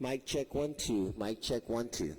Mic check 1 2. Mic check 1 2.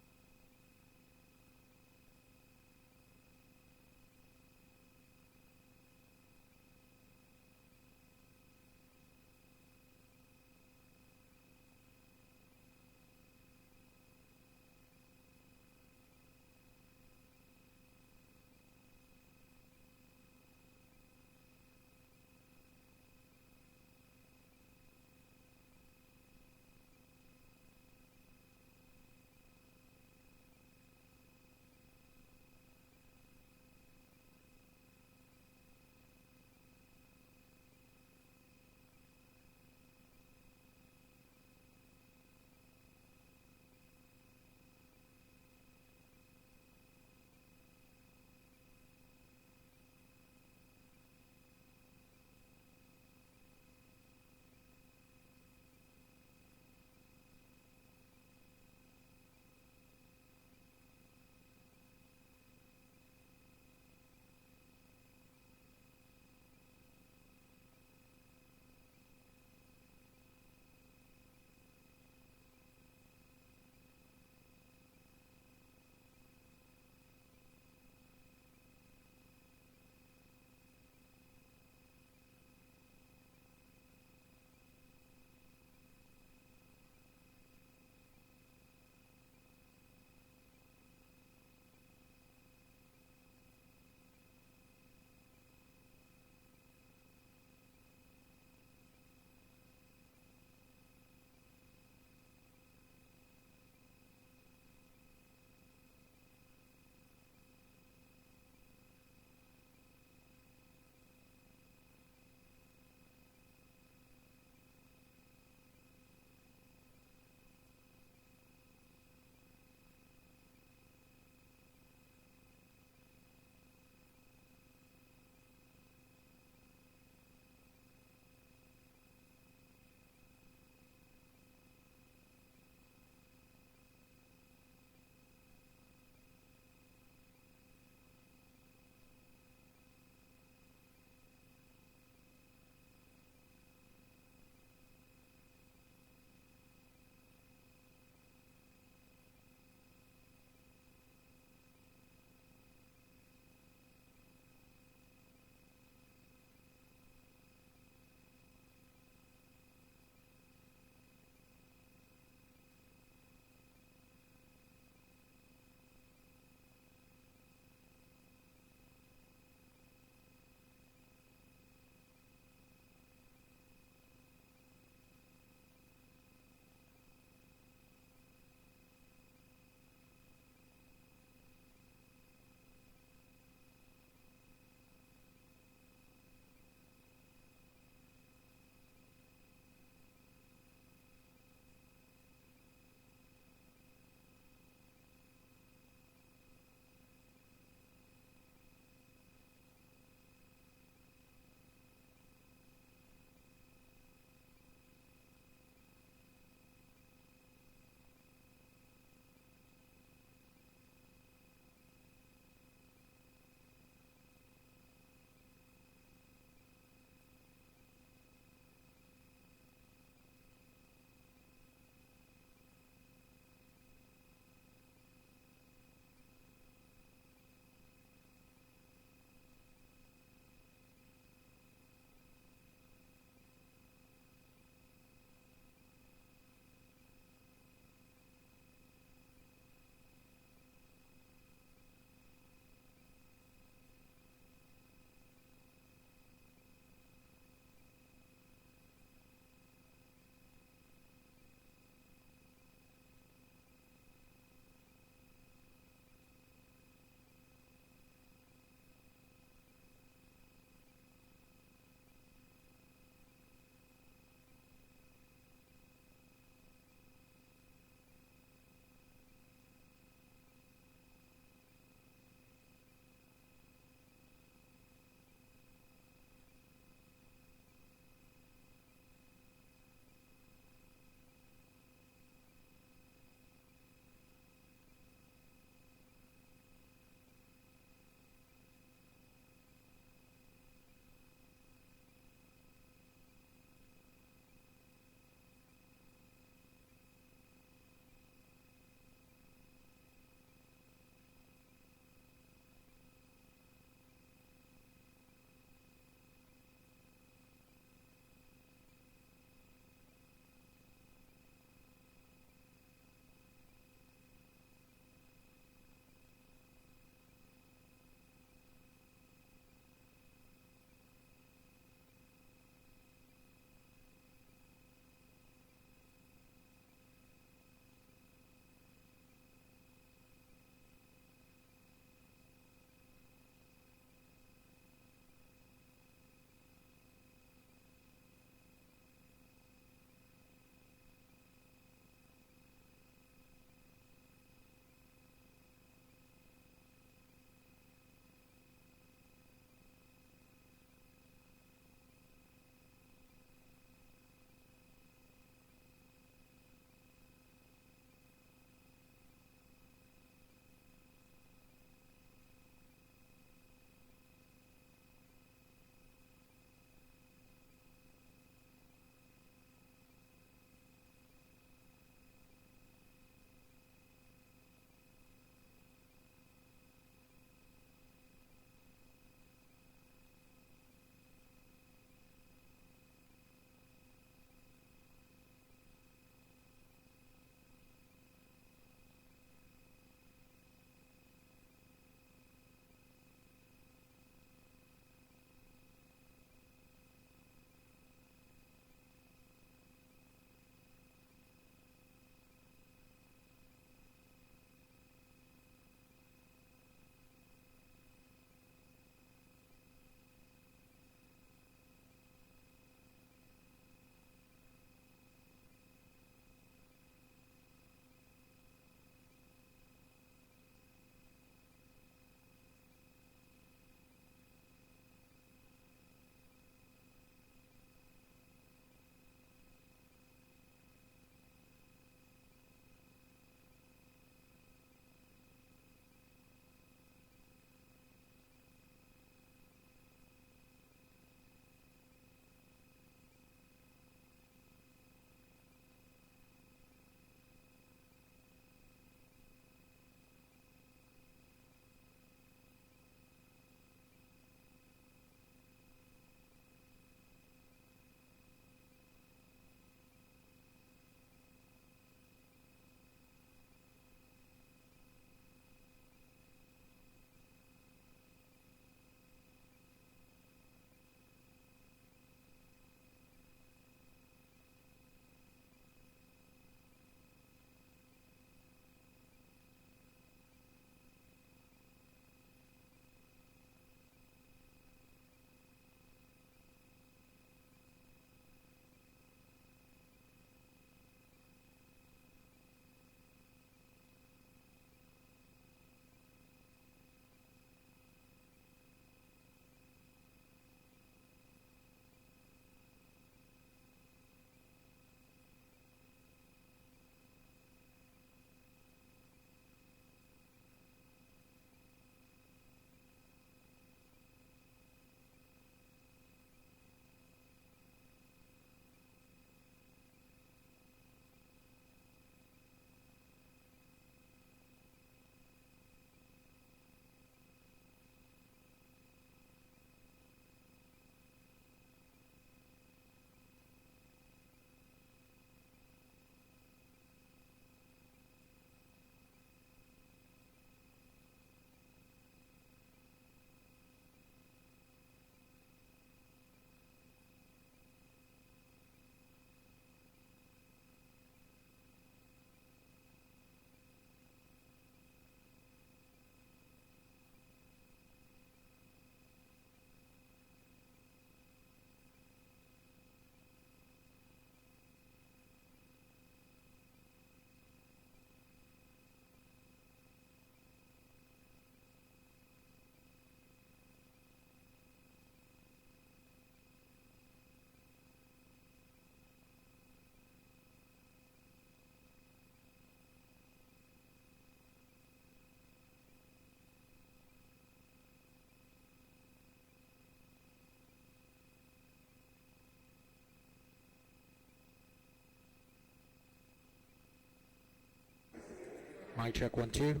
Mic check 1 2.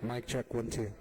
Mic check 1 2.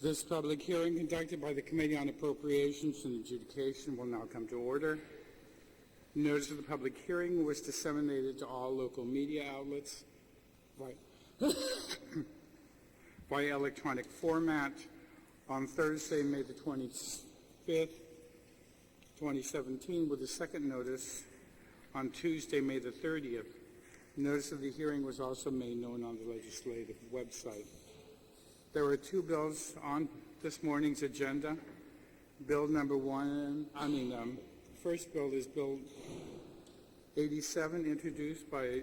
This public hearing conducted by the Committee on Appropriations and Adjudication will now come to order. Notice of the public hearing was disseminated to all local media outlets by electronic format on Thursday, May the 25th, 2017, with a second notice on Tuesday, May the 30th. Notice of the hearing was also made known on the legislative website. There were two bills on this morning's agenda. Bill number first bill is Bill 87, introduced by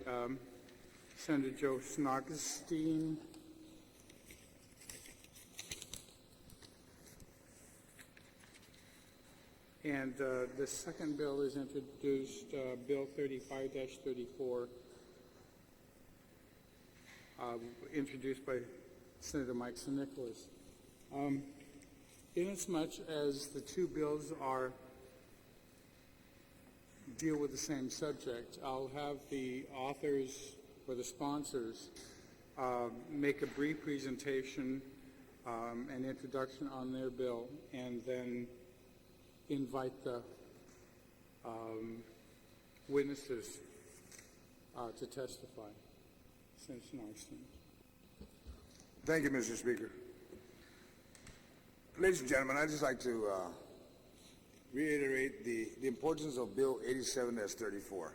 Senator Joe Agustin. And the second bill is introduced, Bill 35-34, introduced by Senator Nicolas. Inasmuch as the two bills deal with the same subject, I'll have the authors or the sponsors make a brief presentation and introduction on their bill, and then invite the witnesses to testify. Senator Agustin. Thank you, Mr. Speaker. Ladies and gentlemen, I'd just like to reiterate the importance of Bill 87-34.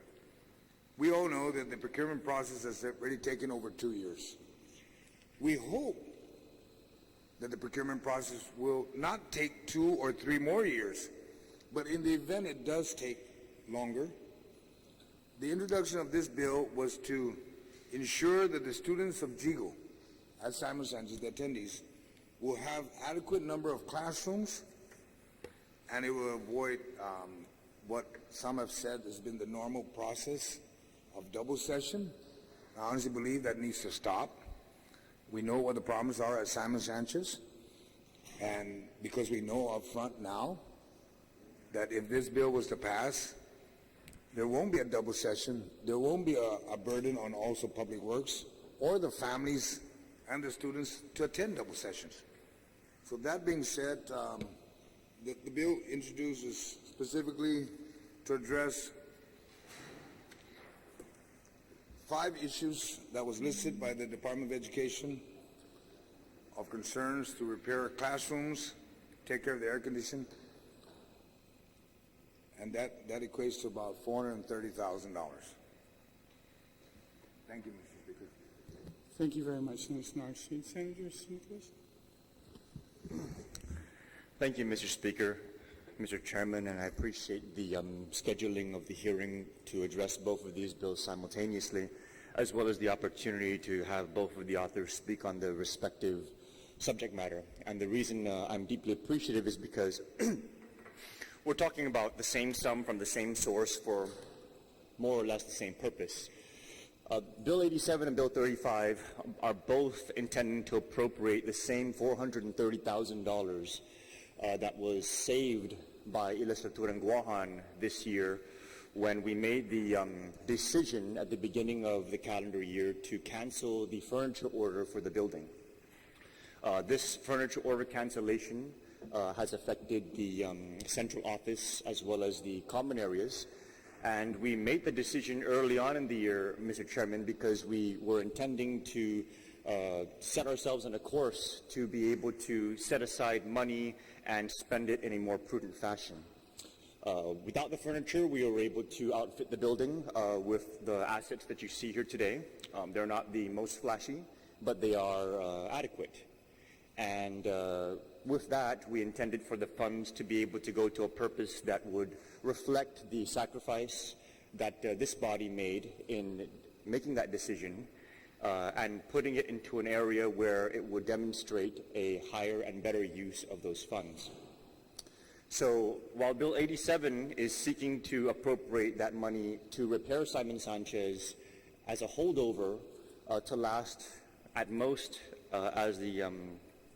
We all know that the procurement process has already taken over 2 years. We hope that the procurement process will not take 2 or 3 more years, but in the event it does take longer, the introduction of this bill was to ensure that the students of JIGO at Simon Sanchez, the attendees, will have adequate number of classrooms, and it will avoid what some have said has been the normal process of double session. I honestly believe that needs to stop. We know what the problems are at Simon Sanchez, and because we know up front now that if this bill was to pass, there won't be a double session, there won't be a burden on also Public Works or the families and the students to attend double sessions. So that being said, the bill introduces specifically to address 5 issues that was listed by the Department of Education of concerns to repair classrooms, take care of the air conditioning, and that equates to about $430,000. Thank you, Mr. Speaker. Thank you very much, Senator Agustin. Senator Nicolas. Thank you, Mr. Speaker, Mr. Chairman, and I appreciate the scheduling of the hearing to address both of these bills simultaneously, as well as the opportunity to have both of the authors speak on the respective subject matter. And the reason I'm deeply appreciative is because we're talking about the same sum from the same source for more or less the same purpose. Bill 87 and Bill 35 are both intending to appropriate the same $430,000 that was saved by Legislature in Guam this year when we made the decision at the beginning of the calendar year to cancel the furniture order for the building. This furniture order cancellation has affected the central office as well as the common areas. And we made the decision early on in the year, Mr. Chairman, because we were intending to set ourselves on a course to be able to set aside money and spend it in a more prudent fashion. Without the furniture, we were able to outfit the building with the assets that you see here today. They're not the most flashy, but they are adequate. And with that, we intended for the funds to be able to go to a purpose that would reflect the sacrifice that this body made in making that decision and putting it into an area where it would demonstrate a higher and better use of those funds. So while Bill 87 is seeking to appropriate that money to repair Simon Sanchez as a holdover to last at most, as the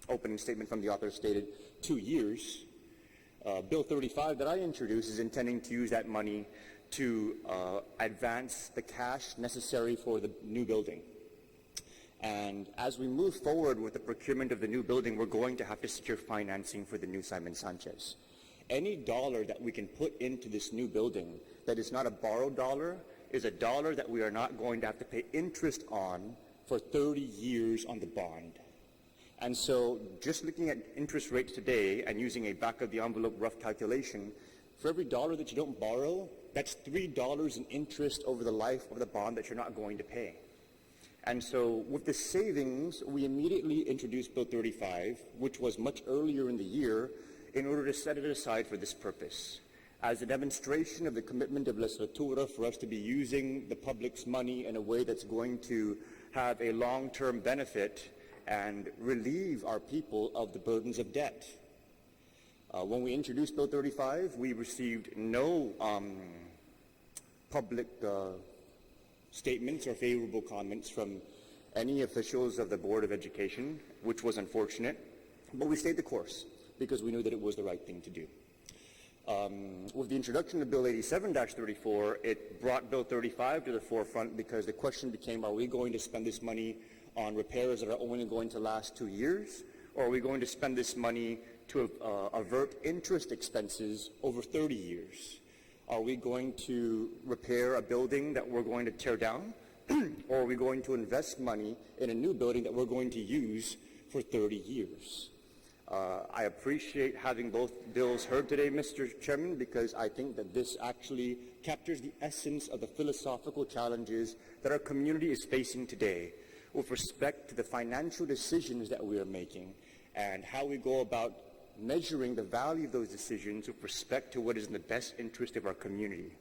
opening statement from the author stated, 2 years, Bill 35 that I introduced is intending to use that money to advance the cash necessary for the new building. And as we move forward with the procurement of the new building, we're going to have to secure financing for the new Simon Sanchez. Any dollar that we can put into this new building that is not a borrowed dollar is a dollar that we are not going to have to pay interest on for 30 years on the bond. And so just looking at interest rates today and using a back-of-the-envelope rough calculation, for every dollar that you don't borrow, that's $3 in interest over the life of the bond that you're not going to pay. And so with the savings, we immediately introduced Bill 35, which was much earlier in the year, in order to set it aside for this purpose, as a demonstration of the commitment of Legislature for us to be using the public's money in a way that's going to have a long-term benefit and relieve our people of the burdens of debt. When we introduced Bill 35, we received no public statements or favorable comments from any officials of the Board of Education, which was unfortunate, but we stayed the course because we knew that it was the right thing to do. With the introduction of Bill 87-34, it brought Bill 35 to the forefront because the question became, are we going to spend this money on repairs that are only going to last 2 years, or are we going to spend this money to avert interest expenses over 30 years? Are we going to repair a building that we're going to tear down, or are we going to invest money in a new building that we're going to use for 30 years? I appreciate having both bills heard today, Mr. Chairman, because I think that this actually captures the essence of the philosophical challenges that our community is facing today with respect to the financial decisions that we are making and how we go about measuring the value of those decisions with respect to what is in the best interest of our community.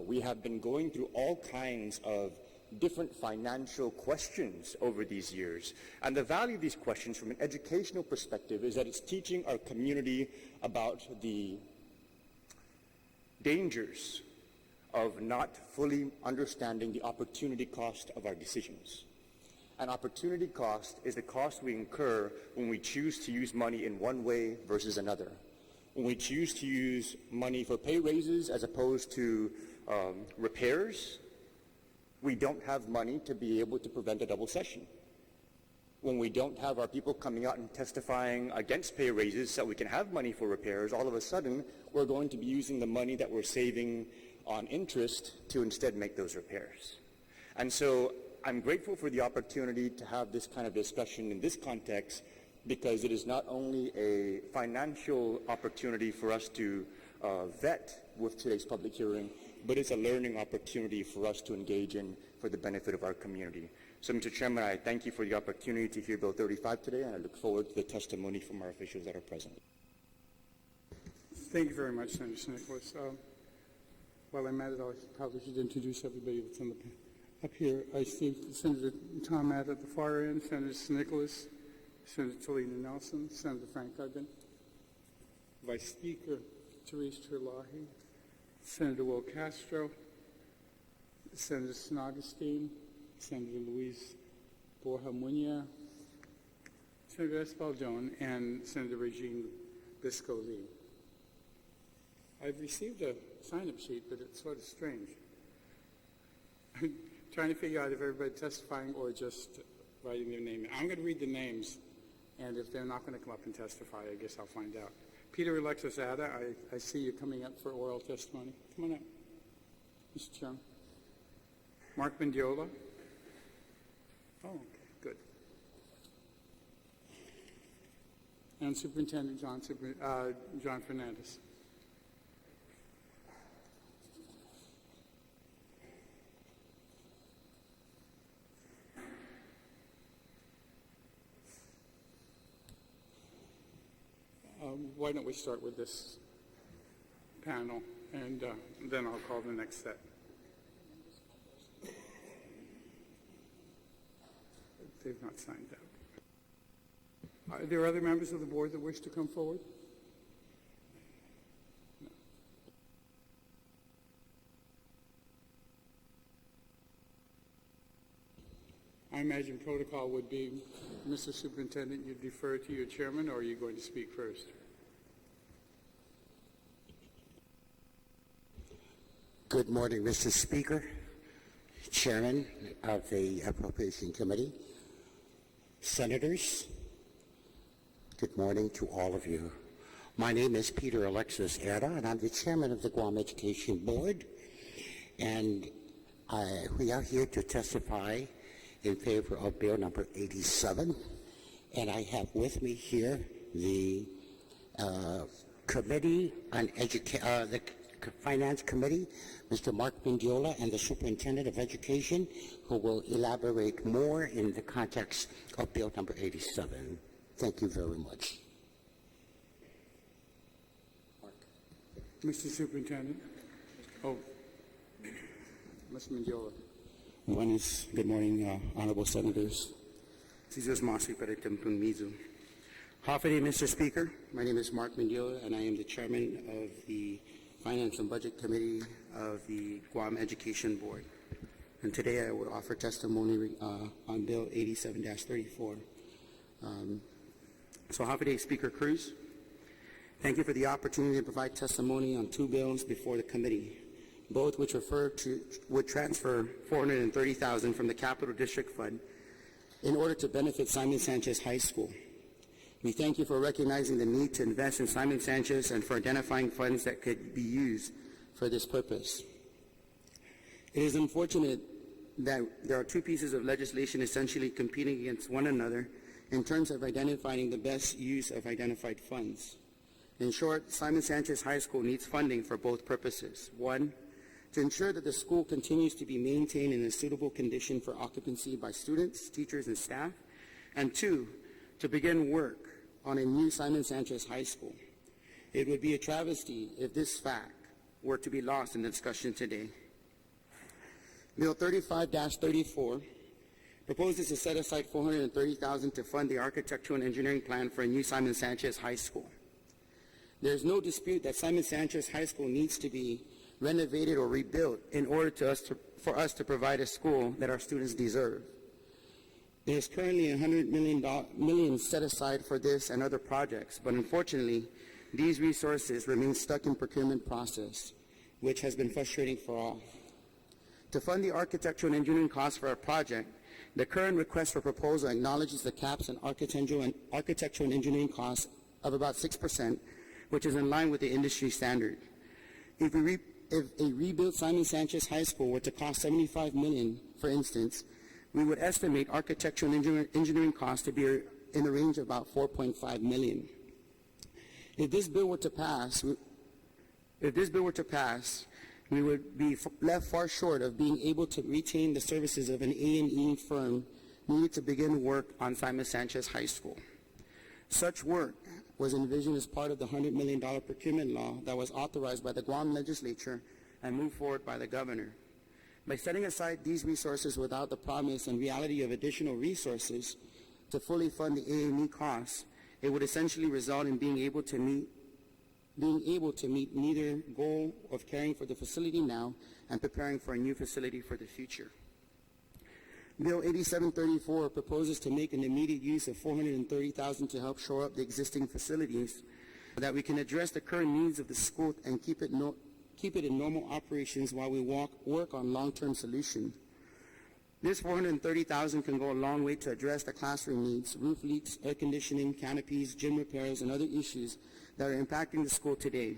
We have been going through all kinds of different financial questions over these years. And the value of these questions from an educational perspective is that it's teaching our community about the dangers of not fully understanding the opportunity cost of our decisions. An opportunity cost is the cost we incur when we choose to use money in one way versus another. When we choose to use money for pay raises as opposed to repairs, we don't have money to be able to prevent a double session. When we don't have our people coming out and testifying against pay raises so we can have money for repairs, all of a sudden we're going to be using the money that we're saving on interest to instead make those repairs. And so I'm grateful for the opportunity to have this kind of discussion in this context, because it is not only a financial opportunity for us to vet with today's public hearing, but it's a learning opportunity for us to engage in for the benefit of our community. So, Mr. Chairman, I thank you for the opportunity to hear Bill 35 today, and I look forward to the testimony from our officials that are present. Thank you very much, Senator Nicolas. While I'm at it, I probably should introduce everybody that's in the up here. I see Senator Tom Matt at the far end, Senator Nicolas, Senator Talina Nelson, Senator Frank Duggan, Vice Speaker Therese Terlahi, Senator Will Castro, Senator Agustin, Senator Luis Borja Muñoz, Senator Espaldón, and Senator Regine Bisco-Lee. I've received a sign-up sheet, but it's sort of strange. I'm trying to figure out if everybody's testifying or just writing their name. I'm going to read the names, and if they're not going to come up and testify, I guess I'll find out. Peter Alexis Ada, I see you coming up for oral testimony. Come on up, Mr. Chairman. Mark Mendiola. Oh, okay, good. And Superintendent John Fernandez. Why don't we start with this panel, and then I'll call the next set. They've not signed up. Are there other members of the board that wish to come forward? No. I imagine protocol would be, Mr. Superintendent, you defer to your chairman, or are you going to speak first? Good morning, Mr. Speaker, Chairman of the Appropriation Committee, Senators, good morning to all of you. My name is Peter Alexis Era, and I'm the chairman of the Guam Education Board. And we are here to testify in favor of Bill number 87. And I have with me here the Committee on the Finance Committee, Mr. Mark Mendiola, and the Superintendent of Education, who will elaborate more in the context of Bill number 87. Thank you very much. Mark. Mr. Superintendent. Oh, Mr. Mendiola. Good morning, honorable senators. Hafide, Mr. Speaker. My name is Mark Mendiola, and I am the chairman of the Finance and Budget Committee of the Guam Education Board. And today I will offer testimony on Bill 87-34. So Hafide, Speaker Cruz, thank you for the opportunity to provide testimony on two bills before the committee, both which would transfer $430,000 from the Capital District Fund in order to benefit Simon Sanchez High School. We thank you for recognizing the need to invest in Simon Sanchez and for identifying funds that could be used for this purpose. It is unfortunate that there are two pieces of legislation essentially competing against one another in terms of identifying the best use of identified funds. In short, Simon Sanchez High School needs funding for both purposes. One, to ensure that the school continues to be maintained in a suitable condition for occupancy by students, teachers, and staff. And two, to begin work on a new Simon Sanchez High School. It would be a travesty if this fact were to be lost in the discussion today. Bill 35-34 proposes to set aside $430,000 to fund the architectural and engineering plan for a new Simon Sanchez High School. There is no dispute that Simon Sanchez High School needs to be renovated or rebuilt in order for us to provide a school that our students deserve. There is currently $100 million set aside for this and other projects, but unfortunately, these resources remain stuck in procurement process, which has been frustrating for all. To fund the architectural and engineering costs for our project, the current request for proposal acknowledges the caps in architectural and engineering costs of about 6%, which is in line with the industry standard. If a rebuilt Simon Sanchez High School were to cost $75 million, for instance, we would estimate architectural and engineering costs to be in the range of about $4.5 million. If this bill were to pass, we would be left far short of being able to retain the services of an A&E firm needed to begin work on Simon Sanchez High School. Such work was envisioned as part of the $100 million procurement law that was authorized by the Guam Legislature and moved forward by the governor. By setting aside these resources without the promise and reality of additional resources to fully fund the A&E costs, it would essentially result in being able to meet neither goal of caring for the facility now and preparing for a new facility for the future. Bill 8734 proposes to make an immediate use of $430,000 to help shore up the existing facilities so that we can address the current needs of the school and keep it in normal operations while we work on long-term solutions. This $430,000 can go a long way to address the classroom needs, roof leaks, air conditioning, canopies, gym repairs, and other issues that are impacting the school today.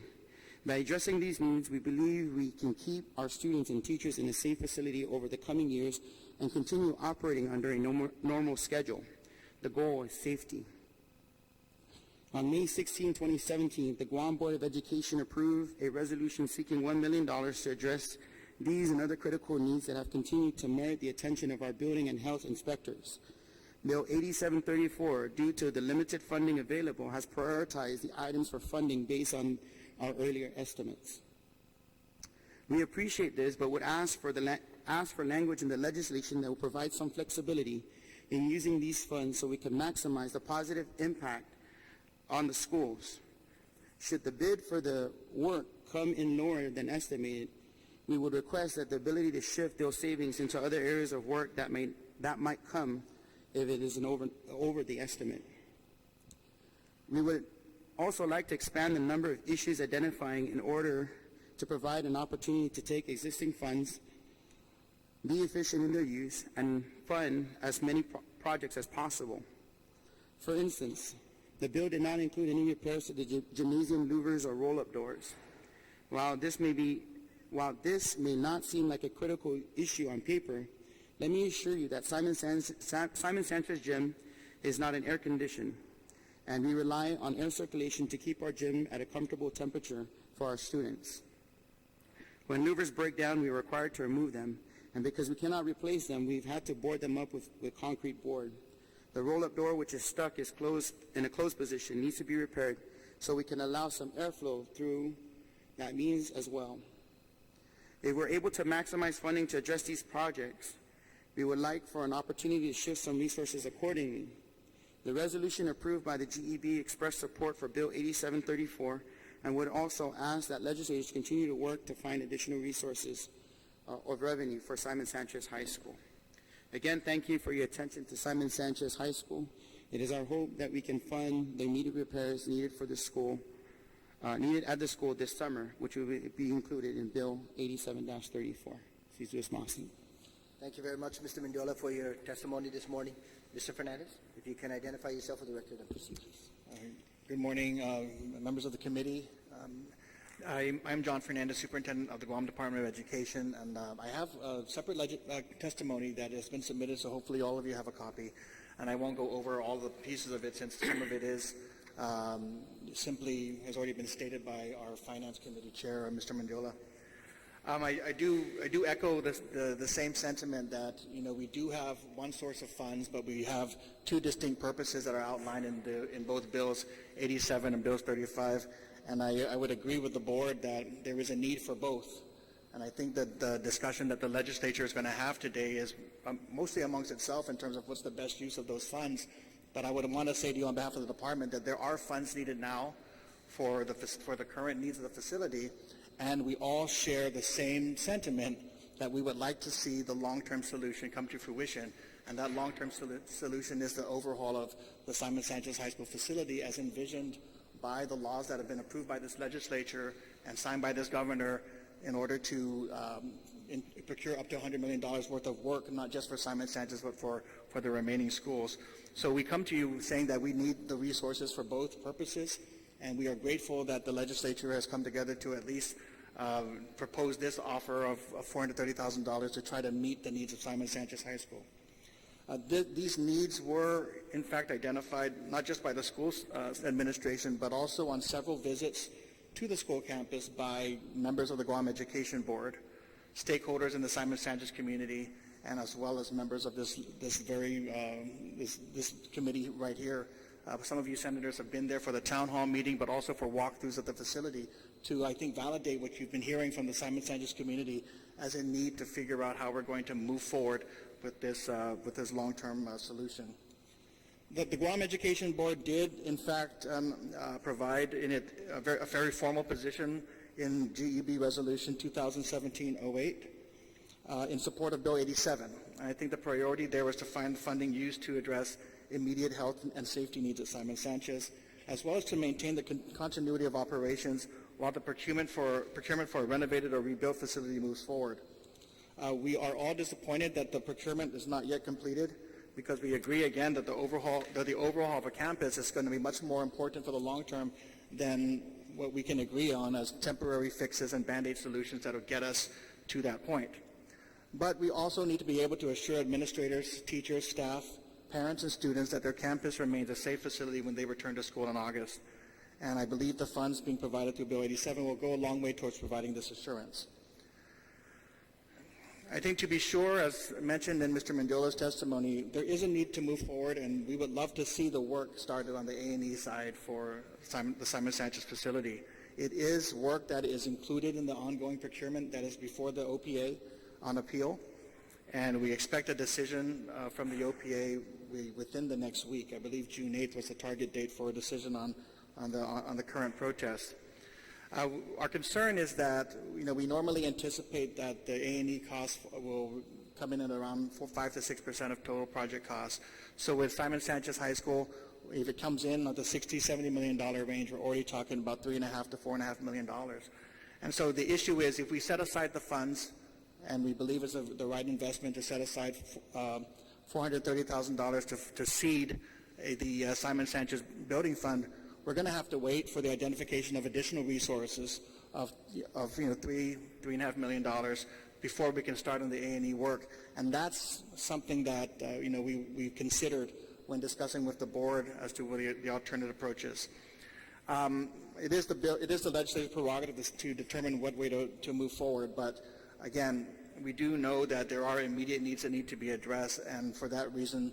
By addressing these needs, we believe we can keep our students and teachers in a safe facility over the coming years and continue operating under a normal schedule. The goal is safety. On May 16, 2017, the Guam Board of Education approved a resolution seeking $1 million to address these and other critical needs that have continued to merit the attention of our building and health inspectors. Bill 8734, due to the limited funding available, has prioritized the items for funding based on our earlier estimates. We appreciate this, but would ask for language in the legislation that will provide some flexibility in using these funds so we can maximize the positive impact on the schools. Should the bid for the work come in lower than estimated, we would request that the ability to shift those savings into other areas of work that might come if it is over the estimate. We would also like to expand the number of issues identifying in order to provide an opportunity to take existing funds, be efficient in their use, and fund as many projects as possible. For instance, the bill did not include any repairs to the gymnasium louvers or roll-up doors. While this may not seem like a critical issue on paper, let me assure you that Simon Sanchez Gym is not an air condition, and we rely on air circulation to keep our gym at a comfortable temperature for our students. When louvers break down, we are required to remove them, and because we cannot replace them, we've had to board them up with concrete board. The roll-up door, which is stuck, is closed in a closed position, needs to be repaired so we can allow some airflow through that means as well. If we're able to maximize funding to address these projects, we would like for an opportunity to shift some resources accordingly. The resolution approved by the GEB expressed support for Bill 8734 and would also ask that legislators continue to work to find additional resources of revenue for Simon Sanchez High School. Again, thank you for your attention to Simon Sanchez High School. It is our hope that we can fund the immediate repairs needed for the school, needed at the school this summer, which will be included in Bill 87-34. Thank you very much, Mr. Mendiola, for your testimony this morning. Mr. Fernandez, if you can identify yourself for the record and proceed, please. Good morning, members of the committee. I'm John Fernandez, Superintendent of the Guam Department of Education, and I have a separate testimony that has been submitted, so hopefully all of you have a copy. And I won't go over all the pieces of it since some of it is simply has already been stated by our Finance Committee Chair, Mr. Mendiola. I do echo the same sentiment that, you know, we do have one source of funds, but we have two distinct purposes that are outlined in both bills 87 and bills 35. And I would agree with the board that there is a need for both. And I think that the discussion that the legislature is going to have today is mostly amongst itself in terms of what's the best use of those funds. But I would want to say to you on behalf of the department that there are funds needed now for the current needs of the facility. And we all share the same sentiment that we would like to see the long-term solution come to fruition. And that long-term solution is the overhaul of the Simon Sanchez High School facility as envisioned by the laws that have been approved by this legislature and signed by this governor in order to procure up to $100 million worth of work, not just for Simon Sanchez, but for the remaining schools. So we come to you saying that we need the resources for both purposes, and we are grateful that the legislature has come together to at least propose this offer of $430,000 to try to meet the needs of Simon Sanchez High School. These needs were, in fact, identified not just by the school administration, but also on several visits to the school campus by members of the Guam Education Board, stakeholders in the Simon Sanchez community, and as well as members of this committee right here. Some of you senators have been there for the town hall meeting, but also for walkthroughs of the facility to, I think, validate what you've been hearing from the Simon Sanchez community as a need to figure out how we're going to move forward with this long-term solution. The Guam Education Board did, in fact, provide in it a very formal position in GEB Resolution 2017-08 in support of Bill 87. And I think the priority there was to find funding used to address immediate health and safety needs at Simon Sanchez, as well as to maintain the continuity of operations while the procurement for a renovated or rebuilt facility moves forward. We are all disappointed that the procurement is not yet completed, because we agree again that the overhaul of a campus is going to be much more important for the long term than what we can agree on as temporary fixes and band-aid solutions that will get us to that point. But we also need to be able to assure administrators, teachers, staff, parents, and students that their campus remains a safe facility when they return to school in August. And I believe the funds being provided through Bill 87 will go a long way towards providing this assurance. I think, to be sure, as mentioned in Mr. Mendiola's testimony, there is a need to move forward, and we would love to see the work started on the A&E side for the Simon Sanchez facility. It is work that is included in the ongoing procurement that is before the OPA on appeal, and we expect a decision from the OPA within the next week. I believe June 8th was the target date for a decision on the current protest. Our concern is that, you know, we normally anticipate that the A&E costs will come in at around 5 to 6% of total project costs. So with Simon Sanchez High School, if it comes in at the $60–70 million range, we're already talking about $3.5 to $4.5 million. And so the issue is, if we set aside the funds, and we believe it's the right investment to set aside $430,000 to seed the Simon Sanchez Building Fund, we're going to have to wait for the identification of additional resources of $3.5 million before we can start on the A&E work. And that's something that we considered when discussing with the board as to what the alternate approach is. It is the legislative prerogative to determine what way to move forward, but again, we do know that there are immediate needs that need to be addressed, and for that reason,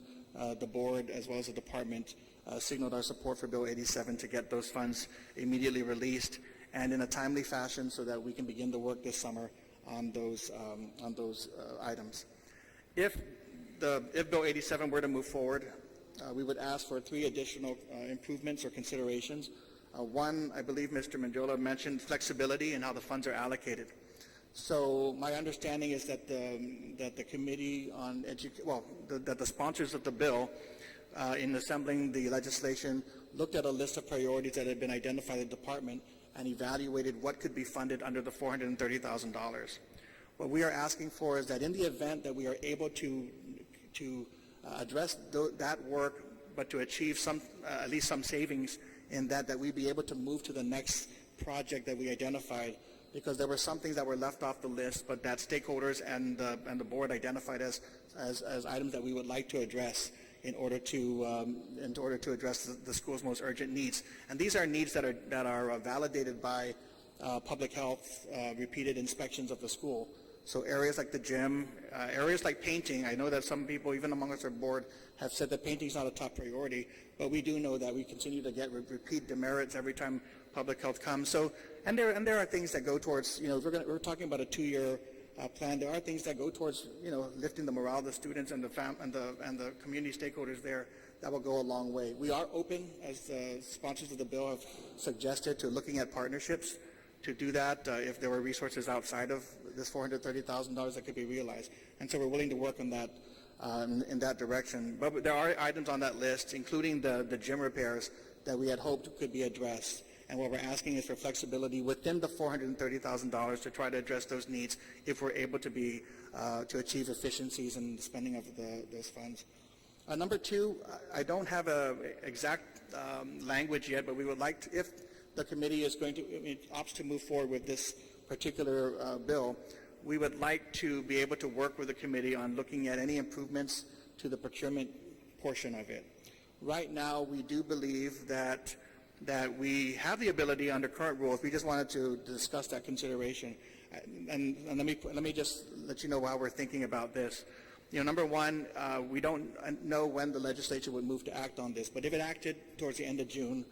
the board as well as the department signaled our support for Bill 87 to get those funds immediately released and in a timely fashion so that we can begin the work this summer on those items. If Bill 87 were to move forward, we would ask for 3 additional improvements or considerations. One, I believe Mr. Mendiola mentioned flexibility in how the funds are allocated. So my understanding is that the committee on that the sponsors of the bill in assembling the legislation looked at a list of priorities that had been identified in the department and evaluated what could be funded under the $430,000. What we are asking for is that in the event that we are able to address that work, but to achieve at least some savings in that we be able to move to the next project that we identified, because there were some things that were left off the list, but that stakeholders and the board identified as items that we would like to address in order to address the school's most urgent needs. And these are needs that are validated by public health repeated inspections of the school. So areas like the gym, areas like painting, I know that some people, even among us our board, have said that painting is not a top priority, but we do know that we continue to get repeat demerits every time public health comes. So, and there are things that go towards, we're talking about a 2-year plan. There are things that go towards, lifting the morale of the students and the community stakeholders there that will go a long way. We are open, as the sponsors of the bill have suggested, to looking at partnerships to do that if there were resources outside of this $430,000 that could be realized. And so we're willing to work on that in that direction. But there are items on that list, including the gym repairs, that we had hoped could be addressed. And what we're asking is for flexibility within the $430,000 to try to address those needs if we're able to achieve efficiencies in the spending of those funds. Number 2, I don't have an exact language yet, but we would like to, if the committee is going to opts to move forward with this particular bill, we would like to be able to work with the committee on looking at any improvements to the procurement portion of it. Right now, we do believe that we have the ability under current rules. We just wanted to discuss that consideration. And let me just let you know how we're thinking about this. Number 1, we don't know when the legislature would move to act on this, but if it acted towards the end of June,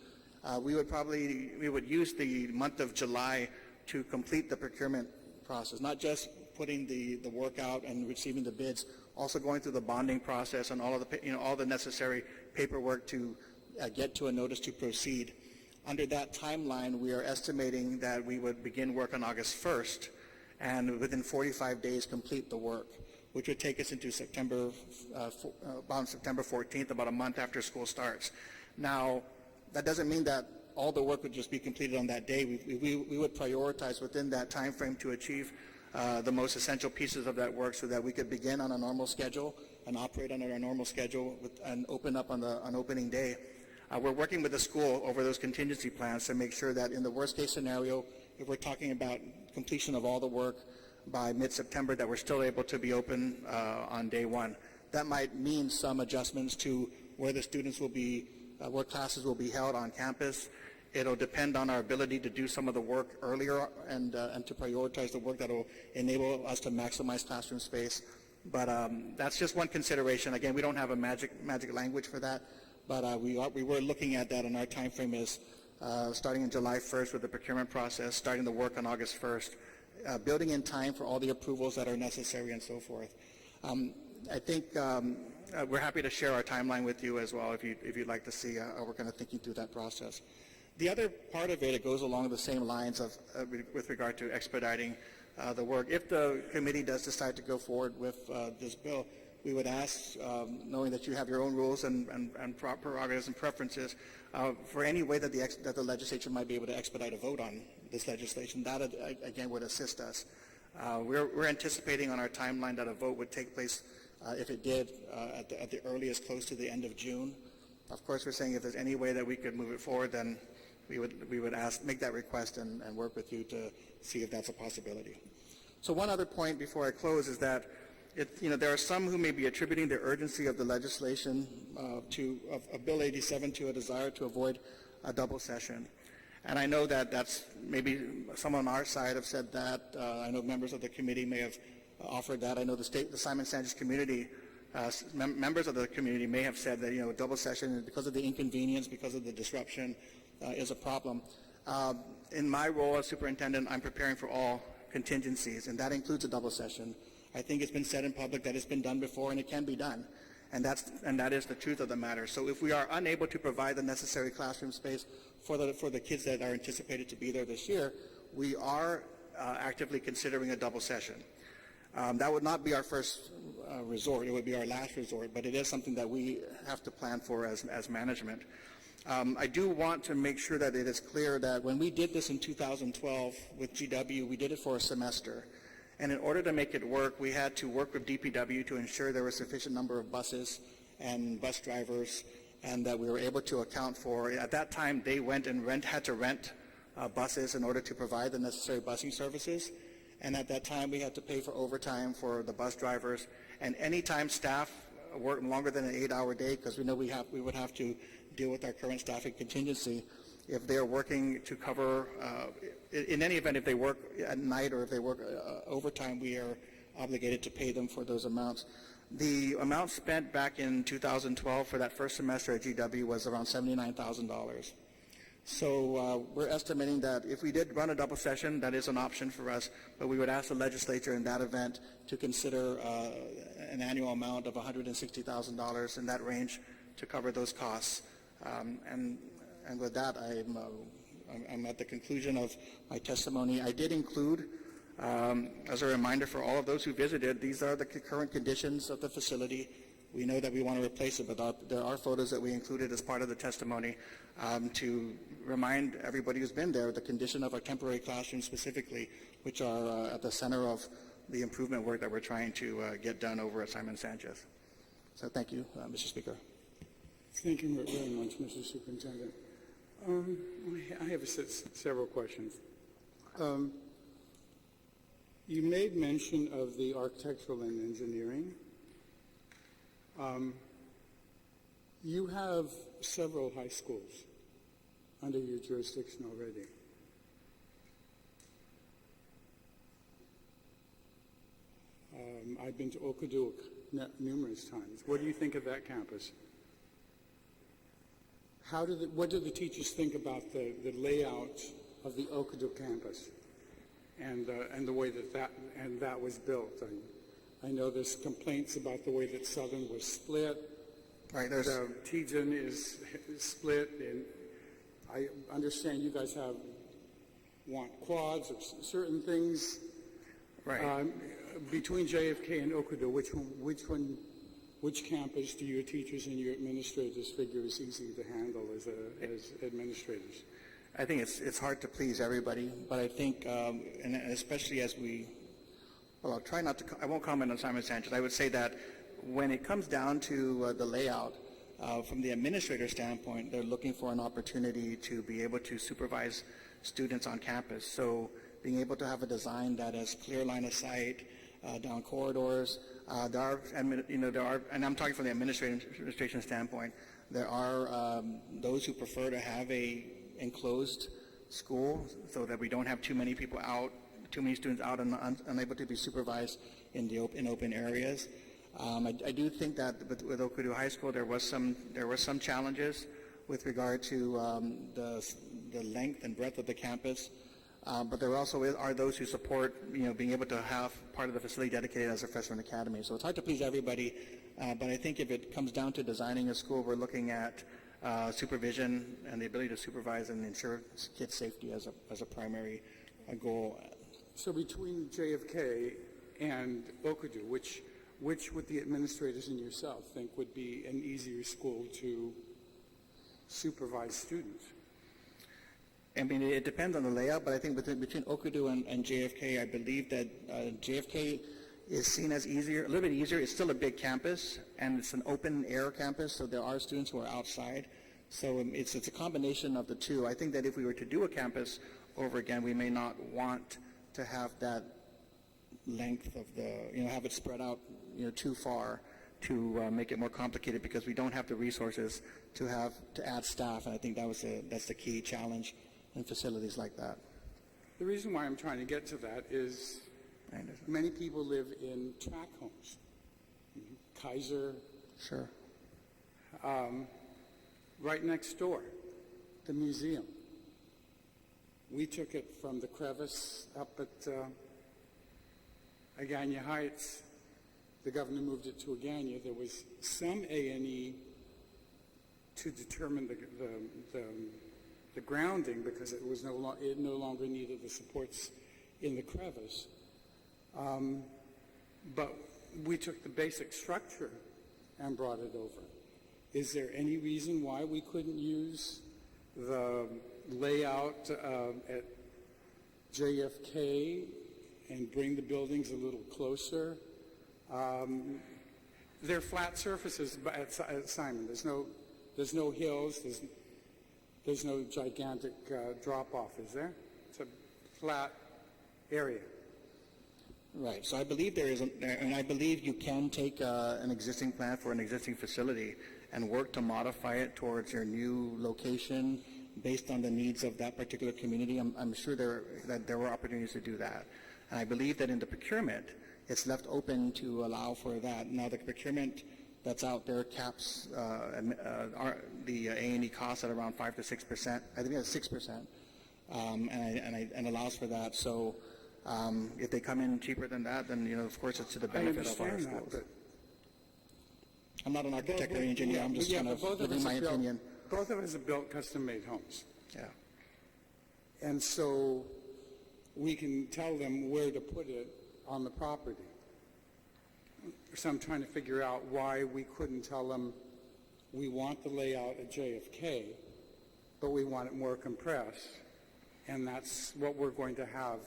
we would use the month of July to complete the procurement process, not just putting the work out and receiving the bids, also going through the bonding process and all of the all the necessary paperwork to get to a notice to proceed. Under that timeline, we are estimating that we would begin work on August 1st and within 45 days complete the work, which would take us into September 14th, about a month after school starts. Now, that doesn't mean that all the work would just be completed on that day. We would prioritize within that time frame to achieve the most essential pieces of that work so that we could begin on a normal schedule and operate under our normal schedule and open up on opening day. We're working with the school over those contingency plans to make sure that in the worst case scenario, if we're talking about completion of all the work by mid-September, that we're still able to be open on day 1. That might mean some adjustments to where the students will be, where classes will be held on campus. It'll depend on our ability to do some of the work earlier and to prioritize the work that will enable us to maximize classroom space. But that's just one consideration. Again, we don't have a magic language for that, but we were looking at that, and our time frame is starting in July 1st with the procurement process, starting the work on August 1st, building in time for all the approvals that are necessary and so forth. I think we're happy to share our timeline with you as well if you'd like to see how we're kind of thinking through that process. The other part of it goes along the same lines of with regard to expediting the work. If the committee does decide to go forward with this bill, we would ask, knowing that you have your own rules and prerogatives and preferences, for any way that the legislature might be able to expedite a vote on this legislation. That, again, would assist us. We're anticipating on our timeline that a vote would take place, if it did, at the earliest, close to the end of June. Of course, we're saying if there's any way that we could move it forward, then we would make that request and work with you to see if that's a possibility. So one other point before I close is that there are some who may be attributing the urgency of the legislation of Bill 87 to a desire to avoid a double session. And I know that that's maybe some on our side have said that. I know members of the committee may have offered that. I know the Simon Sanchez community, members of the community may have said that, a double session, because of the inconvenience, because of the disruption, is a problem. In my role as superintendent, I'm preparing for all contingencies, and that includes a double session. I think it's been said in public that it's been done before, and it can be done. And that is the truth of the matter. So if we are unable to provide the necessary classroom space for the kids that are anticipated to be there this year, we are actively considering a double session. That would not be our first resort. It would be our last resort, but it is something that we have to plan for as management. I do want to make sure that it is clear that when we did this in 2012 with GW, we did it for a semester. And in order to make it work, we had to work with DPW to ensure there was a sufficient number of buses and bus drivers, and that we were able to account for. At that time, they went and had to rent buses in order to provide the necessary busing services. And at that time, we had to pay for overtime for the bus drivers. And anytime staff work longer than an 8-hour day, because we know we would have to deal with our current staffing contingency, if they're working to cover, in any event, if they work at night or if they work overtime, we are obligated to pay them for those amounts. The amount spent back in 2012 for that first semester at GW was around $79,000. So we're estimating that if we did run a double session, that is an option for us, but we would ask the legislature in that event to consider an annual amount of $160,000 in that range to cover those costs. And with that, I'm at the conclusion of my testimony. I did include, as a reminder for all of those who visited, these are the current conditions of the facility. We know that we want to replace it, but there are photos that we included as part of the testimony to remind everybody who's been there the condition of our temporary classrooms specifically, which are at the center of the improvement work that we're trying to get done over at Simon Sanchez. So thank you, Mr. Speaker. Thank you very much, Mr. Superintendent. I have several questions. You made mention of the architectural and engineering. You have several high schools under your jurisdiction already. I've been to Okuduk numerous times. What do you think of that campus? What do the teachers think about the layout of the Okuduk campus and the way that was built? I know there's complaints about the way that Southern was split. Right. Tejan is split, and I understand you guys want quads or certain things. Right. Between JFK and Okuduk, which campus do your teachers and your administrators figure is easy to handle as administrators? I think it's hard to please everybody, but I think, and especially as I'll try not to, I won't comment on Simon Sanchez. I would say that when it comes down to the layout, from the administrator standpoint, they're looking for an opportunity to be able to supervise students on campus. So being able to have a design that has clear line of sight, down corridors. There are, and I'm talking from the administration standpoint, there are those who prefer to have a enclosed school so that we don't have too many people out, too many students out and unable to be supervised in open areas. I do think that with Okuduk High School there were some challenges with regard to the length and breadth of the campus. But there also are those who support, being able to have part of the facility dedicated as a freshman academy. So it's hard to please everybody, but I think if it comes down to designing a school, we're looking at supervision and the ability to supervise and ensure kids' safety as a primary goal. So between JFK and Okuduk, which would the administrators and yourself think would be an easier school to supervise students? I mean, it depends on the layout, but I think between Okuduk and JFK, I believe that JFK is seen as easier, a little bit easier. It's still a big campus, and it's an open air campus, so there are students who are outside. So it's a combination of the two. I think that if we were to do a campus over again, we may not want to have that length of have it spread out, too far to make it more complicated, because we don't have the resources to add staff, and I think that's the key challenge in facilities like that. The reason why I'm trying to get to that is many people live in tract homes. Kaiser, Sure. right next door, the museum. We took it from the crevice up at Agana Heights. The governor moved it to Agana. There was some A&E to determine the grounding, because it was it no longer needed the supports in the crevice. But we took the basic structure and brought it over. Is there any reason why we couldn't use the layout at JFK and bring the buildings a little closer? They're flat surfaces at Simon. There's no hills. There's no gigantic drop-off, is there? It's a flat area. Right. So I believe and I believe you can take an existing plan for an existing facility and work to modify it towards your new location based on the needs of that particular community. I'm sure that there were opportunities to do that. And I believe that in the procurement, it's left open to allow for that. Now, the procurement that's out there caps the A&E costs at around 5 to 6%. I think it's 6%, and allows for that. So if they come in cheaper than that, then of course it's to the benefit of our schools. I'm not an architect or engineer. I'm just kind of giving my opinion. Both of us have built custom-made homes. Yeah. And so we can tell them where to put it on the property. So I'm trying to figure out why we couldn't tell them we want the layout at JFK, but we want it more compressed, and that's what we're going to have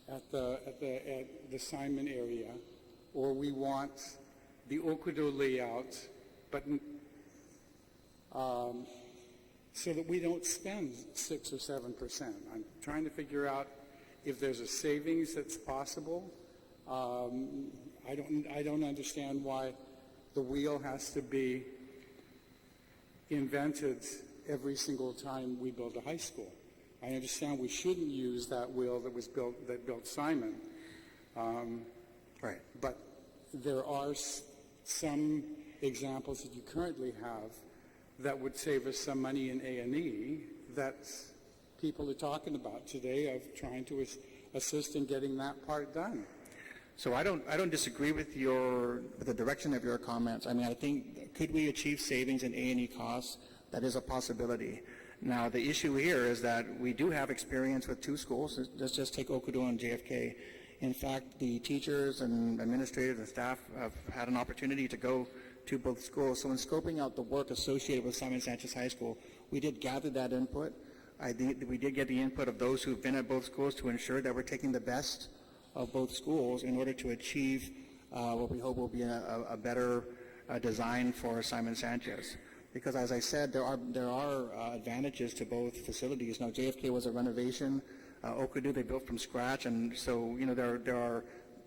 at the Simon area, or we want the Okudo layout, but so that we don't spend 6 or 7%. I'm trying to figure out if there's a savings that's possible. I don't understand why the wheel has to be invented every single time we build a high school. I understand we shouldn't use that wheel that built Simon. Right. But there are some examples that you currently have that would save us some money in A&E that people are talking about today of trying to assist in getting that part done. So I don't disagree with the direction of your comments. I mean, I think, could we achieve savings in A&E costs? That is a possibility. Now, the issue here is that we do have experience with 2 schools. Let's just take Okudo and JFK. In fact, the teachers and administrators and staff have had an opportunity to go to both schools. So in scoping out the work associated with Simon Sanchez High School, we did gather that input. We did get the input of those who've been at both schools to ensure that we're taking the best of both schools in order to achieve what we hope will be a better design for Simon Sanchez. Because as I said, there are advantages to both facilities. Now, JFK was a renovation. Okudo they built from scratch, and so there are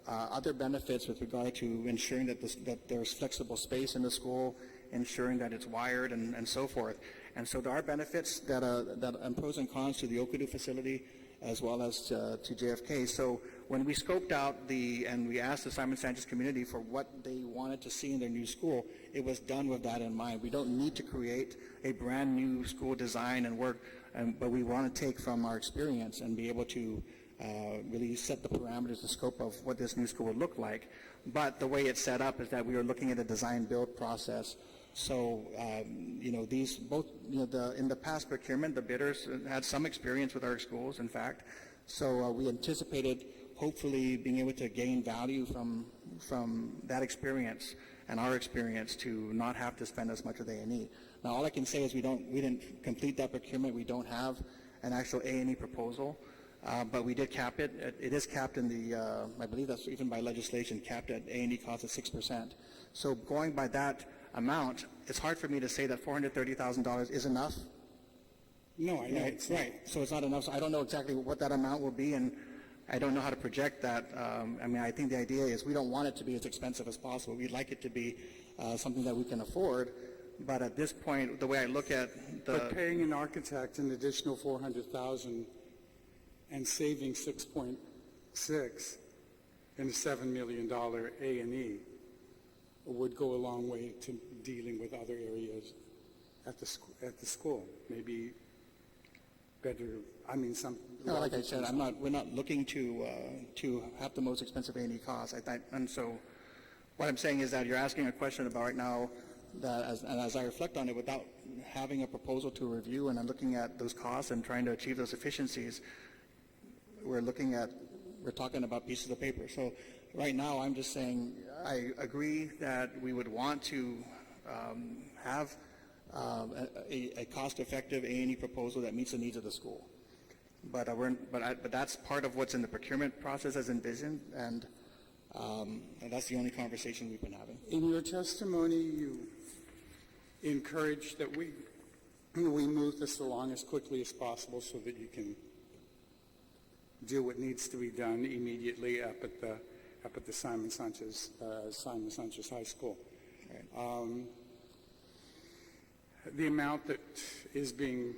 other benefits with regard to ensuring that there's flexible space in the school, ensuring that it's wired, and so forth. And so there are benefits that and pros and cons to the Okudo facility as well as to JFK. So when we scoped out and we asked the Simon Sanchez community for what they wanted to see in their new school, it was done with that in mind. We don't need to create a brand new school design and work, but we want to take from our experience and be able to really set the parameters, the scope of what this new school would look like. But the way it's set up is that we are looking at a design-build process. So, these both, in the past procurement, the bidders had some experience with our schools, in fact. So we anticipated hopefully being able to gain value from that experience and our experience to not have to spend as much of the A&E. Now, all I can say is we didn't complete that procurement. We don't have an actual A&E proposal. but we did cap it. It is capped in the, I believe that's even by legislation, capped at A&E cost at 6%. So going by that amount, it's hard for me to say that $430,000 is enough. No, I know it's not. Right. So it's not enough. So I don't know exactly what that amount will be, and I don't know how to project that. I mean, I think the idea is we don't want it to be as expensive as possible. We'd like it to be something that we can afford. But at this point, the way I look at the... But paying an architect an additional $400,000 and saving 6.6 in a $7 million A&E would go a long way to dealing with other areas at the school. Maybe better, I mean, some... No, like I said, we're not looking to have the most expensive A&E costs. And so what I'm saying is that you're asking a question about right now that, as I reflect on it, without having a proposal to review, and I'm looking at those costs and trying to achieve those efficiencies, we're talking about pieces of paper. So right now, I'm just saying I agree that we would want to have a cost-effective A&E proposal that meets the needs of the school. But that's part of what's in the procurement process as envisioned, and that's the only conversation we've been having. In your testimony, you encouraged that we move this along as quickly as possible so that you can do what needs to be done immediately up at the Simon Sanchez High School. Right. The amount that is being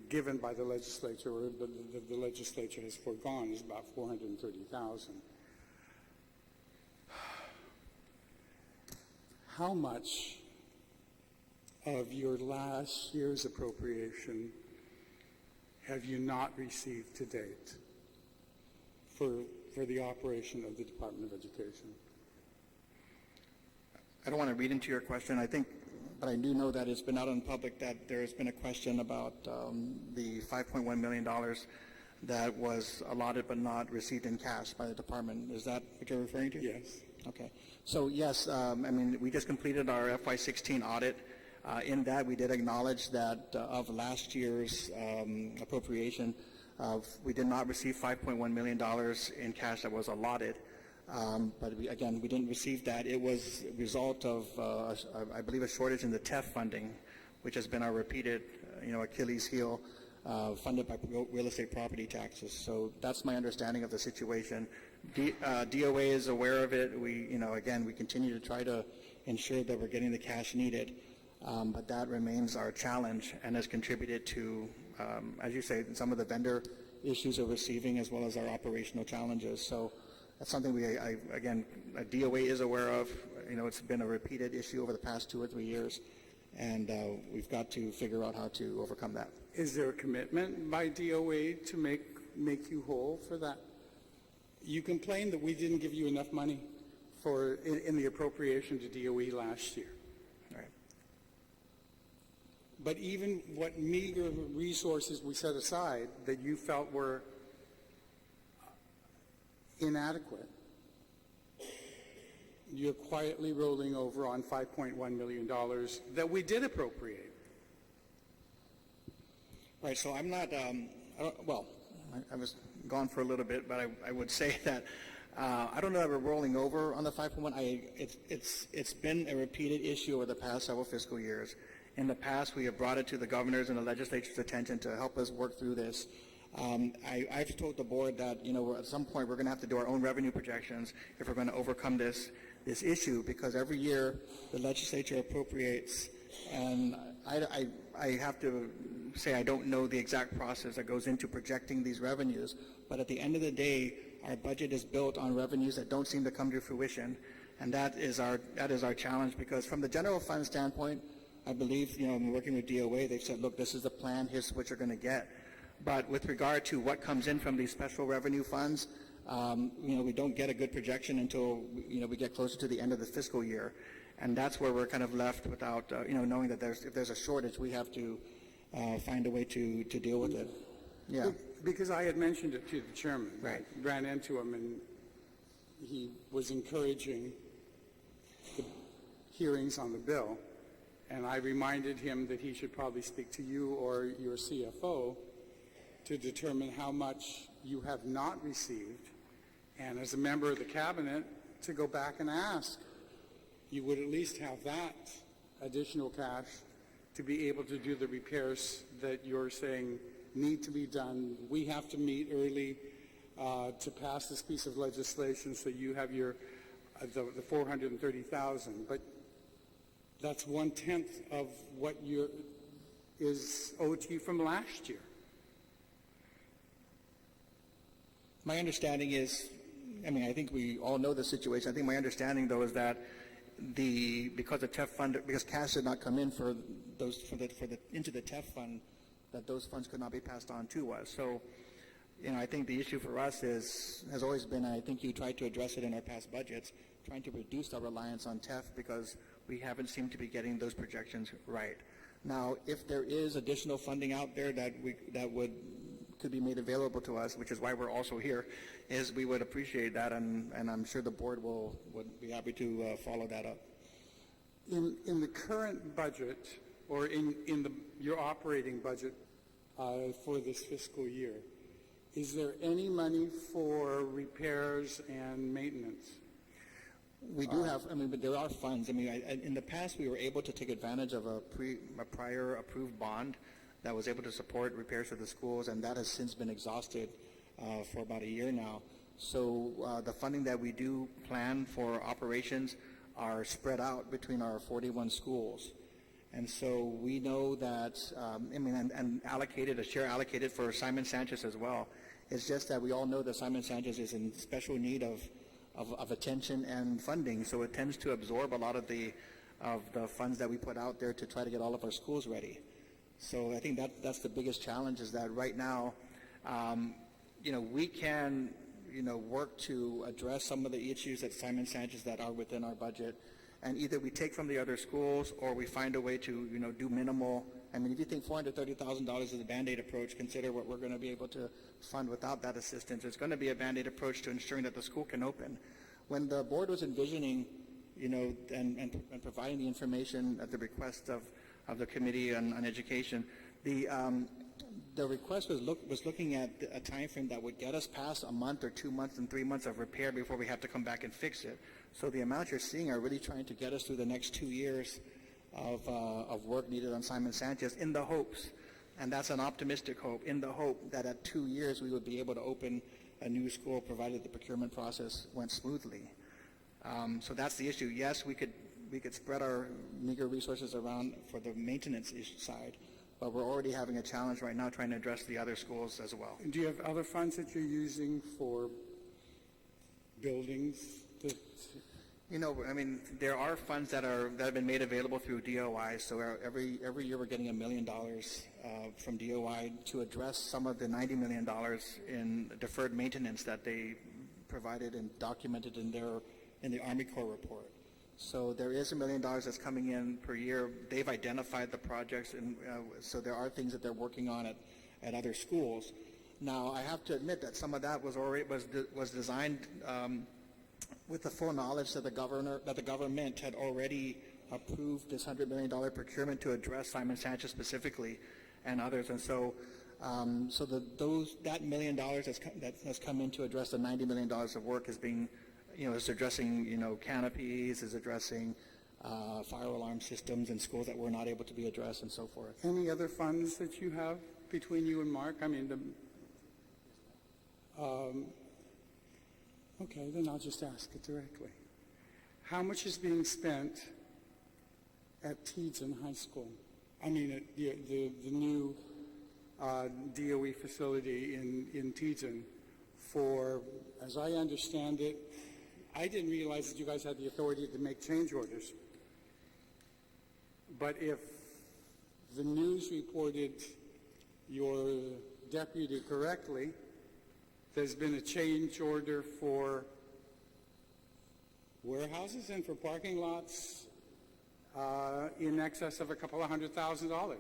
given by the legislature, or the legislature has foregone, is about $430,000. How much of your last year's appropriation have you not received to date for the operation of the Department of Education? I don't want to read into your question. But I do know that it's been out in public that there has been a question about the $5.1 million that was allotted but not received in cash by the department. Is that what you're referring to? Yes. Okay. So yes, I mean, we just completed our FY16 audit. In that, we did acknowledge that of last year's appropriation, we did not receive $5.1 million in cash that was allotted. But we didn't receive that. It was a result of, I believe, a shortage in the TEF funding, which has been our repeated, Achilles heel, funded by real estate property taxes. So that's my understanding of the situation. DOA is aware of it. We continue to try to ensure that we're getting the cash needed. But that remains our challenge and has contributed to, as you say, some of the vendor issues of receiving as well as our operational challenges. So that's something DOA is aware of. It's been a repeated issue over the past 2 or 3 years, and we've got to figure out how to overcome that. Is there a commitment by DOA to make you whole for that? You complained that we didn't give you enough money in the appropriation to DOE last year. All right. But even what meager resources we set aside that you felt were inadequate, you're quietly rolling over on $5.1 million that we did appropriate. Right, so I'm not, I was gone for a little bit, but I would say that I don't know that we're rolling over on the 5.1. It's been a repeated issue over the past several fiscal years. In the past, we have brought it to the governor's and the legislature's attention to help us work through this. I've told the board that at some point we're going to have to do our own revenue projections if we're going to overcome this issue, because every year the legislature appropriates, and I have to say I don't know the exact process that goes into projecting these revenues, but at the end of the day, our budget is built on revenues that don't seem to come to fruition, and that is our challenge. Because from the general fund standpoint, I believe I'm working with DOA. They've said, look, this is the plan. Here's what you're going to get. But with regard to what comes in from these special revenue funds, we don't get a good projection until we get closer to the end of the fiscal year, and that's where we're kind of left without knowing that if there's a shortage, we have to find a way to deal with it. Yeah. Because I had mentioned it to the chairman. Right. I ran into him, and he was encouraging the hearings on the bill, and I reminded him that he should probably speak to you or your CFO to determine how much you have not received, and as a member of the cabinet, to go back and ask. You would at least have that additional cash to be able to do the repairs that you're saying need to be done. We have to meet early to pass this piece of legislation, so you have your the 430,000. But that's 1/10 of what is owed to you from last year. My understanding is, I think we all know the situation. I think my understanding, though, is that because the TEF fund, because cash did not come in for those into the TEF fund, that those funds could not be passed on to us. So, I think the issue for us has always been, and I think you tried to address it in our past budgets, trying to reduce our reliance on TEF because we haven't seemed to be getting those projections right. Now, if there is additional funding out there that could be made available to us, which is why we're also here, is we would appreciate that, and I'm sure the board would be happy to follow that up. In the current budget, or in your operating budget for this fiscal year, is there any money for repairs and maintenance? We do have, but there are funds. In the past, we were able to take advantage of a prior approved bond that was able to support repairs to the schools, and that has since been exhausted for about a year now. So the funding that we do plan for operations are spread out between our 41 schools. And so we know that, and allocated, a share allocated for Simon Sanchez as well. It's just that we all know that Simon Sanchez is in special need of attention and funding, so it tends to absorb a lot of the funds that we put out there to try to get all of our schools ready. So I think that's the biggest challenge, is that right now, we can, work to address some of the issues at Simon Sanchez that are within our budget, and either we take from the other schools or we find a way to, do minimal. If you think $430,000 is a Band-Aid approach, consider what we're going to be able to fund without that assistance. It's going to be a Band-Aid approach to ensuring that the school can open. When the board was envisioning, and providing the information at the request of the Committee on Education, the request was looking at a time frame that would get us past a month or 2 months and 3 months of repair before we have to come back and fix it. So the amounts you're seeing are really trying to get us through the next 2 years of work needed on Simon Sanchez, in the hopes, and that's an optimistic hope, in the hope that at 2 years we would be able to open a new school, provided the procurement process went smoothly. So that's the issue. Yes, we could spread our meager resources around for the maintenance side, but we're already having a challenge right now trying to address the other schools as well. Do you have other funds that you're using for buildings? There are funds that have been made available through DOI. So every year we're getting $1 million from DOI to address some of the $90 million in deferred maintenance that they provided and documented in the Army Corps report. So there is $1 million that's coming in per year. They've identified the projects, and so there are things that they're working on at other schools. Now, I have to admit that some of that was designed with the full knowledge that the government had already approved this $100 million procurement to address Simon Sanchez specifically and others. And so, that $1 million that's come in to address the $90 million of work is being, is addressing, canopies, is addressing fire alarm systems in schools that were not able to be addressed, and so forth. Any other funds that you have between you and Mark? Okay, then I'll just ask it directly. How much is being spent at Teagan High School? At the new DOE facility in Teagan for, as I understand it, I didn't realize that you guys had the authority to make change orders. But if the news reported your deputy correctly, there's been a change order for warehouses and for parking lots in excess of a couple of $100,000.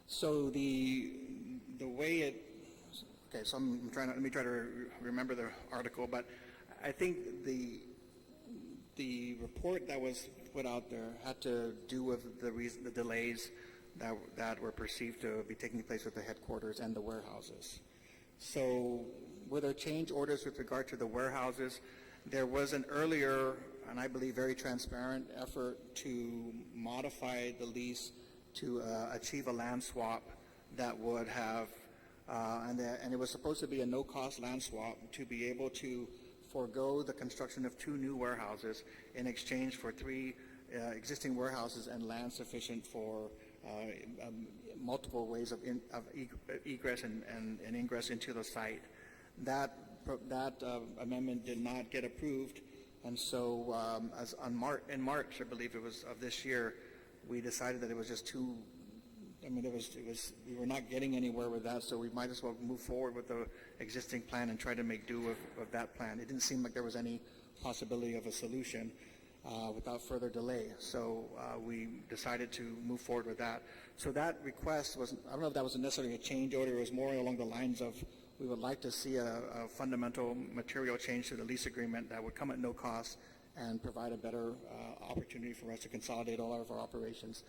So the way okay, so let me try to remember the article, but I think the report that was put out there had to do with the delays. that were perceived to be taking place with the headquarters and the warehouses. So were there change orders with regard to the warehouses? There was an earlier, and I believe very transparent, effort to modify the lease to achieve a land swap that would have, and it was supposed to be a no-cost land swap to be able to forego the construction of 2 new warehouses in exchange for 3 existing warehouses and land sufficient for multiple ways of egress and ingress into the site. That amendment did not get approved, and so in March, I believe it was, of this year, we decided that it was just too. I mean, we were not getting anywhere with that, so we might as well move forward with the existing plan and try to make do of that plan. It didn't seem like there was any possibility of a solution without further delay. So we decided to move forward with that. So that request was, I don't know if that was necessarily a change order. It was more along the lines of we would like to see a fundamental material change to the lease agreement that would come at no cost and provide a better opportunity for us to consolidate all of our operations.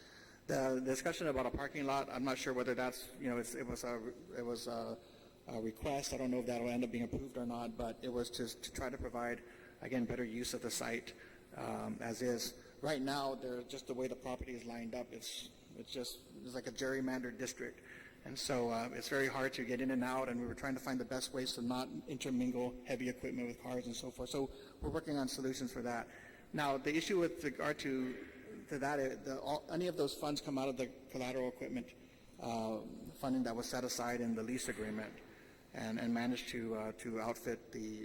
The discussion about a parking lot, I'm not sure whether that's, it was a request. I don't know if that will end up being approved or not, but it was to try to provide, again, better use of the site as is. Right now, just the way the property is lined up, it's like a gerrymandered district. And so it's very hard to get in and out, and we were trying to find the best ways to not intermingle heavy equipment with cars and so forth. So we're working on solutions for that. Now, the issue with regard to that, any of those funds come out of the collateral equipment funding that was set aside in the lease agreement, and managed to outfit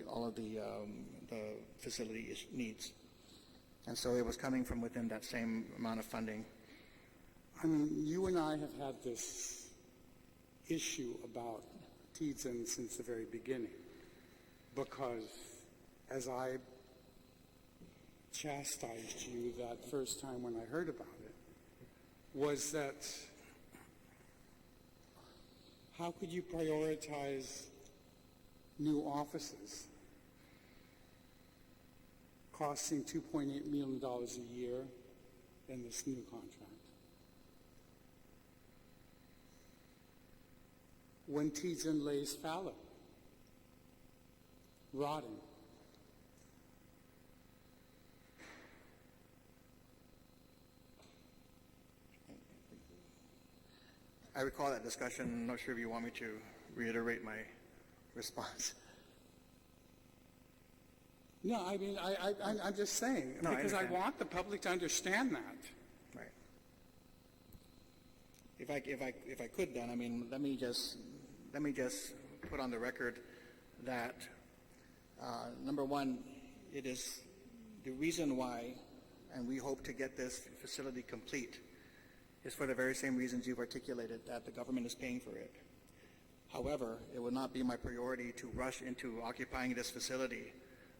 all of the facility needs. And so it was coming from within that same amount of funding. I mean, you and I have had this issue about Teads-In since the very beginning, because as I chastised you that first time when I heard about it, was that how could you prioritize new offices costing $2.8 million a year in this new contract, when Teads-In lays fallow, rotting? I recall that discussion. I'm not sure if you want me to reiterate my response. No, I mean, I'm just saying, No, because I understand. want the public to understand that. Right. If I could, then, I mean, let me just put on the record that number one, it is the reason why, and we hope to get this facility complete, is for the very same reasons you've articulated, that the government is paying for it. However, it will not be my priority to rush into occupying this facility,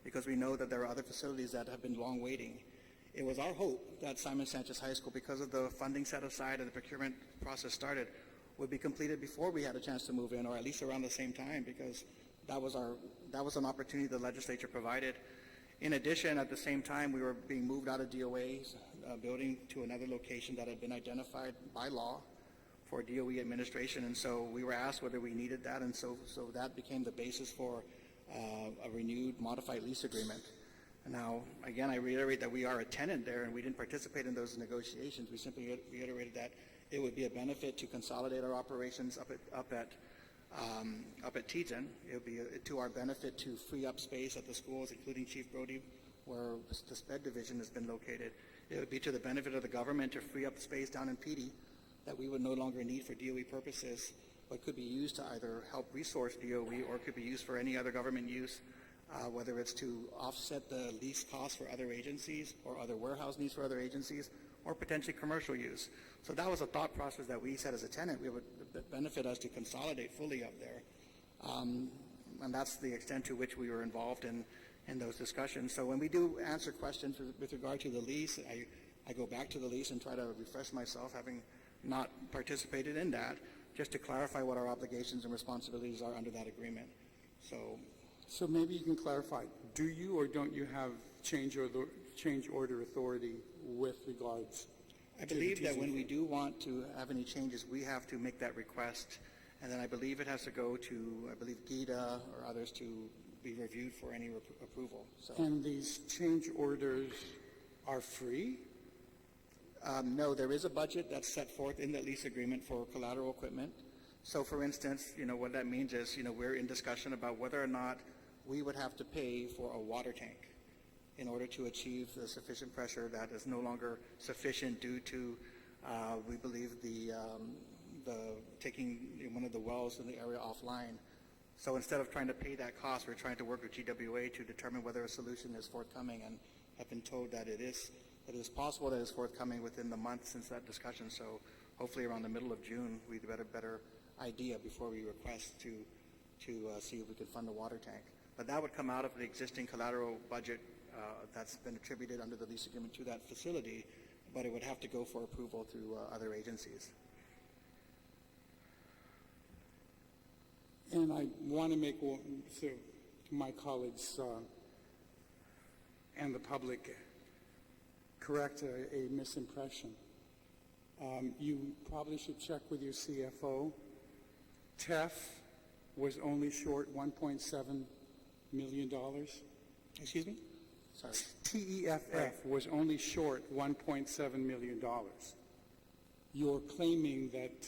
because we know that there are other facilities that have been long waiting. It was our hope that Simon Sanchez High School, because of the funding set aside and the procurement process started, would be completed before we had a chance to move in, or at least around the same time, because that was an opportunity the legislature provided. In addition, at the same time, we were being moved out of DOA's building to another location that had been identified by law for DOE administration, and so we were asked whether we needed that, and so that became the basis for a renewed modified lease agreement. Now, again, I reiterate that we are a tenant there, and we didn't participate in those negotiations. We simply reiterated that it would be a benefit to consolidate our operations up at Teads-In. It would be to our benefit to free up space at the schools, including Chief Brody, where the SPED division has been located. It would be to the benefit of the government to free up space down in PD that we would no longer need for DOE purposes, but could be used to either help resource DOE or could be used for any other government use, whether it's to offset the lease costs for other agencies or other warehouse needs for other agencies, or potentially commercial use. So that was a thought process that we said as a tenant it would benefit us to consolidate fully up there. And that's the extent to which we were involved in those discussions. So when we do answer questions with regard to the lease, I go back to the lease and try to refresh myself, having not participated in that, just to clarify what our obligations and responsibilities are under that agreement. So maybe you can clarify, do you or don't you have change order authority with regards I believe that when we do want to have any changes, we have to make that request, and then I believe it has to go to, I believe, GIDA or others to be reviewed for any approval. So, And these change orders are free? no, there is a budget that's set forth in the lease agreement for collateral equipment. So, for instance, what that means is, we're in discussion about whether or not we would have to pay for a water tank in order to achieve the sufficient pressure that is no longer sufficient due to, we believe, the taking one of the wells in the area offline. So instead of trying to pay that cost, we're trying to work with GWA to determine whether a solution is forthcoming, and have been told that it is possible that it's forthcoming within the month since that discussion. So hopefully around the middle of June, we'd get a better idea before we request to see if we could fund a water tank. But that would come out of the existing collateral budget that's been attributed under the lease agreement to that facility, but it would have to go for approval through other agencies. And I want to make, so to my colleagues and the public, correct a misimpression. You probably should check with your CFO. TEF was only short $1.7 million. Excuse me? Sorry. TEFF was only short $1.7 million. You're claiming that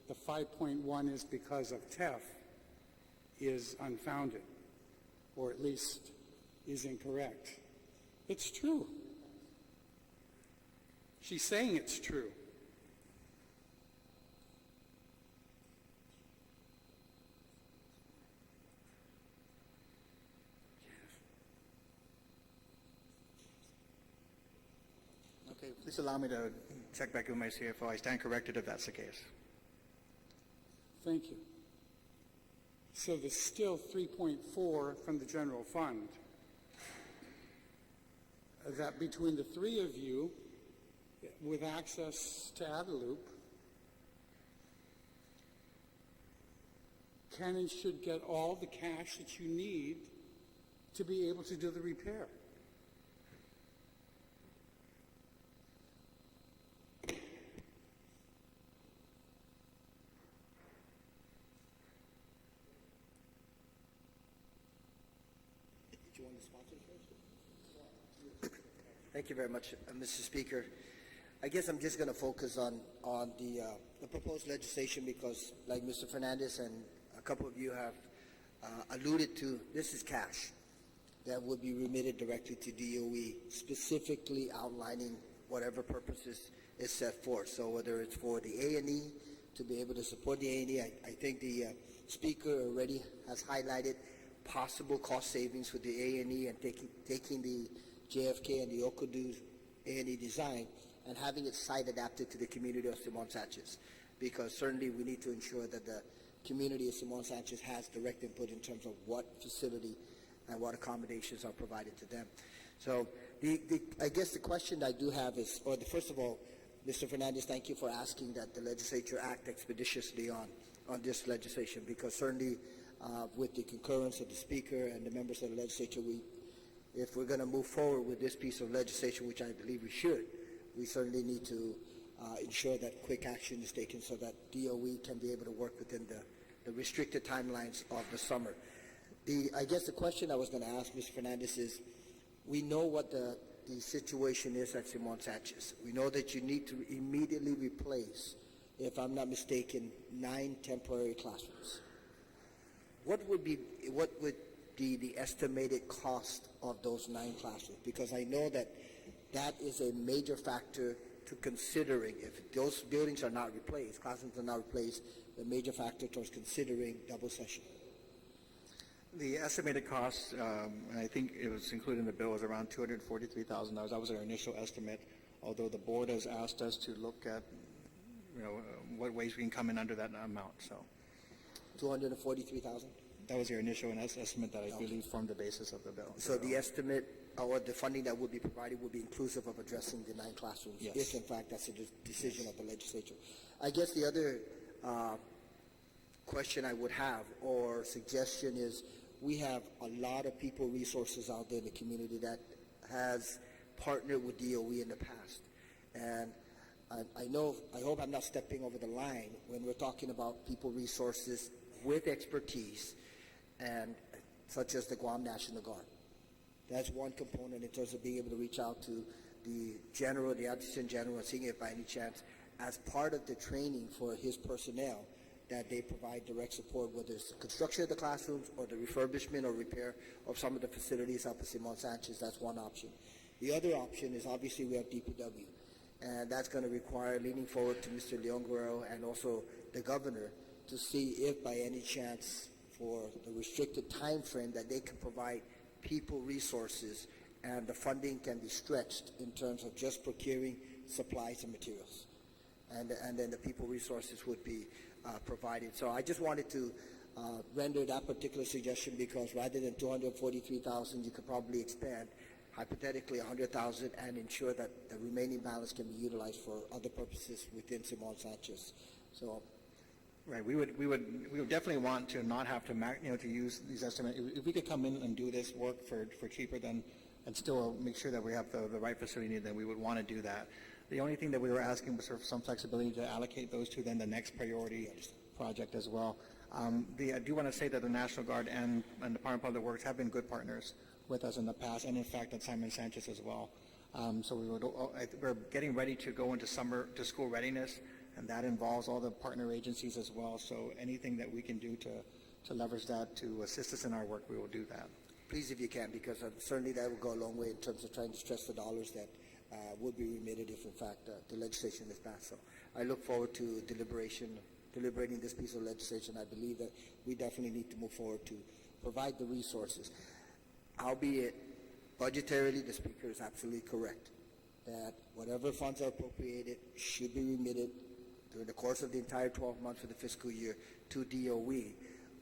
the 5.1 is because of TEF is unfounded, or at least is incorrect. It's true. She's saying it's true. Okay, please allow me to check back with my CFO. I stand corrected if that's the case. Thank you. So there's still 3.4 from the general fund. That between the three of you, with access to Adelup, Cannon should get all the cash that you need to be able to do the repair. Thank you very much, Mr. Speaker. I guess I'm just going to focus on the proposed legislation because, like Mr. Fernandez and a couple of you have alluded to, this is cash that would be remitted directly to DOE, specifically outlining whatever purposes is set forth. So whether it's for the A&E, to be able to support the A&E, I think the Speaker already has highlighted possible cost savings with the A&E and taking the JFK and the Okodu A&E design and having it site adapted to the community of Simon Sanchez, because certainly we need to ensure that the community of Simon Sanchez has direct input in terms of what facility and what accommodations are provided to them. So I guess the question I do have is, first of all, Mr. Fernandez, thank you for asking that the legislature act expeditiously on this legislation, because certainly with the concurrence of the Speaker and the members of the legislature, if we're going to move forward with this piece of legislation, which I believe we should, we certainly need to ensure that quick action is taken so that DOE can be able to work within the restricted timelines of the summer. I guess the question I was going to ask Mr. Fernandez is, we know what the situation is at Simon Sanchez. We know that you need to immediately replace, if I'm not mistaken, 9 temporary classrooms. What would be the estimated cost of those 9 classrooms? Because I know that is a major factor to considering. If those buildings are not replaced, classrooms are not replaced, a major factor towards considering double session. The estimated cost, and I think it was included in the bill, was around $243,000. That was our initial estimate, although the board has asked us to look at what ways we can come in under that amount. So, $243,000? That was your initial estimate that I believe formed the basis of the bill. So the estimate or the funding that would be provided would be inclusive of addressing the 9 classrooms, yes, if in fact that's a decision of the legislature. I guess the other question I would have or suggestion is, we have a lot of people resources out there in the community that has partnered with DOE in the past. And I hope I'm not stepping over the line when we're talking about people resources with expertise, and such as the Guam National Guard. That's one component in terms of being able to reach out to the general, the adjutant general, and seeing if by any chance, as part of the training for his personnel, that they provide direct support, whether it's the construction of the classrooms or the refurbishment or repair of some of the facilities up at Simon Sanchez. That's one option. The other option is obviously we have DPW, and that's going to require leaning forward to Mr. Leon Guerrero and also the governor to see if by any chance, for the restricted time frame, that they can provide people resources and the funding can be stretched in terms of just procuring supplies and materials. And then the people resources would be provided. So I just wanted to render that particular suggestion, because rather than 243,000, you could probably expand hypothetically 100,000 and ensure that the remaining balance can be utilized for other purposes within Simon Sanchez. So, right, we would definitely want to not have to to use these estimates. If we could come in and do this work for cheaper, then and still make sure that we have the right facility, then we would want to do that. The only thing that we were asking was sort of some flexibility to allocate those to then the next priority project as well. I do want to say that the National Guard and Department of Public Works have been good partners with us in the past, and in fact at Simon Sanchez as well. So we're getting ready to go into summer to school readiness, and that involves all the partner agencies as well. So anything that we can do to leverage that to assist us in our work, we will do that. please, if you can, because certainly that will go a long way in terms of trying to stretch the dollars that would be remitted if, in fact, the legislation is passed. So I look forward to deliberating this piece of legislation. I believe that we definitely need to move forward to provide the resources. Albeit, budgetarily, the Speaker is absolutely correct that whatever funds are appropriated should be remitted during the course of the entire 12 months of the fiscal year to DOE.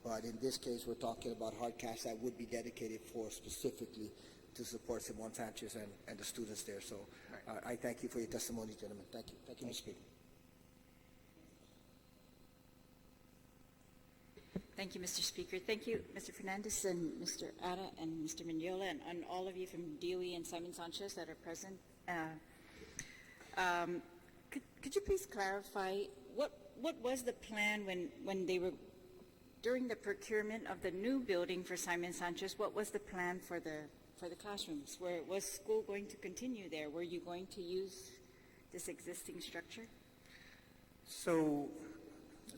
But in this case, we're talking about hard cash that would be dedicated for specifically to support Simon Sanchez and the students there. So I thank you for your testimony, gentlemen. Thank you. Thank you, Mr. Speaker. Thank you, Mr. Speaker. Thank you, Mr. Fernandez and Mr. Ada and Mr. Mignola and all of you from DOE and Simon Sanchez that are present. Could you please clarify what was the plan when they were during the procurement of the new building for Simon Sanchez? What was the plan for the classrooms? Was school going to continue there? Were you going to use this existing structure? So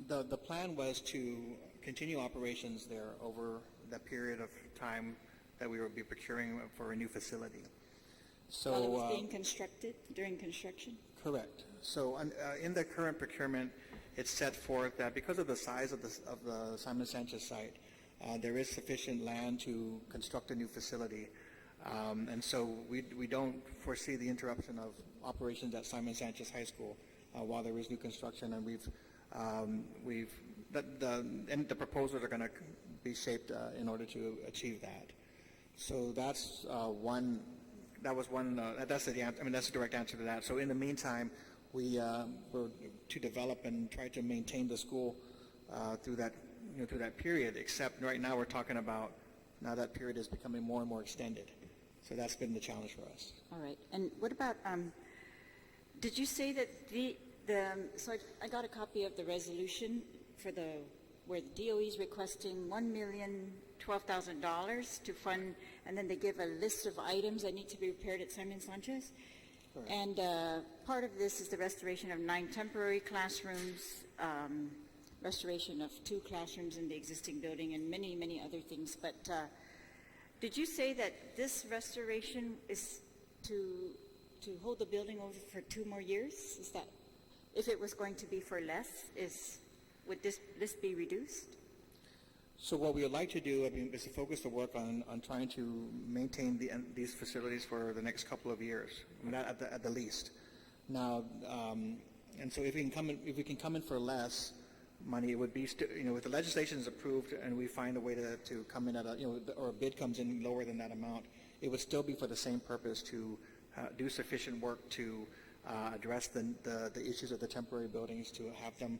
the plan was to continue operations there over the period of time that we would be procuring for a new facility. So while it was being constructed, during construction? Correct. So in the current procurement, it's set forth that because of the size of the Simon Sanchez site, there is sufficient land to construct a new facility. And so we don't foresee the interruption of operations at Simon Sanchez High School while there is new construction, and the proposals are going to be shaped in order to achieve that. So that's one. That was one. That's the answer. I mean, that's the direct answer to that. So in the meantime, we were to develop and try to maintain the school through that period. Except right now we're talking about now that period is becoming more and more extended. So that's been the challenge for us. All right. And what about? Did you say that so I got a copy of the resolution for where the DOE is requesting $1,012,000 to fund, and then they give a list of items that need to be repaired at Simon Sanchez. Correct. And part of this is the restoration of 9 temporary classrooms, restoration of 2 classrooms in the existing building, and many, many other things. But did you say that this restoration is to hold the building over for 2 more years? Is that, if it was going to be for less, would this be reduced? So what we would like to do, is to focus the work on trying to maintain these facilities for the next couple of years, at the least. Now, and so if we can come in for less money, it would be if the legislation is approved and we find a way to come in at or a bid comes in lower than that amount, it would still be for the same purpose, to do sufficient work to address the issues of the temporary buildings, to have them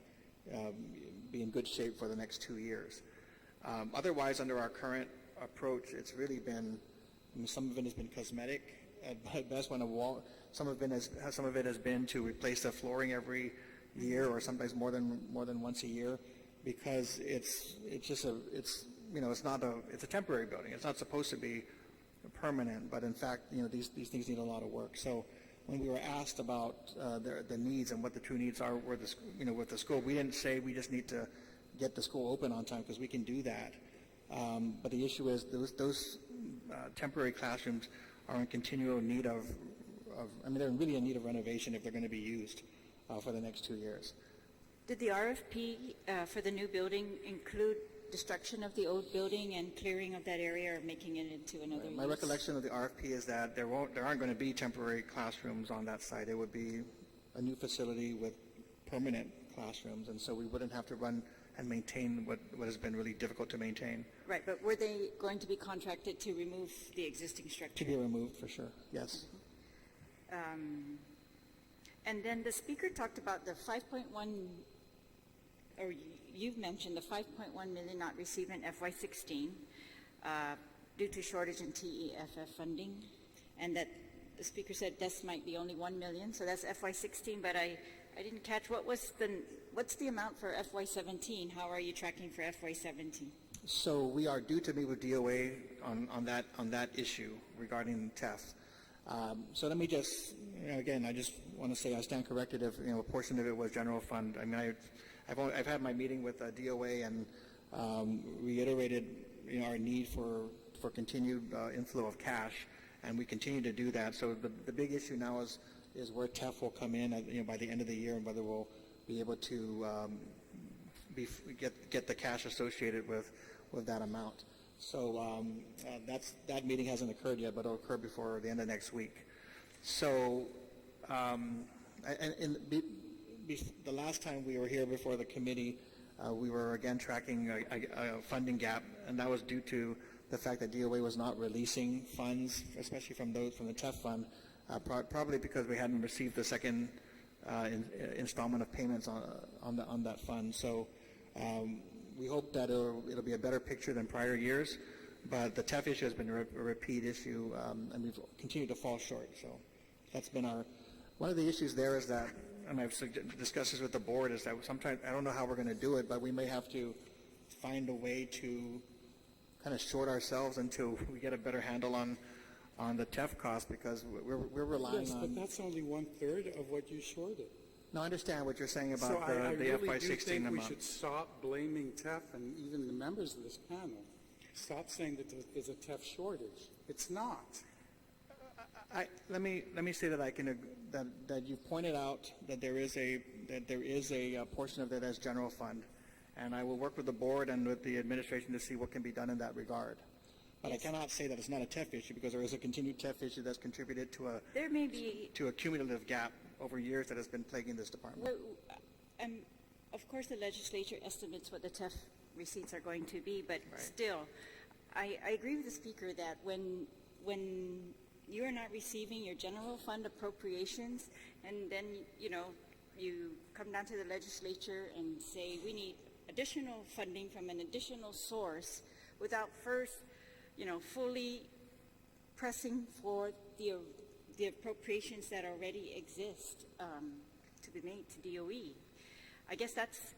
be in good shape for the next 2 years. Otherwise, under our current approach, it's really been, some of it has been cosmetic at best when a wall, some of it has been to replace the flooring every year or sometimes more than once a year, because it's a temporary building. It's not supposed to be permanent, but in fact, these things need a lot of work. So when we were asked about the needs and what the true needs are with the school, we didn't say we just need to get the school open on time, because we can do that. But the issue is those temporary classrooms are in continual need they're really in need of renovation if they're going to be used for the next 2 years. Did the RFP for the new building include destruction of the old building and clearing of that area, or making it into another use? My recollection of the RFP is that there aren't going to be temporary classrooms on that site. It would be a new facility with permanent classrooms, and so we wouldn't have to run and maintain what has been really difficult to maintain. Right, but were they going to be contracted to remove the existing structure? To be removed, for sure, yes. And then the speaker talked about the 5.1, or you've mentioned the 5.1 million not received in FY16 due to shortage in TEFF funding, and that the speaker said this might be only 1 million, so that's FY16, but I didn't catch what's the amount for FY17? How are you tracking for FY17? So we are due to meet with DOA on that issue regarding TEF. So let me just, again, I just want to say I stand corrected if a portion of it was general fund. I mean, I've had my meeting with DOA and reiterated our need for continued inflow of cash, and we continue to do that. So the big issue now is where TEF will come in by the end of the year, and whether we'll be able to get the cash associated with that amount. So that meeting hasn't occurred yet, but it'll occur before the end of next week. So the last time we were here before the committee, we were again tracking a funding gap, and that was due to the fact that DOA was not releasing funds, especially from the TEF fund, probably because we hadn't received the second installment of payments on that fund. So we hope that it'll be a better picture than prior years, but the TEF issue has been a repeat issue, and we've continued to fall short. So that's been one of the issues there is that, and I've discussed this with the board, is that sometimes, I don't know how we're going to do it, but we may have to find a way to kind of short ourselves until we get a better handle on the TEF cost, because we're relying on... Yes, but that's only 1/3 of what you shorted. No, I understand what you're saying about So I the really do FY16 think amount. we should stop blaming TEF, and even the members of this panel, stop saying that there's a TEF shortage. It's not. Let me say that that you pointed out that there is a portion of it as general fund, and I will work with the board and with the administration to see what can be done in that regard. But yes. I cannot say that it's not a TEF issue, because there is a continued TEF issue that's contributed to a cumulative gap over years that has been plaguing this department. Well, of course, the legislature estimates what the TEF receipts are going to be, but right. Still, I agree with the speaker that when you are not receiving your general fund appropriations, and then you come down to the legislature and say we need additional funding from an additional source, without first fully pressing for the appropriations that already exist to be made to DOE. I guess that's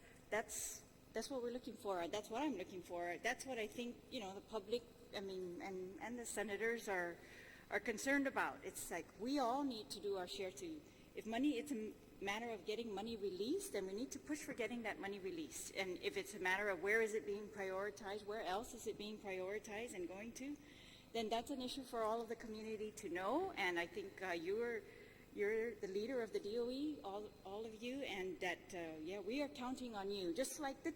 what we're looking for. That's what I'm looking for. That's what I think the public, and the senators are concerned about. It's like we all need to do our share to. If it's a matter of getting money released, then we need to push for getting that money released. And if it's a matter of where is it being prioritized, where else is it being prioritized and going to, then that's an issue for all of the community to know. And I think you're the leader of the DOE, all of you, and that we are counting on you. Just like the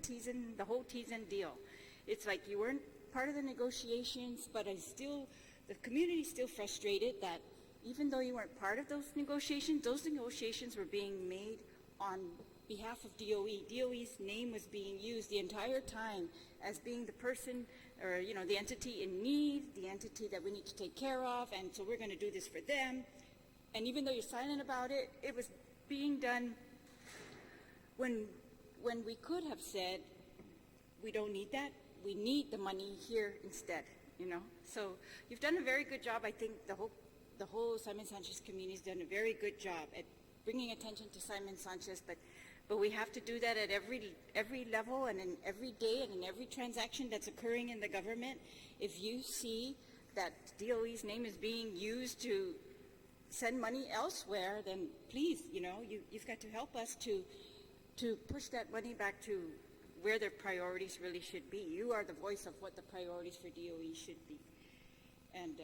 whole Teasen deal. It's like you weren't part of the negotiations, but the community's still frustrated that even though you weren't part of those negotiations were being made on behalf of DOE. DOE's name was being used the entire time as being the person, or the entity in need, the entity that we need to take care of, and so we're going to do this for them. And even though you're silent about it, it was being done when we could have said, we don't need that, we need the money here instead, So you've done a very good job. I think the whole the whole Simon Sanchez community has done a very good job at bringing attention to Simon Sanchez, but we have to do that at every level and in every day and in every transaction that's occurring in the government. If you see that DOE's name is being used to send money elsewhere, then please, you've got to help us to push that money back to where their priorities really should be. You are the voice of what the priorities for DOE should be. And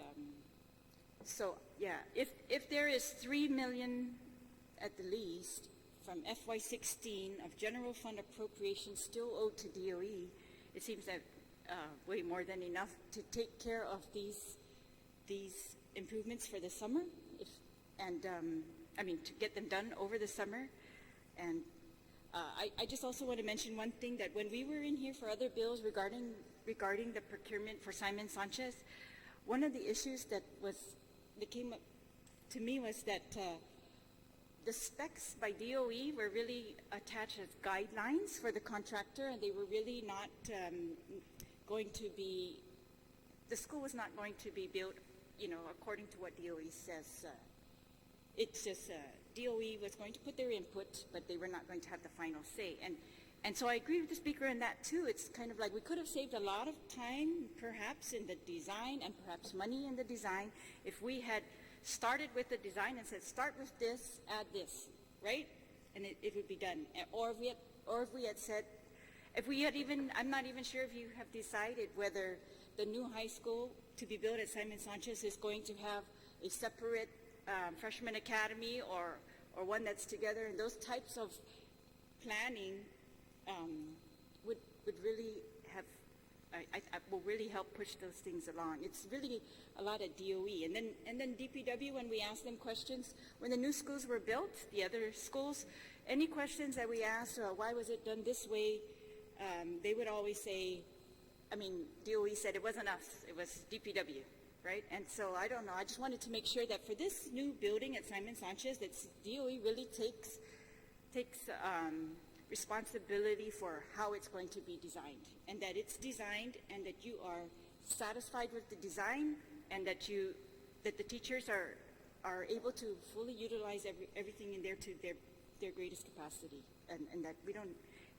so, yeah, if there is $3 million at the least from FY16 of general fund appropriations still owed to DOE, it seems that way more than enough to take care of these improvements for the summer, to get them done over the summer. And I just also want to mention one thing, that when we were in here for other bills regarding the procurement for Simon Sanchez, one of the issues that came up to me was that the specs by DOE were really attached as guidelines for the contractor, and they were really not going to be, the school was not going to be built, according to what DOE says. It's just DOE was going to put their input, but they were not going to have the final say. And so I agree with the speaker in that too. It's kind of like we could have saved a lot of time, perhaps, in the design, and perhaps money in the design, if we had started with the design and said, start with this, add this, right? And it would be done. Or if we had said, I'm not even sure if you have decided whether the new high school to be built at Simon Sanchez is going to have a separate freshman academy or one that's together, and those types of planning would really have, will really help push those things along. It's really a lot of DOE. And then DPW, when we ask them questions, when the new schools were built, the other schools, any questions that we asked, why was it done this way, they would always say, DOE said it wasn't us, it was DPW, right? And so I don't know, I just wanted to make sure that for this new building at Simon Sanchez, that DOE really takes responsibility for how it's going to be designed, and that it's designed, and that you are satisfied with the design, and that the teachers are able to fully utilize everything in there to their greatest capacity, and that we don't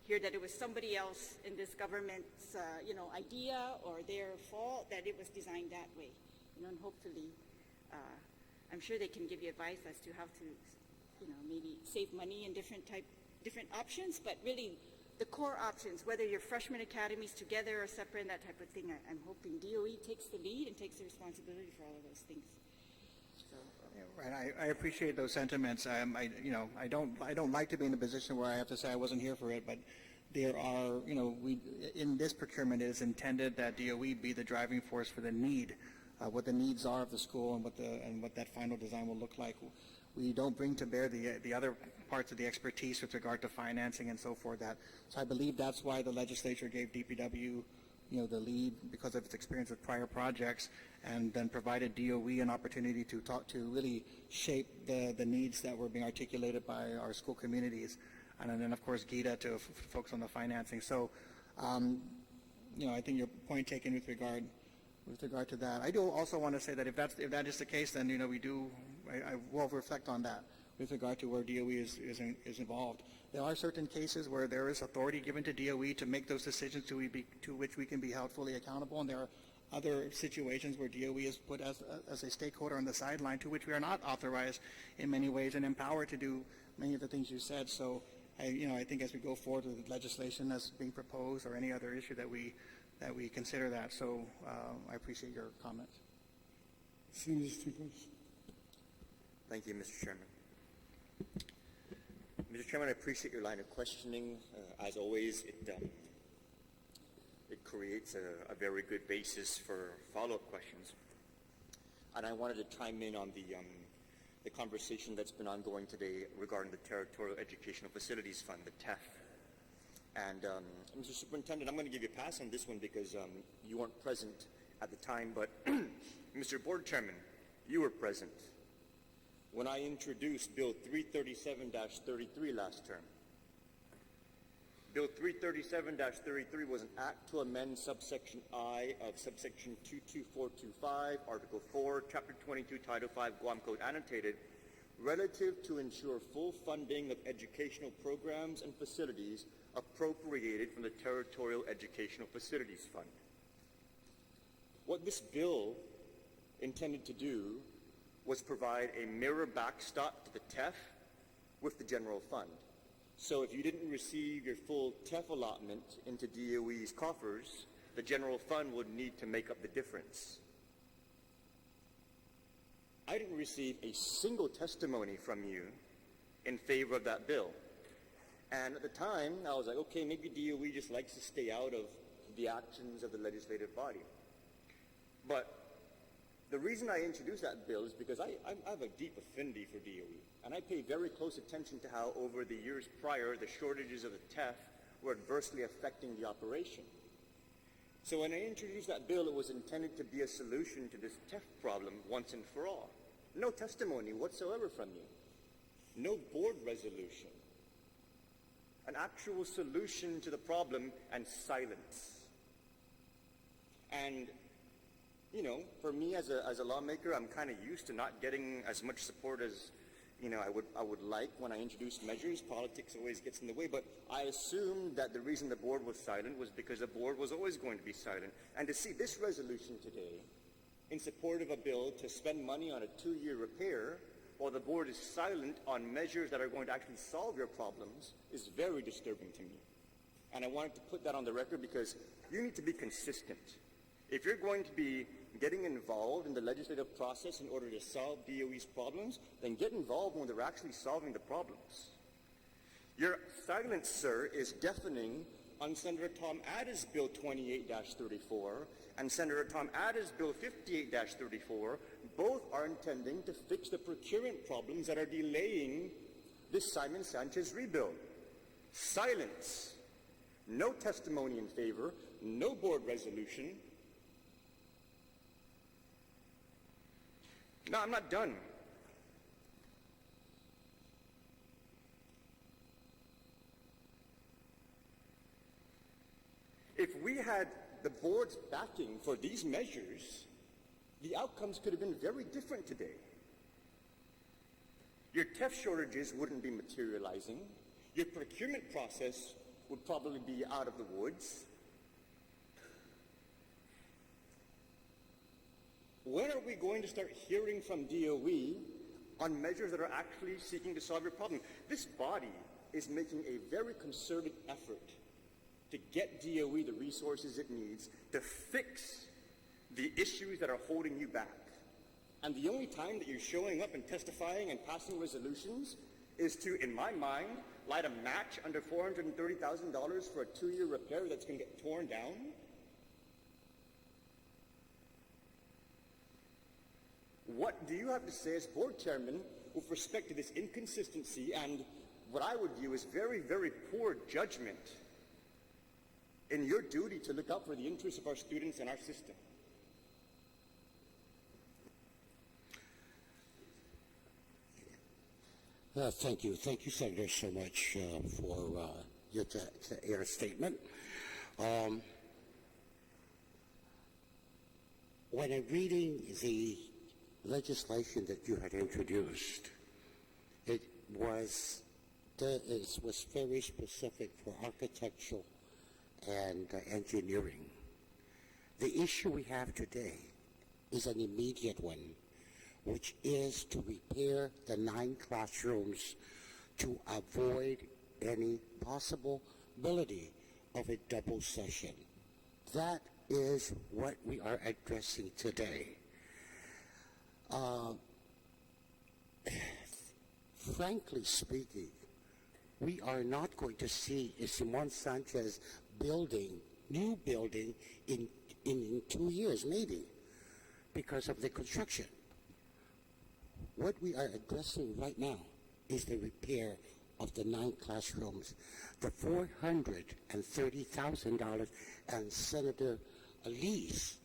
hear that it was somebody else in this government's idea or their fault that it was designed that way. And hopefully, I'm sure they can give you advice as to how to, maybe save money in different options, but really the core options, whether your freshman academies together or separate and that type of thing, I'm hoping DOE takes the lead and takes the responsibility for all of those things. So, right, I appreciate those sentiments. I don't like to be in a position where I have to say I wasn't here for it, but there are, in this procurement, it is intended that DOE be the driving force for the need, what the needs are of the school, and what that final design will look like. We don't bring to bear the other parts of the expertise with regard to financing and so forth. So I believe that's why the legislature gave DPW, the lead, because of its experience with prior projects, and then provided DOE an opportunity to really shape the needs that were being articulated by our school communities, and then of course Gita to folks on the financing. So, I think your point taken with regard to that. I do also want to say that if that is the case, then I will reflect on that with regard to where DOE is involved. There are certain cases where there is authority given to DOE to make those decisions to which we can be held fully accountable, and there are other situations where DOE is put as a stakeholder on the sideline to which we are not authorized in many ways and empowered to do many of the things you said. So, I think as we go forward with legislation that's being proposed or any other issue that we consider that. So I appreciate your comments. Thank you, Mr. Chairman. Mr. Chairman, I appreciate your line of questioning. As always, it creates a very good basis for follow-up questions. And I wanted to chime in on the conversation that's been ongoing today regarding the Territorial Educational Facilities Fund, the TEF. And Mr. Superintendent, I'm going to give you a pass on this one because you weren't present at the time, but Mr. Board Chairman, you were present when I introduced Bill 337-33 last term. Bill 337-33 was an act to amend subsection I of subsection 22425, Article 4, Chapter 22, Title 5, Guam Code annotated, relative to ensure full funding of educational programs and facilities appropriated from the Territorial Educational Facilities Fund. What this bill intended to do was provide a mirror backstop to the TEF with the general fund. So if you didn't receive your full TEF allotment into DOE's coffers, the general fund would need to make up the difference. I didn't receive a single testimony from you in favor of that bill. And at the time, I was like, okay, maybe DOE just likes to stay out of the actions of the legislative body. But the reason I introduced that bill is because I have a deep affinity for DOE, and I pay very close attention to how over the years prior, the shortages of the TEF were adversely affecting the operation. So when I introduced that bill, it was intended to be a solution to this TEF problem once and for all. No testimony whatsoever from you. No board resolution. An actual solution to the problem, and silence. And you know, for me as a lawmaker, I'm kind of used to not getting as much support as, you know, I would like when I introduce measures. Politics always gets in the way, but I assumed that the reason the board was silent was because the board was always going to be silent. And to see this resolution today in support of a bill to spend money on a 2-year repair while the board is silent on measures that are going to actually solve your problems is very disturbing to me. And I wanted to put that on the record because you need to be consistent. If you're going to be getting involved in the legislative process in order to solve DOE's problems, then get involved when they're actually solving the problems. Your silence, sir, is deafening on Senator Tom Adda's Bill 28-34 and Senator Tom Adda's Bill 58-34. Both are intending to fix the procurement problems that are delaying this Simon Sanchez rebuild. Silence. No testimony in favor, no board resolution. No, I'm not done. If we had the board's backing for these measures, the outcomes could have been very different today. Your TEF shortages wouldn't be materializing. Your procurement process would probably be out of the woods. When are we going to start hearing from DOE on measures that are actually seeking to solve your problem? This body is making a very concerted effort to get DOE the resources it needs to fix the issues that are holding you back. And the only time that you're showing up and testifying and passing resolutions is to, in my mind, light a match under $430,000 for a 2-year repair that's going to get torn down. What do you have to say as board chairman with respect to this inconsistency and what I would view as very, very poor judgment in your duty to look out for the interests of our students and our system? Thank you, Senator, so much for your statement. When I'm reading the legislation that you had introduced, it was very specific for architectural and engineering. The issue we have today is an immediate one, which is to repair the 9 classrooms to avoid any possibility of a double session. That is what we are addressing today. Frankly speaking, we are not going to see a Simon Sanchez new building in 2 years, maybe, because of the construction. What we are addressing right now is the repair of the 9 classrooms, the $430,000 and Senator Lee's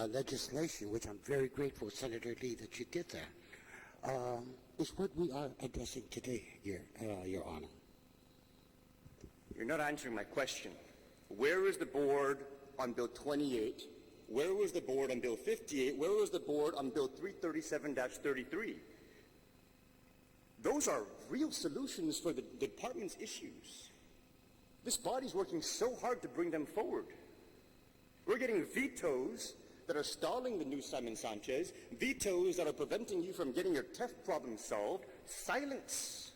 legislation, which I'm very grateful, Senator Lee, that you did that, is what we are addressing today, Your Honor. You're not answering my question. Where is the board on Bill 28? Where was the board on Bill 58? Where was the board on Bill 337-33? Those are real solutions for the department's issues. This body's working so hard to bring them forward. We're getting vetoes that are stalling the new Simon Sanchez, vetoes that are preventing you from getting your TEF problem solved. Silence.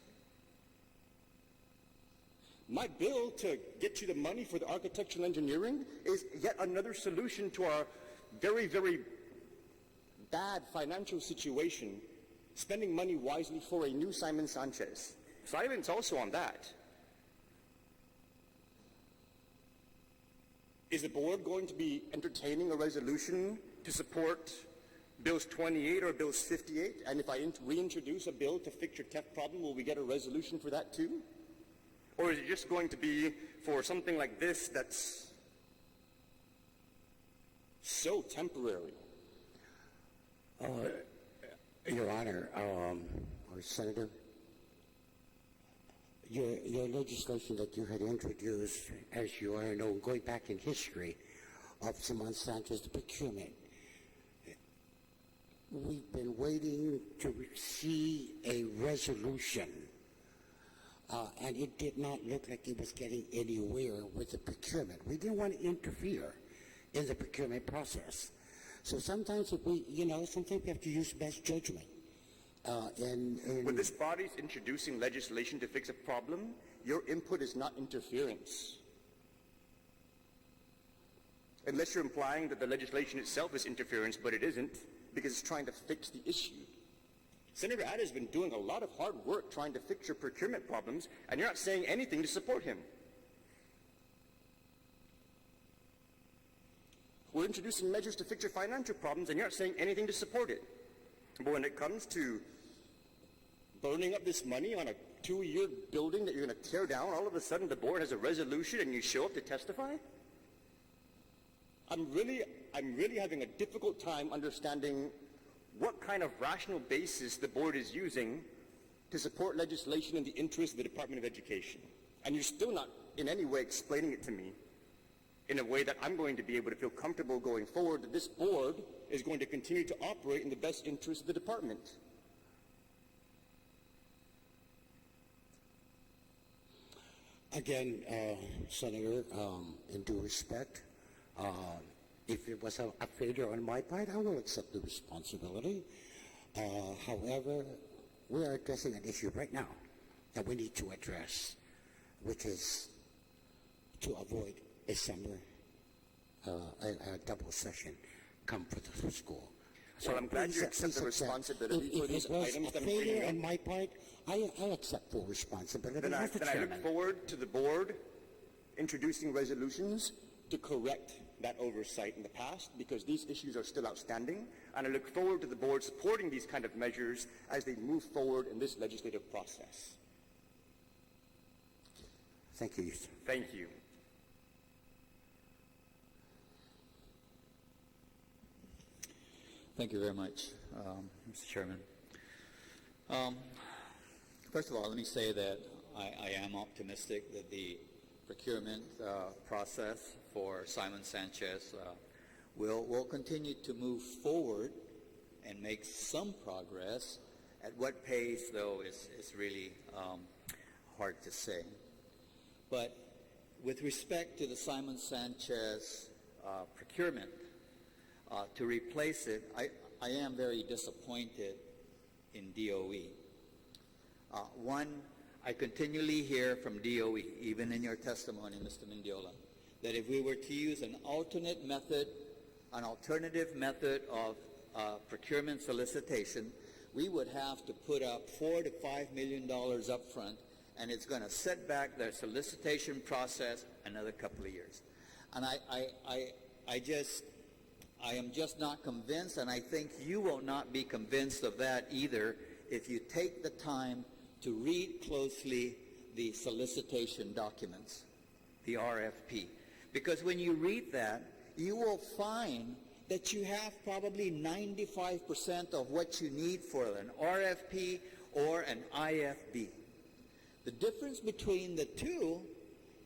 My bill to get you the money for the architectural engineering is yet another solution to our very, very bad financial situation, spending money wisely for a new Simon Sanchez. Silence also on that. Is the board going to be entertaining a resolution to support Bills 28 or Bills 58? And if I reintroduce a bill to fix your TEF problem, will we get a resolution for that too? Or is it just going to be for something like this that's so temporary? Your Honor, or Senator, your legislation that you had introduced, as you all know, going back in history of Simon Sanchez, the procurement, we've been waiting to see a resolution. And it did not look like it was getting anywhere with the procurement. We didn't want to interfere in the procurement process. So sometimes if we, sometimes we have to use best judgment. When this body's introducing legislation to fix a problem, your input is not interference. Unless you're implying that the legislation itself is interference, but it isn't, because it's trying to fix the issue. Senator Ada has been doing a lot of hard work trying to fix your procurement problems, and you're not saying anything to support him. We're introducing measures to fix your financial problems, and you're not saying anything to support it. But when it comes to burning up this money on a 2-year building that you're going to tear down, all of a sudden the board has a resolution and you show up to testify? I'm really having a difficult time understanding what kind of rational basis the board is using to support legislation in the interest of the Department of Education. And you're still not in any way explaining it to me in a way that I'm going to be able to feel comfortable going forward that this board is going to continue to operate in the best interest of the department. Again, Senator, in due respect, if it was a failure on my part, I will accept the responsibility. However, we are addressing an issue right now that we need to address, which is to avoid a summer, a double session come for the school. So I'm glad you accept the responsibility for these items that I'm bringing up. If it was a failure on my part, I accept full responsibility. Then I look forward to the board introducing resolutions to correct that oversight in the past, because these issues are still outstanding, and I look forward to the board supporting these kind of measures as they move forward in this legislative process. Thank you. Thank you. Thank you very much, Mr. Chairman. First of all, let me say that I am optimistic that the procurement process for Simon Sanchez will continue to move forward and make some progress. At what pace, though, is really hard to say. But with respect to the Simon Sanchez procurement, to replace it, I am very disappointed in DOE. One, I continually hear from DOE, even in your testimony, Mr. Mendiola, that if we were to use an alternative method of procurement solicitation, we would have to put up $4 to $5 million up front, and it's going to set back their solicitation process another couple of years. And I am just not convinced, and I think you will not be convinced of that either if you take the time to read closely the solicitation documents, the RFP. Because when you read that, you will find that you have probably 95% of what you need for an RFP or an IFB. The difference between the two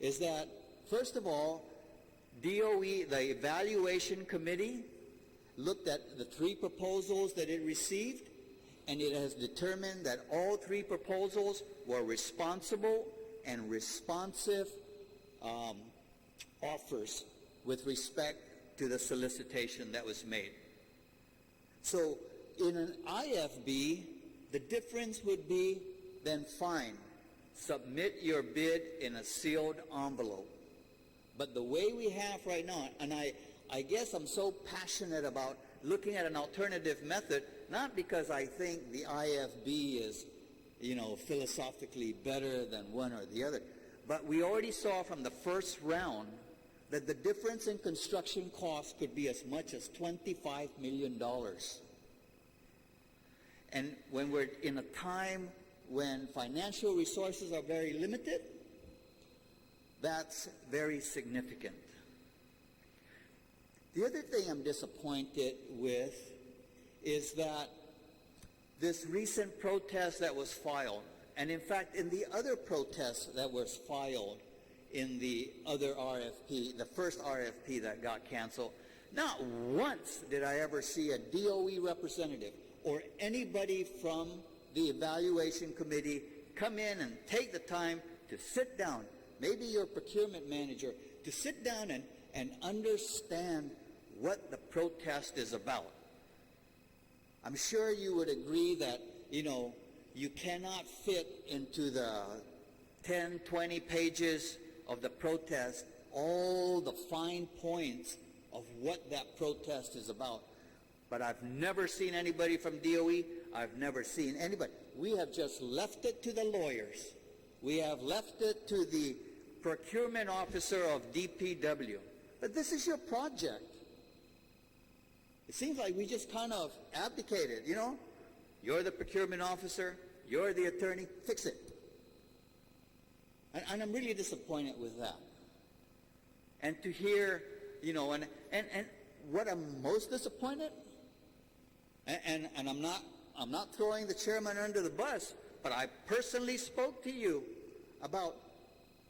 is that, first of all, DOE, the evaluation committee, looked at the 3 proposals that it received, and it has determined that all 3 proposals were responsible and responsive offers with respect to the solicitation that was made. So in an IFB, the difference would be, then fine, submit your bid in a sealed envelope. But the way we have right now, and I guess I'm so passionate about looking at an alternative method, not because I think the IFB is, philosophically better than one or the other, but we already saw from the first round that the difference in construction costs could be as much as $25 million. And when we're in a time when financial resources are very limited, that's very significant. The other thing I'm disappointed with is that this recent protest that was filed, and in fact in the other protest that was filed in the other RFP, the first RFP that got canceled, not once did I ever see a DOE representative or anybody from the evaluation committee come in and take the time to sit down, maybe your procurement manager, to sit down and understand what the protest is about. I'm sure you would agree that, you cannot fit into the 10, 20 pages of the protest all the fine points of what that protest is about. But I've never seen anybody from DOE. I've never seen anybody. We have just left it to the lawyers. We have left it to the procurement officer of DPW. But this is your project. It seems like we just kind of abdicated, You're the procurement officer. You're the attorney. Fix it. And I'm really disappointed with that. And to hear, and what I'm most disappointed, and I'm not throwing the chairman under the bus, but I personally spoke to you about,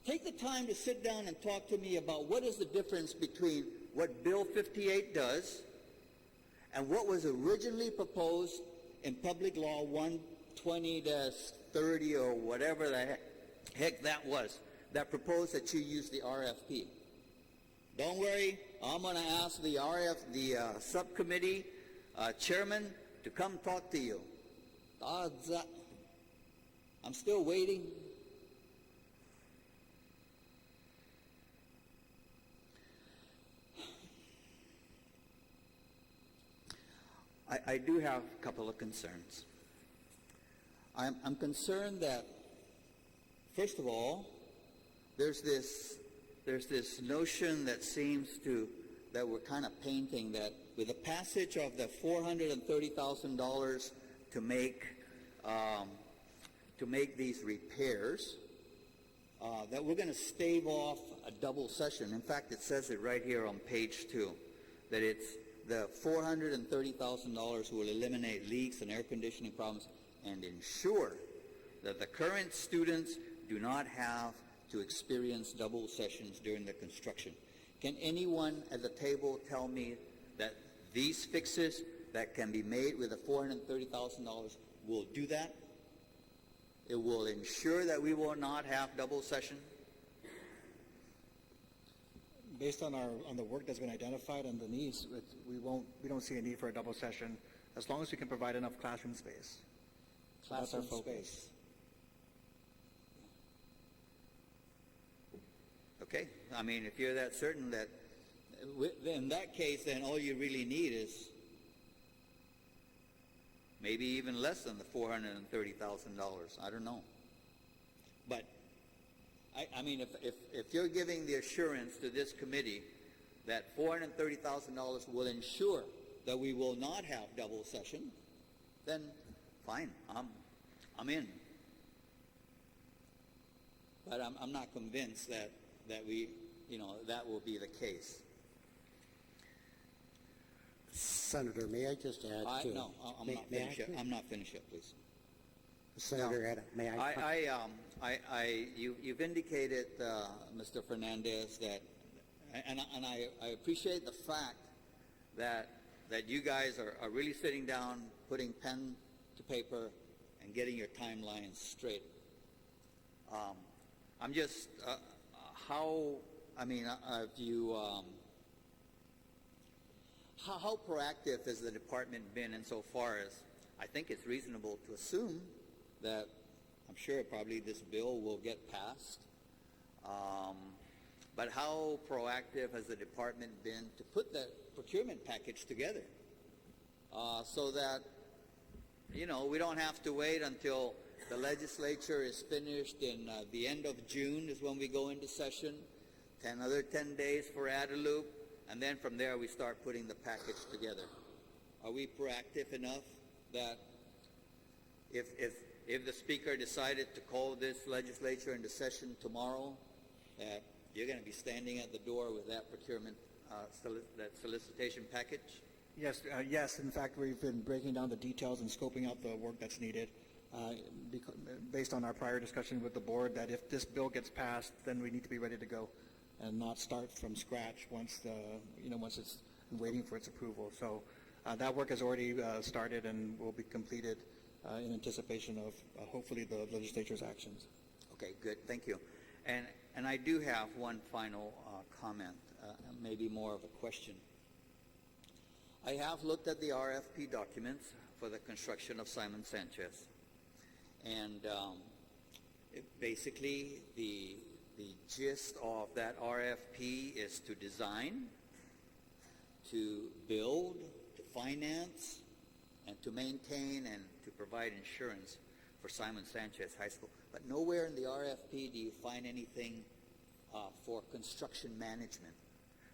take the time to sit down and talk to me about what is the difference between what Bill 58 does and what was originally proposed in Public Law 120-30 or whatever the heck that was, that proposed that you use the RFP. Don't worry, I'm going to ask the subcommittee chairman to come talk to you. I'm still waiting. I do have a couple of concerns. I'm concerned that, first of all, there's this notion that that we're kind of painting that with the passage of the $430,000 to make these repairs, that we're going to stave off a double session. In fact, it says it right here on page 2, that it's the $430,000 will eliminate leaks and air conditioning problems and ensure that the current students do not have to experience double sessions during the construction. Can anyone at the table tell me that these fixes that can be made with the $430,000 will do that? It will ensure that we will not have double session? Based on the work that's been identified and the needs, we don't see a need for a double session as long as we can provide enough classroom space. So that's our focus. Okay, I mean, if you're that certain that, in that case, then all you really need is maybe even less than the $430,000. I don't know. But I mean, if you're giving the assurance to this committee that $430,000 will ensure that we will not have double session, then fine, I'm in. But I'm not convinced that we, that will be the case. Senator, may I just add to... No, I'm not finished yet. I'm not finished yet, please. Senator Etta, may I? You've indicated, Mr. Fernandez, that, and I appreciate the fact that you guys are really sitting down, putting pen to paper, and getting your timelines straight. I'm just, how proactive has the department been insofar as, I think it's reasonable to assume that, I'm sure probably this bill will get passed, but how proactive has the department been to put that procurement package together so that, we don't have to wait until the legislature is finished in the end of June is when we go into session, another 10 days for Adelup, and then from there we start putting the package together. Are we proactive enough that if the speaker decided to call this legislature into session tomorrow, that you're going to be standing at the door with that procurement, that solicitation package? Yes. In fact, we've been breaking down the details and scoping out the work that's needed based on our prior discussion with the board that if this bill gets passed, then we need to be ready to go and not start from scratch once it's waiting for its approval. So that work has already started and will be completed in anticipation of hopefully the legislature's actions. Okay, good. Thank you. And I do have one final comment, maybe more of a question. I have looked at the RFP documents for the construction of Simon Sanchez, and basically the gist of that RFP is to design, to build, to finance, and to maintain and to provide insurance for Simon Sanchez High School. But nowhere in the RFP do you find anything for construction management.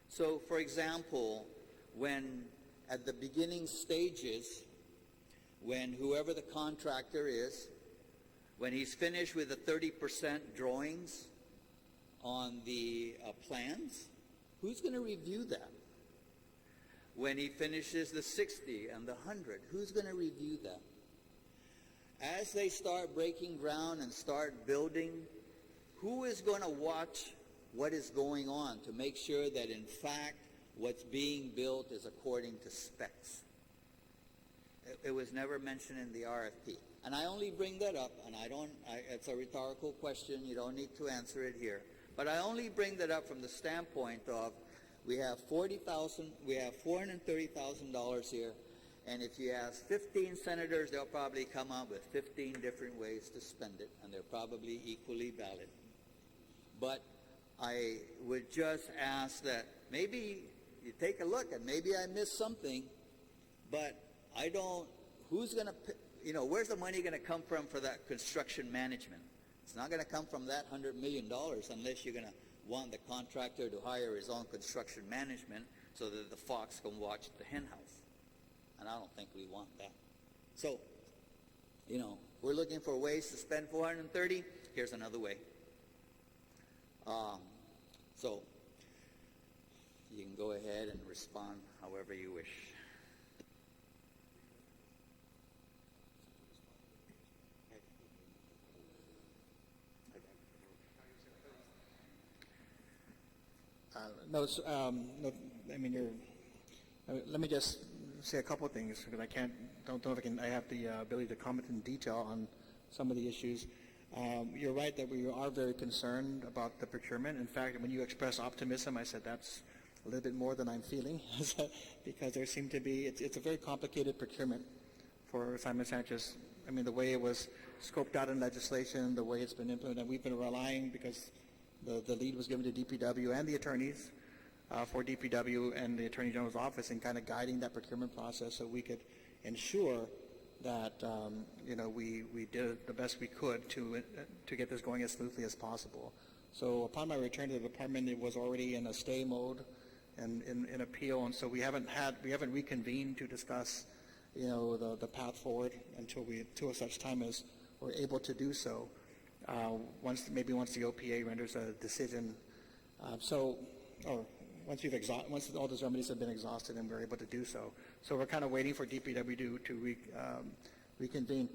So, for example, when at the beginning stages, when whoever the contractor is, when he's finished with the 30% drawings on the plans, who's going to review that? When he finishes the 60 and the 100, who's going to review that? As they start breaking ground and start building, who is going to watch what is going on to make sure that in fact what's being built is according to specs? It was never mentioned in the RFP. And I only bring that up, and it's a rhetorical question, you don't need to answer it here. But I only bring that up from the standpoint of we have $430,000 here, and if you ask 15 senators, they'll probably come up with 15 different ways to spend it, and they're probably equally valid. But I would just ask that maybe you take a look, and maybe I missed something, but who's going to, where's the money going to come from for that construction management? It's not going to come from that $100 million unless you're going to want the contractor to hire his own construction management so that the fox can watch the hen house. And I don't think we want that. So, we're looking for ways to spend $430. Here's another way. So, you can go ahead and respond however you wish. Let me just say a couple of things because I don't know if I have the ability to comment in detail on some of the issues. You're right that we are very concerned about the procurement. In fact, when you express optimism, I said that's a little bit more than I'm feeling because there seem to be, it's a very complicated procurement for Simon Sanchez. The way it was scoped out in legislation, the way it's been implemented, we've been relying because the lead was given to DPW and the attorneys for DPW and the Attorney General's office in kind of guiding that procurement process so we could ensure that we did the best we could to get this going as smoothly as possible. So upon my return to the department, it was already in a stay mode and in appeal, and so we haven't reconvened to discuss the path forward until such time as we're able to do so. Once the OPA renders a decision, once all those remedies have been exhausted and we're able to do so. So we're kind of waiting for DPW to reconvene.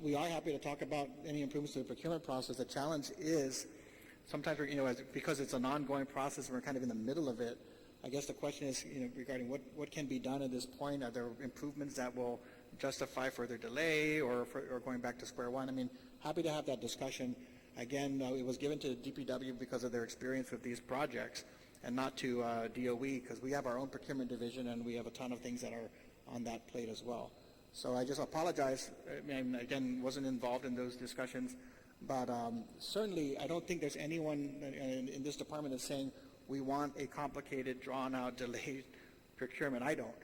We are happy to talk about any improvements to the procurement process. The challenge is sometimes, because it's an ongoing process and we're kind of in the middle of it, I guess the question is, regarding what can be done at this point. Are there improvements that will justify further delay or going back to square one? I mean, happy to have that discussion. Again, it was given to DPW because of their experience with these projects and not to DOE, because we have our own procurement division and we have a ton of things that are on that plate as well. So I just apologize. I mean, again, wasn't involved in those discussions, but certainly I don't think there's anyone in this department that's saying we want a complicated, drawn-out, delayed procurement. I don't.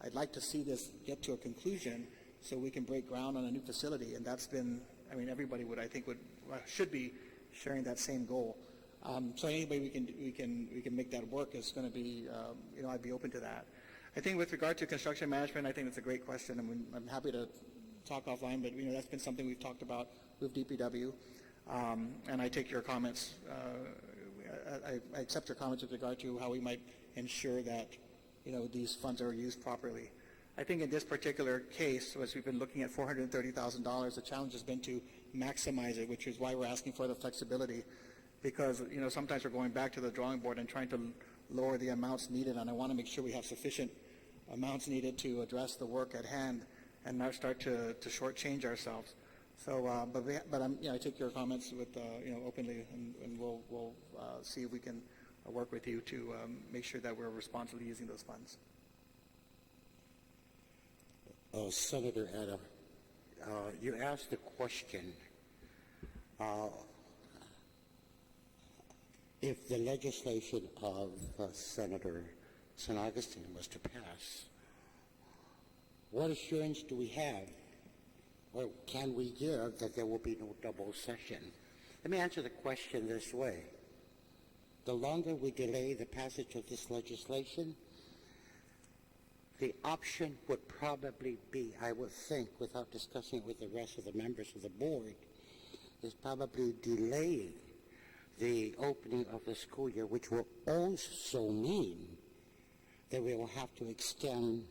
I'd like to see this get to a conclusion so we can break ground on a new facility, and that's been, I mean, everybody should be sharing that same goal. So any way we can make that work is going to be, I'd be open to that. I think with regard to construction management, I think that's a great question, and I'm happy to talk offline, but that's been something we've talked about with DPW, and I take your comments. I accept your comments with regard to how we might ensure that these funds are used properly. I think in this particular case, as we've been looking at $430,000, the challenge has been to maximize it, which is why we're asking for the flexibility, because sometimes we're going back to the drawing board and trying to lower the amounts needed, and I want to make sure we have sufficient amounts needed to address the work at hand and not start to shortchange ourselves. So, I take your comments with openly, and we'll see if we can work with you to make sure that we're responsibly using those funds. Senator Ada, you asked the question, if the legislation of Senator San Agustin was to pass, what assurance do we have, or can we give, that there will be no double session? Let me answer the question this way. The longer we delay the passage of this legislation, the option would probably be, I would think, without discussing it with the rest of the members of the board, is probably delaying the opening of the school year, which will also mean that we will have to extend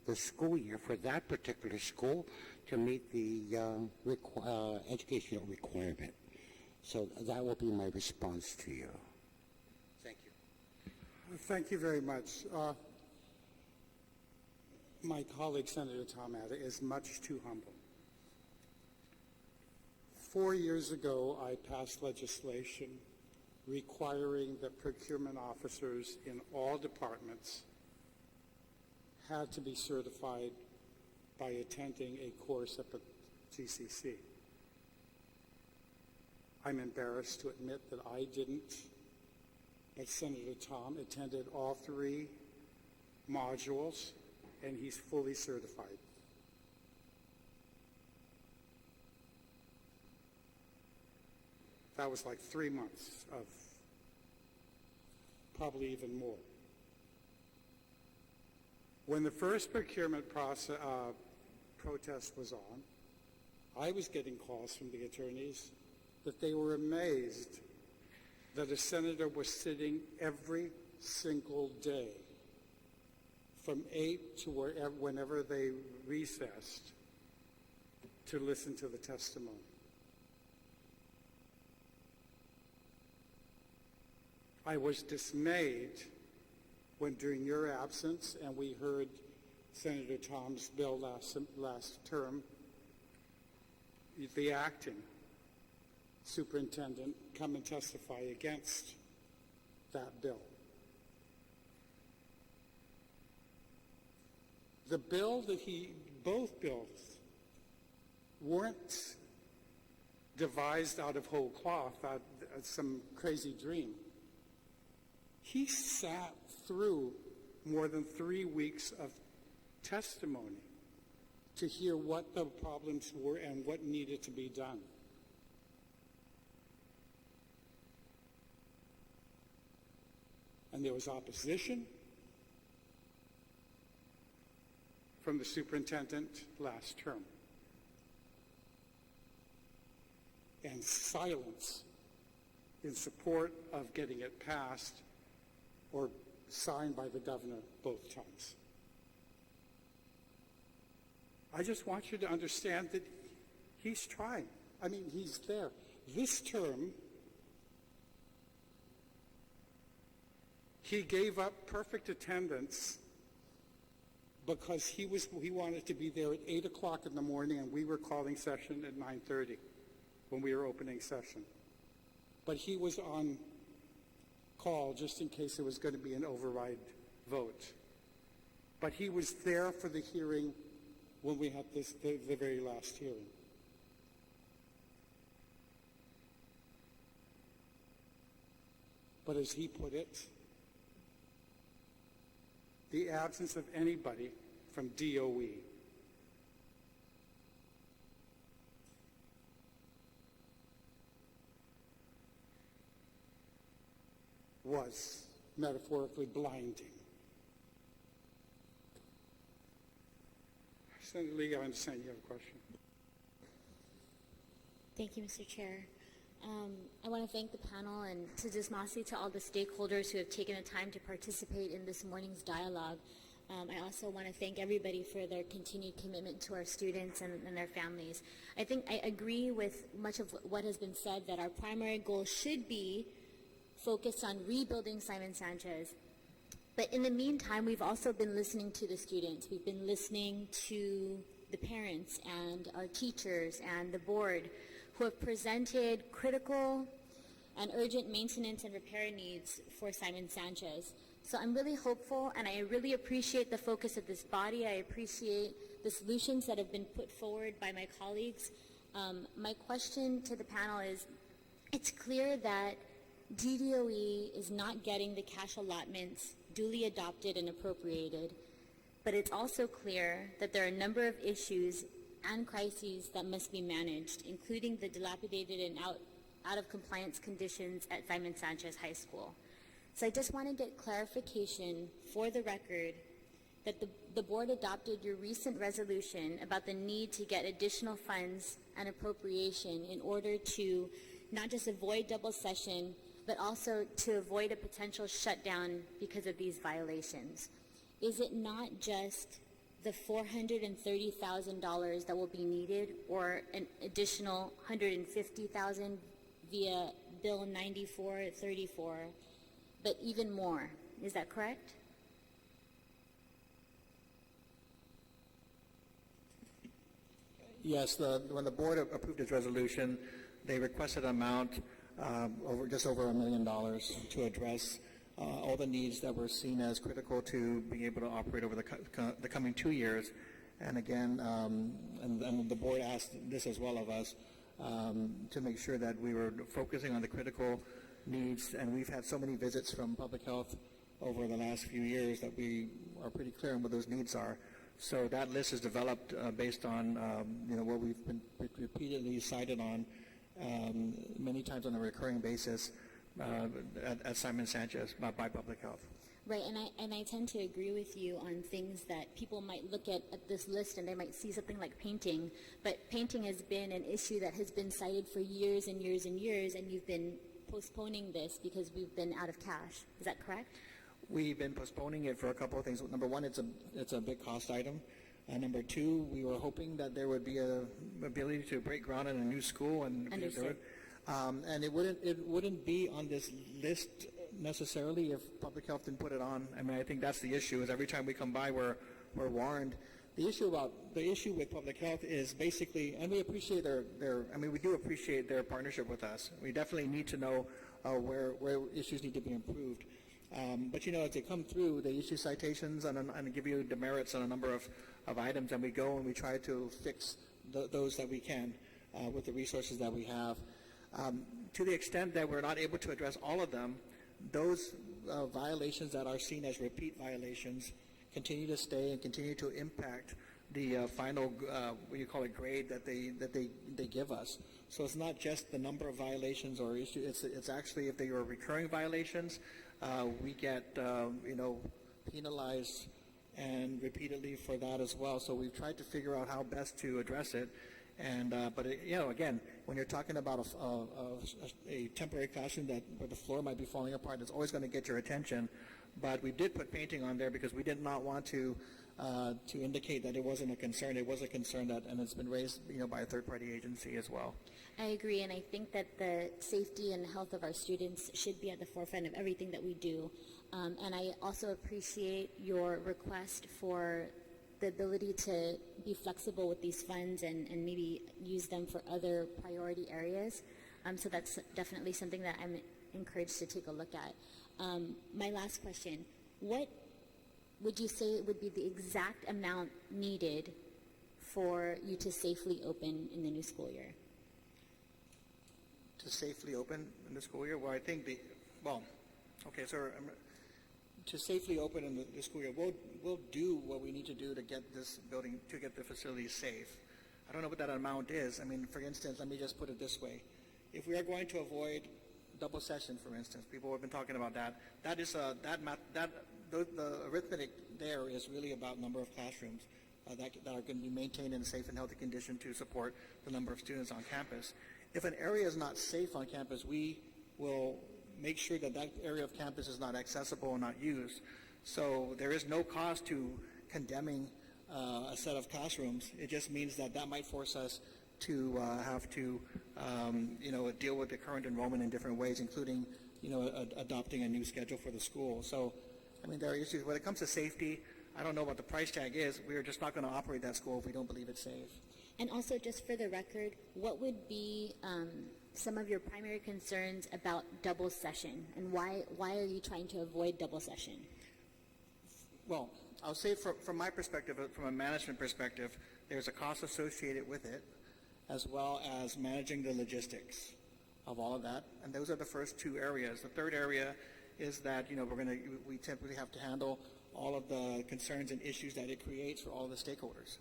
the school year for that particular school to meet the educational requirement. So that will be my response to you. Thank you. Thank you very much. My colleague, Senator Tom Ada, is much too humble. 4 years ago, I passed legislation requiring that procurement officers in all departments had to be certified by attending a course at the GCC. I'm embarrassed to admit that I didn't, but Senator Tom attended all 3 modules, and he's fully certified. That was like 3 months of probably even more. When the first procurement process, protest was on, I was getting calls from the attorneys that they were amazed that a senator was sitting every single day from 8 to whenever they recessed to listen to the testimony. I was dismayed when, during your absence, and we heard Senator Tom's bill last term, the acting superintendent come and testify against that bill. The bill that both bills weren't devised out of whole cloth, out of some crazy dream. He sat through more than 3 weeks of testimony to hear what the problems were and what needed to be done. And there was opposition from the superintendent last term, and silence in support of getting it passed or signed by the governor both times. I just want you to understand that He's trying. I mean, he's there. This term, he gave up perfect attendance because he wanted to be there at 8 o'clock in the morning, and we were calling session at 9:30 when we were opening session. But he was on call just in case there was going to be an override vote. But he was there for the hearing when we had the very last hearing. But as he put it, the absence of anybody from DOE was metaphorically blinding. Senator Lee, I understand you have a question. Thank you, Mr. Chair. I want to thank the panel and to Dismasi, to all the stakeholders who have taken the time to participate in this morning's dialogue. I also want to thank everybody for their continued commitment to our students and their families. I think I agree with much of what has been said, that our primary goal should be focused on rebuilding Simon Sanchez. But in the meantime, we've also been listening to the students. We've been listening to the parents and our teachers and the board, who have presented critical and urgent maintenance and repair needs for Simon Sanchez. So I'm really hopeful, and I really appreciate the focus of this body. I appreciate the solutions that have been put forward by my colleagues. My question to the panel is, it's clear that DDOE is not getting the cash allotments duly adopted and appropriated, but it's also clear that there are a number of issues and crises that must be managed, including the dilapidated and out of compliance conditions at Simon Sanchez High School. So I just want to get clarification for the record that the board adopted your recent resolution about the need to get additional funds and appropriation in order to not just avoid double session, but also to avoid a potential shutdown because of these violations. Is it not just the $430,000 that will be needed, or an additional $150,000 via Bill 9434, but even more? Is that correct? Yes, when the board approved its resolution, they requested an amount just over $1 million to address all the needs that were seen as critical to being able to operate over the coming 2 years. And again, and the board asked this as well of us, to make sure that we were focusing on the critical needs. And we've had so many visits from public health over the last few years that we are pretty clear on what those needs are. So that list is developed based on what we've been repeatedly cited on many times on a recurring basis at Simon Sanchez by public health. Right, and I tend to agree with you on things that people might look at this list and they might see something like painting, but painting has been an issue that has been cited for years and years and years, and you've been postponing this because we've been out of cash. Is that correct? We've been postponing it for a couple of things. Number one, it's a big cost item. Number two, we were hoping that there would be a ability to break ground in a new school, and and it wouldn't be on this list necessarily if public health didn't put it on. I mean, I think that's the issue. Is every time we come by, we're warned. The issue with public health is basically, and we appreciate we do appreciate their partnership with us. We definitely need to know where issues need to be improved. But as they come through, they issue citations and give you demerits on a number of items, and we go and we try to fix those that we can with the resources that we have. To the extent that we're not able to address all of them, those violations that are seen as repeat violations continue to stay and continue to impact the final, grade that they give us. So it's not just the number of violations or issues. It's actually, if they are recurring violations, we get penalized and repeatedly for that as well. So we've tried to figure out how best to address it. And again, when you're talking about a temporary classroom where the floor might be falling apart, it's always going to get your attention. But we did put painting on there because we did not want to indicate that it wasn't a concern. It was a concern that, and it's been raised, by a third-party agency as well. I agree, and I think that the safety and health of our students should be at the forefront of everything that we do. And I also appreciate your request for the ability to be flexible with these funds and maybe use them for other priority areas. So that's definitely something that I'm encouraged to take a look at. My last question, what would you say would be the exact amount needed for you to safely open in the new school year? To safely open in the school year? Well, I think to safely open in the school year, we'll do what we need to do to get this building, to get the facilities safe. I don't know what that amount is. I mean, for instance, let me just put it this way. If we are going to avoid double session, for instance, people have been talking about that. The arithmetic there is really about number of classrooms that are going to be maintained in a safe and healthy condition to support the number of students on campus. If an area is not safe on campus, we will make sure that that area of campus is not accessible and not used. So there is no cost to condemning a set of classrooms. It just means that might force us to have to, deal with the current enrollment in different ways, including, adopting a new schedule for the school. So, I mean, there are issues. When it comes to safety, I don't know what the price tag is. We are just not going to operate that school if we don't believe it's safe. And also, just for the record, what would be some of your primary concerns about double session, and why are you trying to avoid double session? Well, I'll say from my perspective, from a management perspective, there's a cost associated with it, as well as managing the logistics of all of that. And those are the first two areas. The third area is that, we typically have to handle all of the concerns and issues that it creates for all the stakeholders.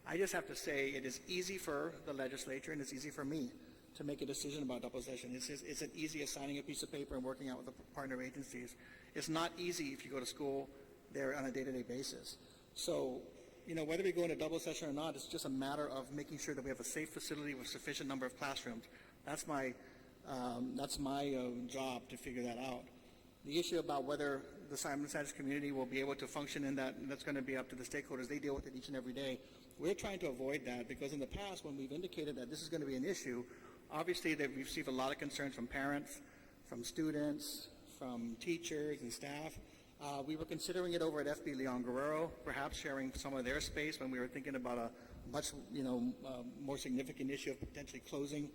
I just have to say it is easy for the legislature and it's easy for me to make a decision about double session. It's an easy as signing a piece of paper and working out with the partner agencies. It's not easy if you go to school there on a day-to-day basis. So, whether we go into double session or not, it's just a matter of making sure that we have a safe facility with sufficient number of classrooms. That's my job to figure that out. The issue about whether the Simon Sanchez community will be able to function in that's going to be up to the stakeholders. They deal with it each and every day. We're trying to avoid that because in the past, when we've indicated that this is going to be an issue, obviously we've received a lot of concerns from parents, from students, from teachers and staff. We were considering it over at FB Leon Guerrero, perhaps sharing some of their space when we were thinking about a much more significant issue of potentially closing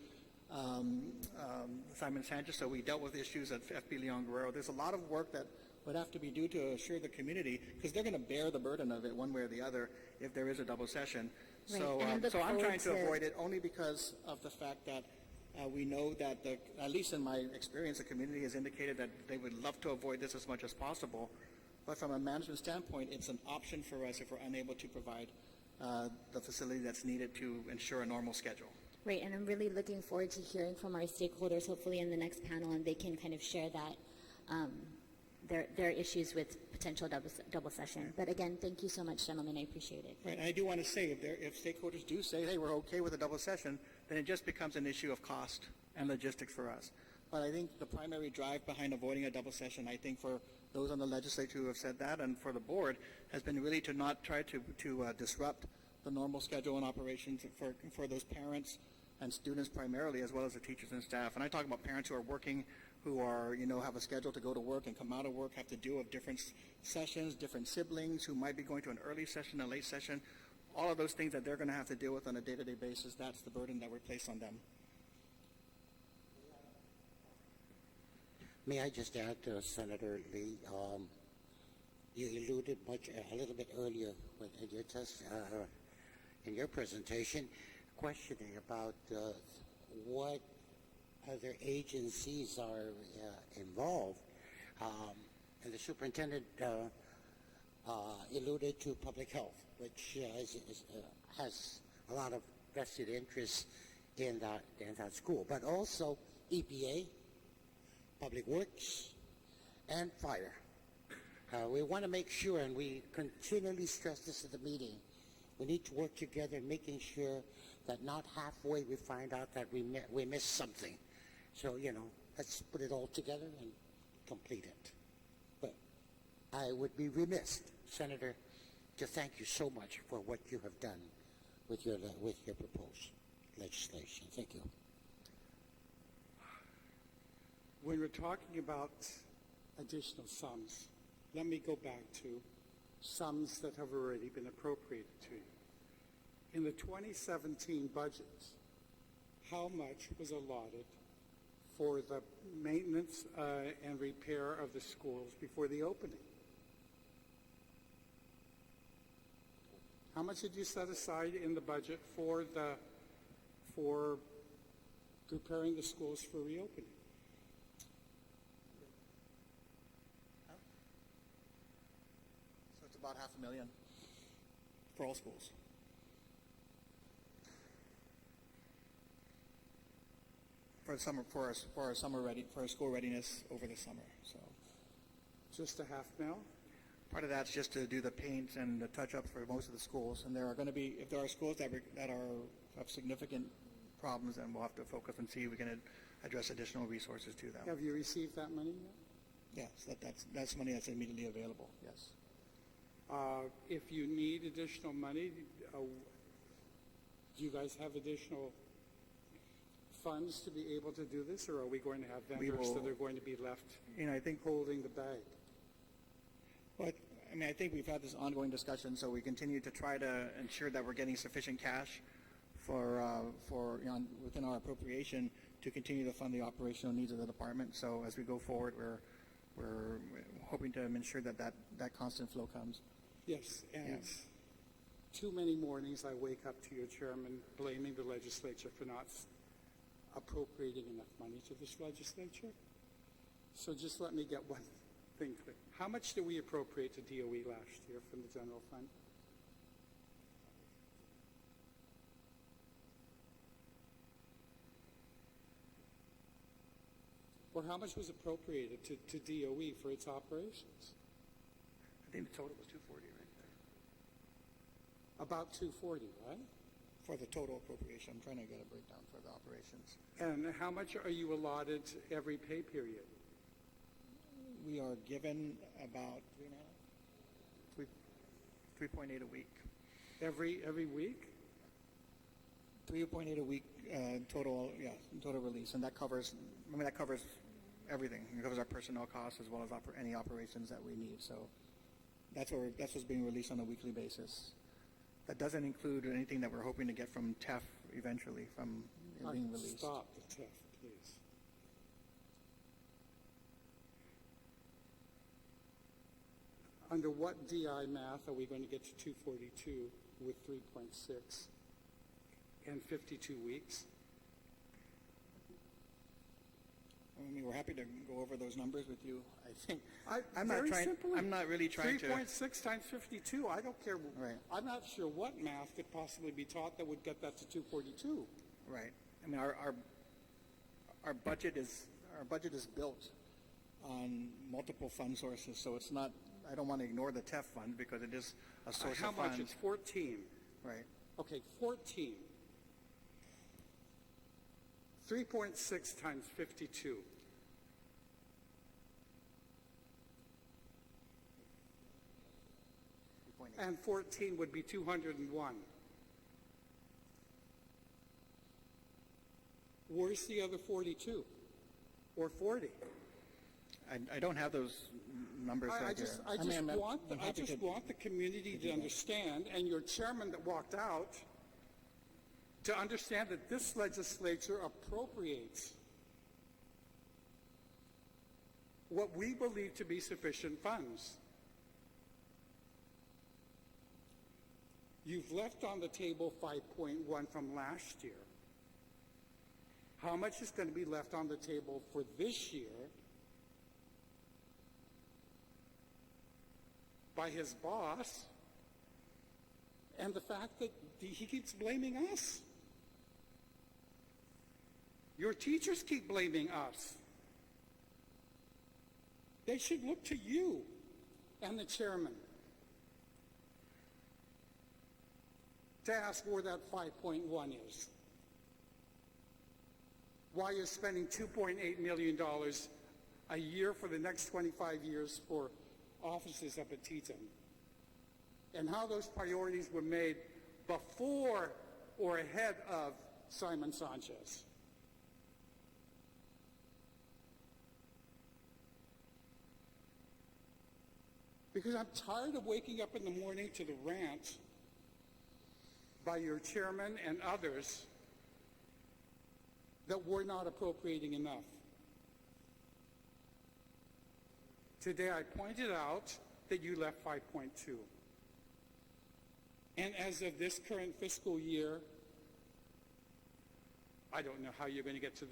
Simon Sanchez. So we dealt with issues at FB Leon Guerrero. There's a lot of work that would have to be due to assure the community, because they're going to bear the burden of it one way or the other if there is a double session. Right. So I'm trying to avoid it only because of the fact that we know that, at least in my experience, the community has indicated that they would love to avoid this as much as possible. But from a management standpoint, it's an option for us if we're unable to provide the facility that's needed to ensure a normal schedule. Right, and I'm really looking forward to hearing from our stakeholders, hopefully in the next panel, and they can kind of share that, their issues with potential double session. But again, thank you so much, gentlemen. I appreciate it. Right, and I do want to say, if stakeholders do say, hey, we're okay with a double session, then it just becomes an issue of cost and logistics for us. But I think the primary drive behind avoiding a double session, I think for those on the legislature who have said that, and for the board, has been really to not try to disrupt the normal schedule and operations for those parents and students primarily, as well as the teachers and staff. And I talk about parents who are working, who are, have a schedule to go to work and come out of work, have to deal with different sessions, different siblings who might be going to an early session, a late session, all of those things that they're going to have to deal with on a day-to-day basis. That's the burden that we place on them. May I just add, Senator Lee, you alluded a little bit earlier in your presentation, questioning about what other agencies are involved, and the superintendent alluded to public health, which has a lot of vested interest in that school, but also EPA, Public Works, and Fire. We want to make sure, and we continually stress this at the meeting, we need to work together in making sure that not halfway we find out that we missed something. So, let's put it all together and complete it. But I would be remiss, Senator, to thank you so much for what you have done with your proposed legislation. Thank you. When we're talking about additional sums, let me go back to sums that have already been appropriated to you. In the 2017 budget, how much was allotted for the maintenance and repair of the schools before the opening? How much did you set aside in the budget for preparing the schools for reopening? So it's about $500,000 for all schools. For summer, for our school readiness over the summer. So Just $500,000? part of that's just to do the paint and the touch-ups for most of the schools. And there are going to be, if there are schools that have significant problems, then we'll have to focus and see if we can address additional resources to them. Have you received that money yet? Yes, that's money that's immediately available. Yes. If you need additional money, do you guys have additional funds to be able to do this, or are we going to have vendors that are going to be left I think holding the bag? But I think we've had this ongoing discussion, so we continue to try to ensure that we're getting sufficient cash for within our appropriation to continue to fund the operational needs of the department. So as we go forward, we're hoping to ensure that constant flow comes. Yes, and too many mornings I wake up to your chairman blaming the legislature for not appropriating enough money to this legislature. So just let me get one thing clear. How much did we appropriate to DOE last year from the general fund? Or how much was appropriated to DOE for its operations? I think the total was 240, right? About 240, right? For the total appropriation. I'm trying to get a breakdown for the operations. And how much are you allotted every pay period? We are given about 3.8 a week. Every week? 3.8 a week total release, and that covers everything. It covers our personnel costs as well as any operations that we need. So that's what's being released on a weekly basis. That doesn't include anything that we're hoping to get from TEF eventually from being released. Stop the TEF, please. Under what DI math are we going to get to 242 with 3.6 and 52 weeks? We're happy to go over those numbers with you. I think I'm not really trying to. 3.6 times 52. I don't care. Right. I'm not sure what math could possibly be taught that would get that to 242. Right. Our budget is built on multiple fund sources, so it's not. I don't want to ignore the TEF fund because it is a source How of funds. much? It's 14. Right. Okay, 14. 3.6 times 52. And 14 would be 201. Where's the other 42? Or 40? I don't have those numbers I right just here. want the community to understand, and your chairman that walked out, to understand that this legislature appropriates what we believe to be sufficient funds. You've left on the table 5.1 from last year. How much is going to be left on the table for this year by his boss, and the fact that he keeps blaming us? Your teachers keep blaming us. They should look to you and the chairman to ask where that 5.1 is. Why you're spending $2.8 million a year for the next 25 years for offices up at Teton, and how those priorities were made before or ahead of Simon Sanchez. Because I'm tired of waking up in the morning to the rant by your chairman and others that we're not appropriating enough. Today I pointed out that you left 5.2. And as of this current fiscal year, I don't know how you're going to get to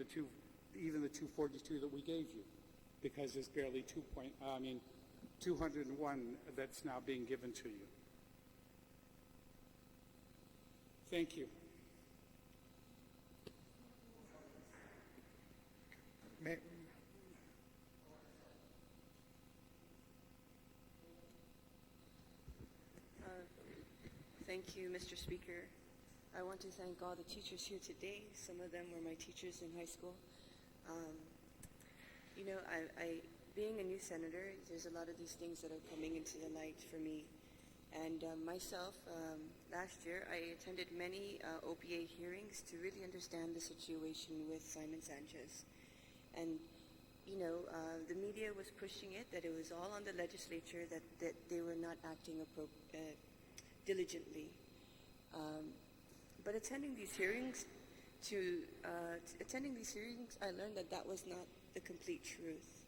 even the 242 that we gave you, because there's barely 201 that's now being given to you. Thank you. Thank you, Mr. Speaker. I want to thank all the teachers here today. Some of them were my teachers in high school. Being a new senator, there's a lot of these things that are coming into the light for me. And myself, last year, I attended many OPA hearings to really understand the situation with Simon Sanchez. And, the media was pushing it, that it was all on the legislature, that they were not acting diligently. But attending these hearings, I learned that was not the complete truth.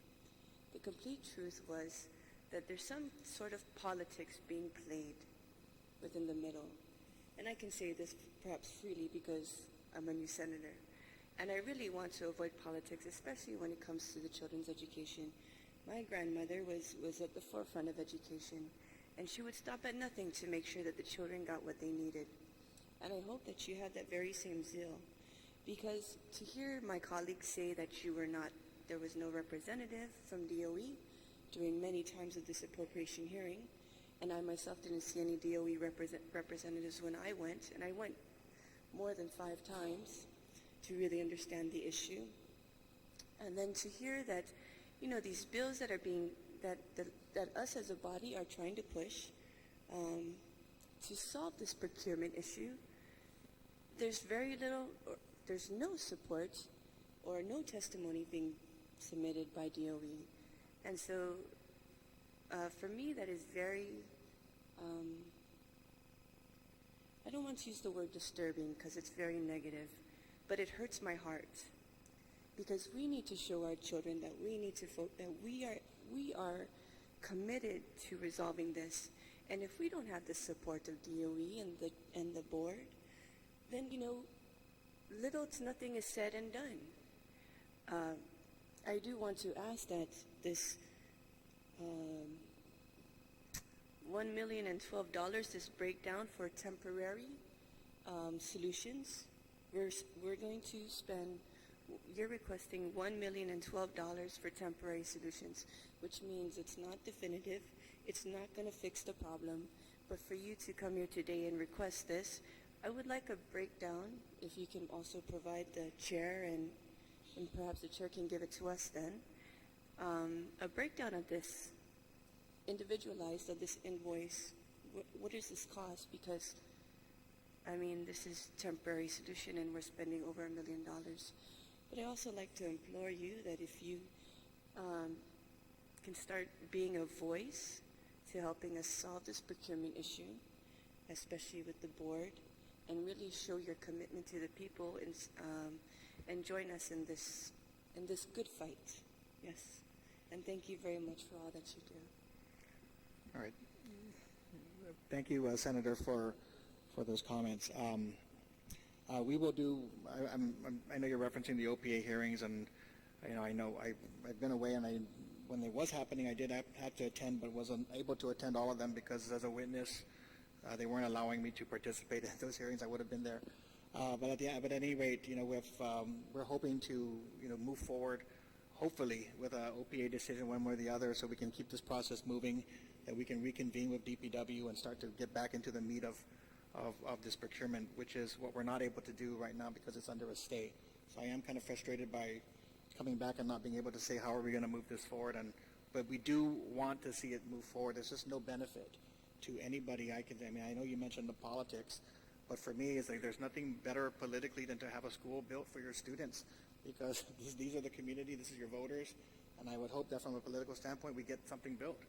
The complete truth was that there's some sort of politics being played within the middle. And I can say this perhaps freely because I'm a new senator. And I really want to avoid politics, especially when it comes to the children's education. My grandmother was at the forefront of education, and she would stop at nothing to make sure that the children got what they needed. And I hope that you have that very same zeal, because to hear my colleagues say that there was no representative from DOE during many times of this appropriation hearing, and I myself didn't see any DOE representatives when I went, and I went more than 5 times to really understand the issue. And then to hear that, these bills that are that us as a body are trying to push to solve this procurement issue, there's there's no support or no testimony being submitted by DOE. And so for me, that is very, I don't want to use the word disturbing because it's very negative, but it hurts my heart, because we need to show our children that we are committed to resolving this. And if we don't have the support of DOE and the board, then little to nothing is said and done. I do want to ask that this $1,012, this breakdown for temporary solutions, we're going to spend. You're requesting $1,012 for temporary solutions, which means it's not definitive, it's not going to fix the problem. But for you to come here today and request this, I would like a breakdown, if you can also provide the chair, and perhaps the chair can give it to us then, a breakdown of this, individualized, of this invoice. What does this cost? Because, this is temporary solution and we're spending over $1 million. But I also like to implore you that if you can start being a voice to helping us solve this procurement issue, especially with the board, and really show your commitment to the people and join us in this good fight. Yes. And thank you very much for all that you do. All right. Thank you, Senator, for those comments. We will do. I know you're referencing the OPA hearings, and I know I've been away, and when it was happening, I did have to attend, but wasn't able to attend all of them because as a witness, they weren't allowing me to participate in those hearings. I would have been there. But at any rate, we're hoping to move forward, hopefully with an OPA decision one way or the other, so we can keep this process moving, that we can reconvene with DPW and start to get back into the meat of this procurement, which is what we're not able to do right now because it's under a stay. So I am kind of frustrated by coming back and not being able to say how are we going to move this forward, and but we do want to see it move forward. There's just no benefit to anybody. I mean, I know you mentioned the politics, but for me, it's like there's nothing better politically than to have a school built for your students, because these are the community, this is your voters, and I would hope that from a political standpoint, we get something built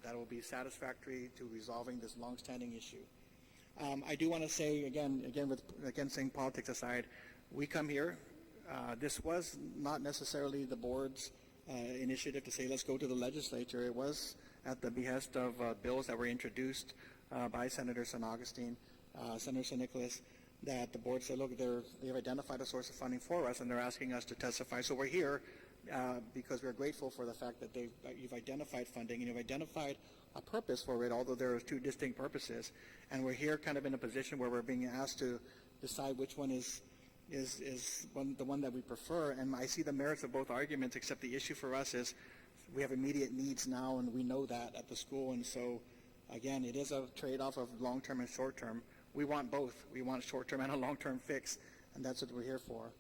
that will be satisfactory to resolving this long-standing issue. I do want to say, again, saying politics aside, we come here. This was not necessarily the board's initiative to say, let's go to the legislature. It was at the behest of bills that were introduced by Senator San Agustin, Senator San Nicolas, that the board said, look, they've identified a source of funding for us, and they're asking us to testify. So we're here because we're grateful for the fact that you've identified funding and you've identified a purpose for it, although there are two distinct purposes. And we're here kind of in a position where we're being asked to decide which one is the one that we prefer. And I see the merits of both arguments, except the issue for us is we have immediate needs now, and we know that at the school. And so, again, it is a trade-off of long-term and short-term. We want both. We want a short-term and a long-term fix, and that's what we're here for.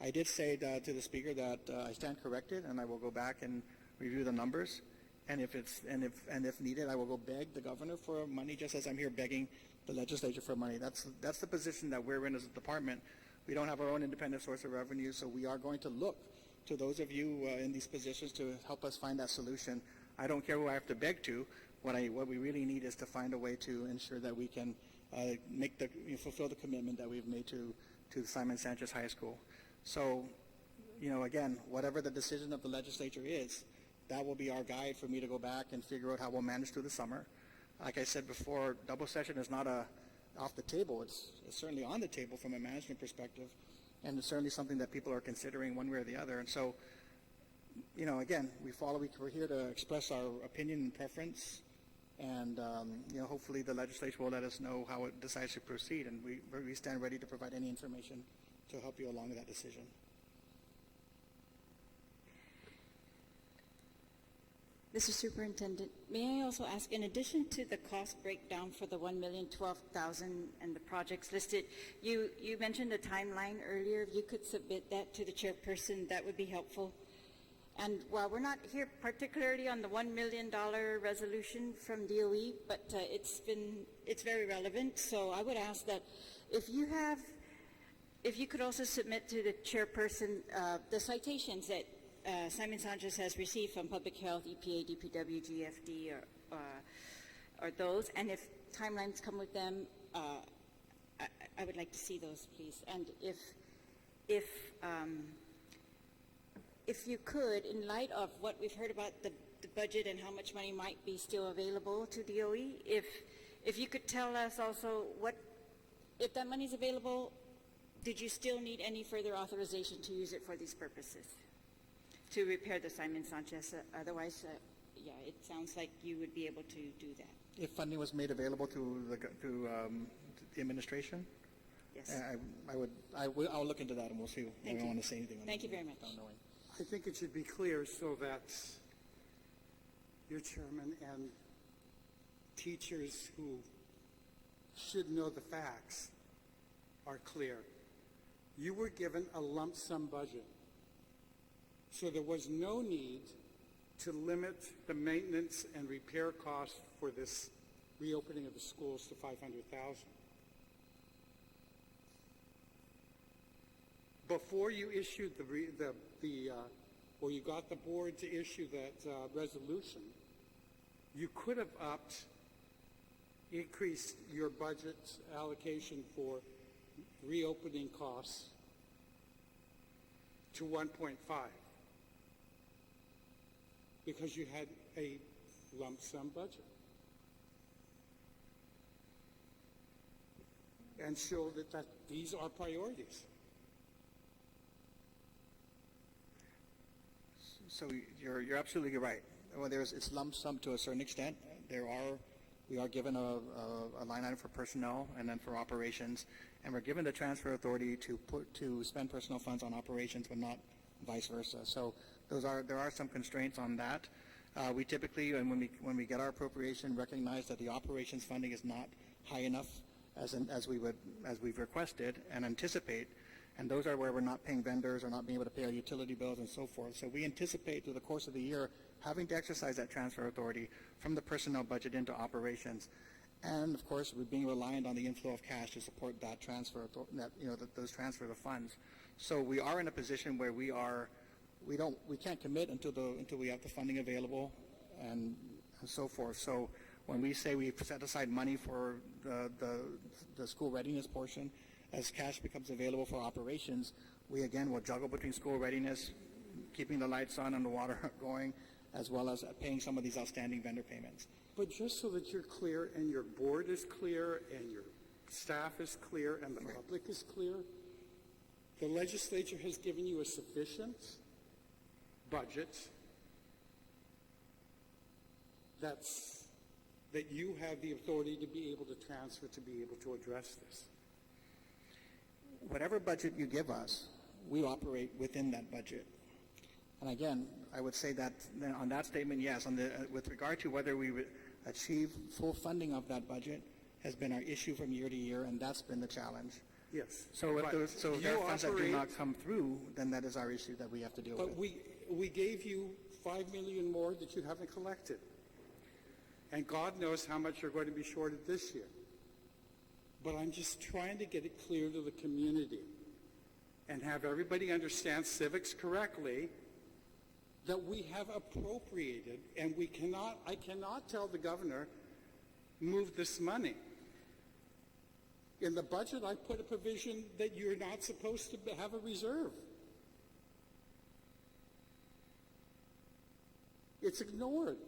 I did say to the speaker that I stand corrected, and I will go back and review the numbers. And if needed, I will go beg the governor for money, just as I'm here begging the legislature for money. That's the position that we're in as a department. We don't have our own independent source of revenue, so we are going to look to those of you in these positions to help us find that solution. I don't care who I have to beg to. What we really need is to find a way to ensure that we can fulfill the commitment that we've made to Simon Sanchez High School. So, again, whatever the decision of the legislature is, that will be our guide for me to go back and figure out how we'll manage through the summer. Like I said before, double session is not off the table. It's certainly on the table from a management perspective, and it's certainly something that people are considering one way or the other. And so, again, we're here to express our opinion and preference, and hopefully the legislature will let us know how it decides to proceed, and we stand ready to provide any information to help you along with that decision. Mr. Superintendent, may I also ask, in addition to the cost breakdown for the $1,012,000 and the projects listed, you mentioned a timeline earlier. If you could submit that to the chairperson, that would be helpful. And while we're not here particularly on the $1 million resolution from DOE, but it's very relevant, so I would ask that if you could also submit to the chairperson the citations that Simon Sanchez has received from Public Health, EPA, DPW, GFD, or those, and if timelines come with them, I would like to see those, please. And if you could, in light of what we've heard about the budget and how much money might be still available to DOE, if you could tell us also if that money is available, did you still need any further authorization to use it for these purposes? To repair the Simon Sanchez, otherwise, it sounds like you would be able to do that. If funding was made available to the administration? Yes. I'll look into that and we'll see. I don't want to say anything. Thank you very much. I think it should be clear so that your chairman and teachers who should know the facts are clear. You were given a lump sum budget. So there was no need to limit the maintenance and repair costs for this reopening of the schools to $500,000. Before you issued or you got the board to issue that resolution, you could have increased your budget allocation for reopening costs to 1.5. because you had a lump sum budget. And show that these are priorities. So you're absolutely right. Well, it's lump sum to a certain extent. We are given a line item for personnel and then for operations, and we're given the transfer authority to spend personnel funds on operations, but not vice versa. So there are some constraints on that. We typically, and when we get our appropriation, recognize that the operations funding is not high enough as we've requested and anticipate, and those are where we're not paying vendors or not being able to pay our utility bills and so forth. So we anticipate through the course of the year having to exercise that transfer authority from the personnel budget into operations. And of course, we're being reliant on the inflow of cash to support that transfer, those transfer of funds. So we are in a position where we can't commit until we have the funding available and so forth. So when we say we set aside money for the school readiness portion, as cash becomes available for operations, we again will juggle between school readiness, keeping the lights on and the water going, as well as paying some of these outstanding vendor payments. But just so that you're clear and your board is clear and your staff is clear and the public is clear, the legislature has given you a sufficient budget that you have the authority to be able to transfer to be able to address this. Whatever budget you give us, we operate within that budget. And again, I would say that on that statement, yes. With regard to whether we would achieve full funding of that budget has been our issue from year to year, and that's been the challenge. Yes. So if there are funds that do not come through, then that is our issue that we have to deal with. But we gave you $5 million more that you haven't collected. And God knows how much you're going to be shorted this year. But I'm just trying to get it clear to the community and have everybody understand civics correctly that we have appropriated, and I cannot tell the governor, move this money. In the budget, I put a provision that you're not supposed to have a reserve. It's ignored.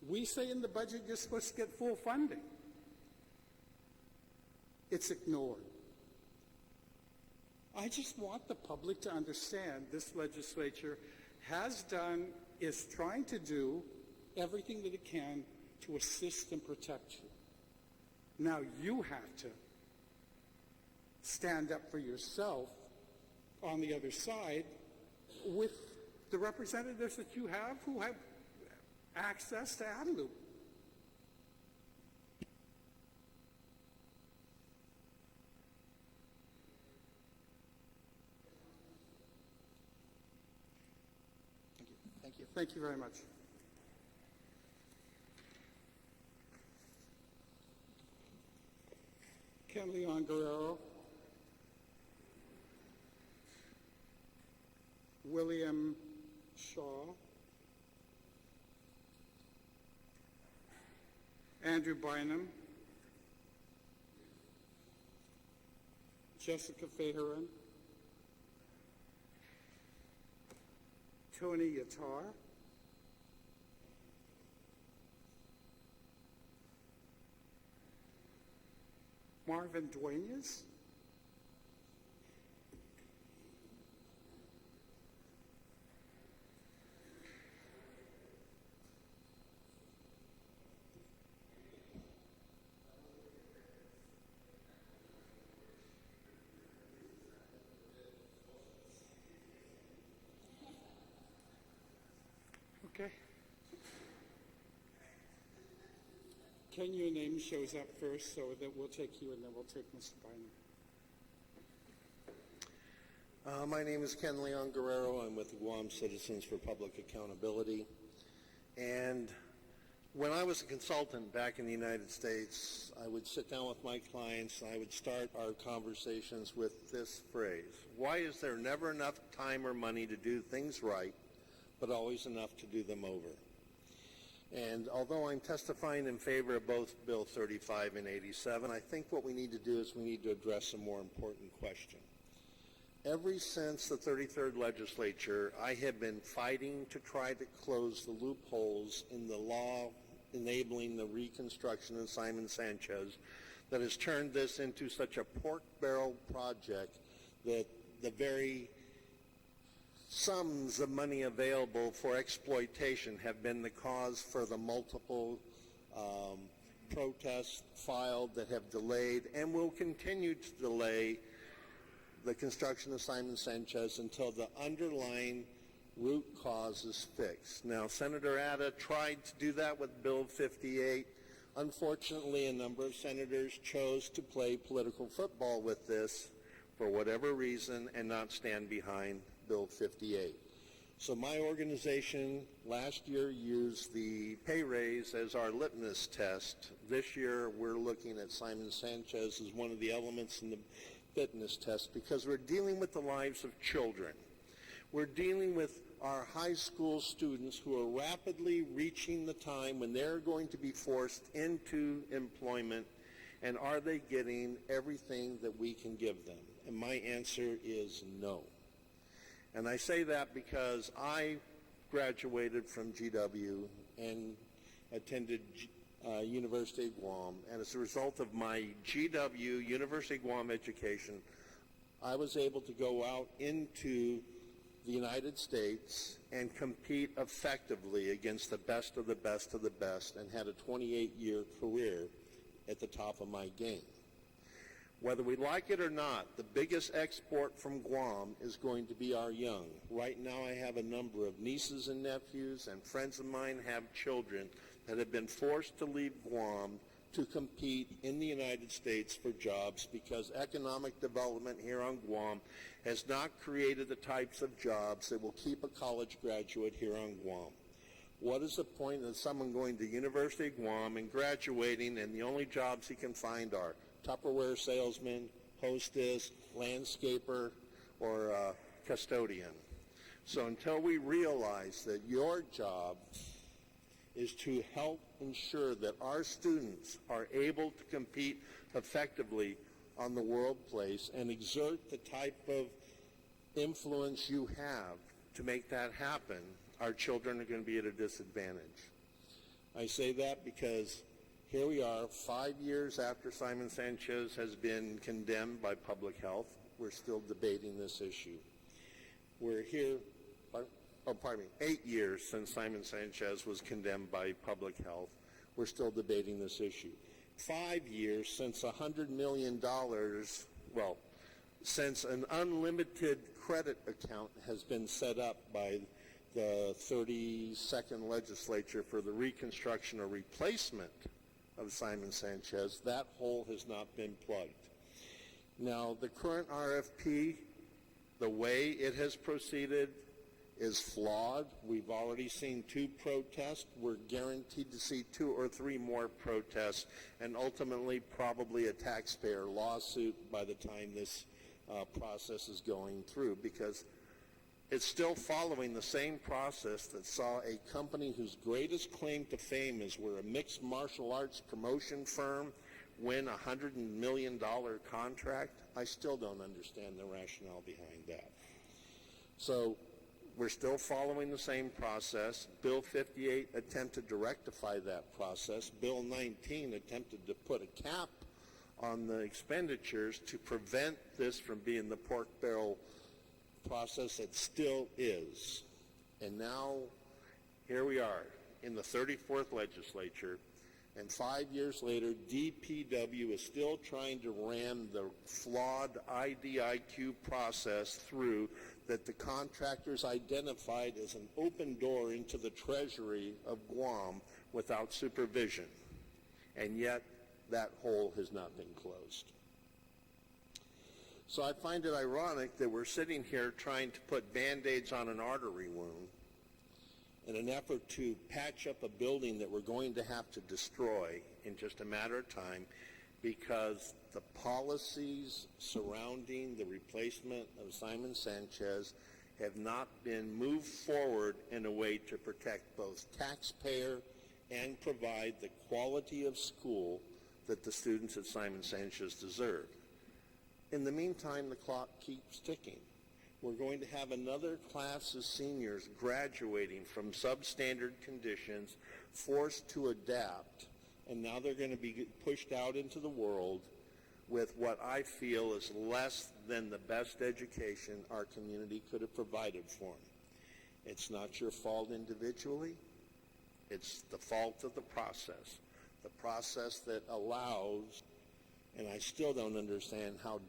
We say in the budget you're supposed to get full funding. It's ignored. I just want the public to understand this legislature is trying to do everything that it can to assist and protect you. Now you have to stand up for yourself on the other side with the representatives that you have who have access to ADALU. Thank you. Thank you very much. Ken Leon Guerrero. William Shaw. Andrew Bynum. Jessica Faheran. Tony Yatar. Marvin Duenas. Okay. Ken, your name shows up first, so that we'll take you and then we'll take Mr. Bynum. My name is Ken Leon Guerrero. I'm with the Guam Citizens for Public Accountability. And when I was a consultant back in the United States, I would sit down with my clients and I would start our conversations with this phrase: why is there never enough time or money to do things right, but always enough to do them over? And although I'm testifying in favor of both Bill 35 and 87, I think what we need to do is we need to address a more important question. Ever since the 33rd legislature, I have been fighting to try to close the loopholes in the law enabling the reconstruction of Simon Sanchez that has turned this into such a pork barrel project that the very sums of money available for exploitation have been the cause for the multiple protests filed that have delayed and will continue to delay the construction of Simon Sanchez until the underlying root cause is fixed. Now, Senator Atta tried to do that with Bill 58. Unfortunately, a number of senators chose to play political football with this for whatever reason and not stand behind Bill 58. So my organization last year used the pay raise as our litmus test. This year we're looking at Simon Sanchez as one of the elements in the fitness test because we're dealing with the lives of children. We're dealing with our high school students who are rapidly reaching the time when they're going to be forced into employment, and are they getting everything that we can give them? And my answer is no. And I say that because I graduated from GW and attended University of Guam, and as a result of my GW, University of Guam education, I was able to go out into the United States and compete effectively against the best of the best of the best, and had a 28-year career at the top of my game. Whether we like it or not, the biggest export from Guam is going to be our young. Right now I have a number of nieces and nephews, and friends of mine have children that have been forced to leave Guam to compete in the United States for jobs because economic development here on Guam has not created the types of jobs that will keep a college graduate here on Guam. What is the point of someone going to University of Guam and graduating and the only jobs he can find are Tupperware salesman, hostess, landscaper, or custodian? So until we realize that your job is to help ensure that our students are able to compete effectively on the world place and exert the type of influence you have to make that happen, our children are going to be at a disadvantage. I say that because here we are 5 years after Simon Sanchez has been condemned by public health. We're still debating this issue. We're here, 8 years since Simon Sanchez was condemned by public health. We're still debating this issue. 5 years since $100 million, since an unlimited credit account has been set up by the 32nd Legislature for the reconstruction or replacement of Simon Sanchez, that hole has not been plugged. Now, the current RFP, the way it has proceeded, is flawed. We've already seen 2 protests. We're guaranteed to see 2 or 3 more protests, and ultimately probably a taxpayer lawsuit by the time this process is going through, because it's still following the same process that saw a company whose greatest claim to fame is we're a mixed martial arts promotion firm win a $100 million contract. I still don't understand the rationale behind that. So we're still following the same process. Bill 58 attempted to rectify that process. Bill 19 attempted to put a cap on the expenditures to prevent this from being the pork barrel process it still is. And now here we are in the 34th Legislature, and 5 years later, DPW is still trying to ram the flawed IDIQ process through that the contractors identified as an open door into the treasury of Guam without supervision. And yet, that hole has not been closed. So I find it ironic that we're sitting here trying to put Band-Aids on an artery wound in an effort to patch up a building that we're going to have to destroy in just a matter of time because the policies surrounding the replacement of Simon Sanchez have not been moved forward in a way to protect both taxpayer and provide the quality of school that the students at Simon Sanchez deserve. In the meantime, the clock keeps ticking. We're going to have another class of seniors graduating from substandard conditions, forced to adapt, and now they're going to be pushed out into the world with what I feel is less than the best education our community could have provided for them. It's not your fault individually. It's the fault of the process that allows. And I still don't understand how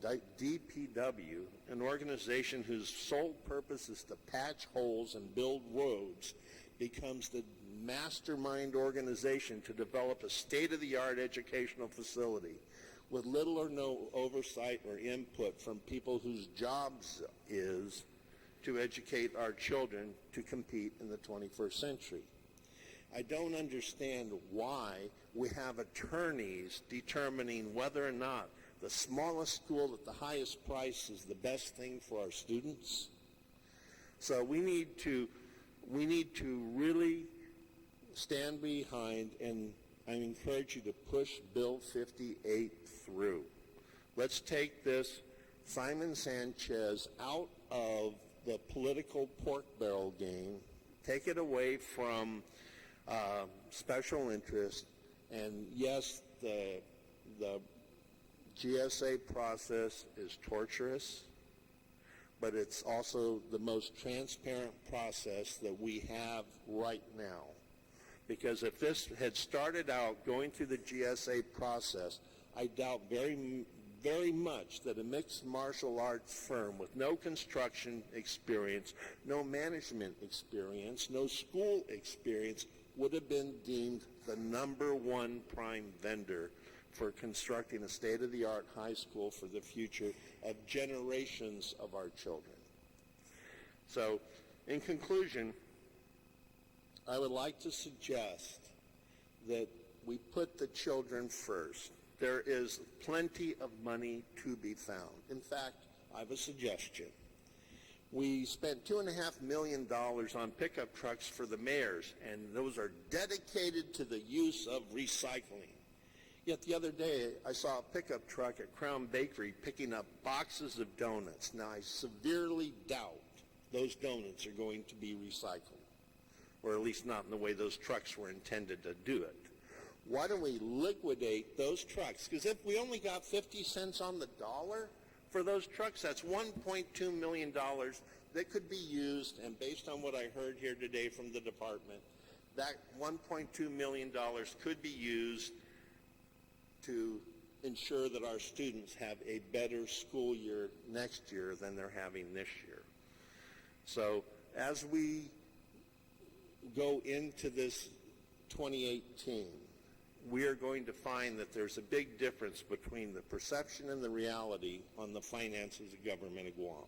DPW, an organization whose sole purpose is to patch holes and build roads, becomes the mastermind organization to develop a state-of-the-art educational facility with little or no oversight or input from people whose jobs is to educate our children to compete in the 21st century. I don't understand why we have attorneys determining whether or not the smallest school at the highest price is the best thing for our students. So we need to really stand behind, and I encourage you to push Bill 58 through. Let's take this Simon Sanchez out of the political pork barrel game, take it away from special interest, and yes, the GSA process is torturous, but it's also the most transparent process that we have right now. Because if this had started out going through the GSA process, I doubt very much that a mixed martial arts firm with no construction experience, no management experience, no school experience would have been deemed the #1 prime vendor for constructing a state-of-the-art high school for the future of generations of our children. So, in conclusion, I would like to suggest that we put the children first. There is plenty of money to be found. In fact, I have a suggestion. We spent $2.5 million on pickup trucks for the mayors, and those are dedicated to the use of recycling. Yet the other day, I saw a pickup truck at Crown Bakery picking up boxes of donuts. Now, I severely doubt those donuts are going to be recycled, or at least not in the way those trucks were intended to do it. Why don't we liquidate those trucks? Because if we only got 50 cents on the dollar for those trucks, that's $1.2 million that could be used, and based on what I heard here today from the department, that $1.2 million could be used to ensure that our students have a better school year next year than they're having this year. So as we go into this 2018, we are going to find that there's a big difference between the perception and the reality on the finances of government of Guam.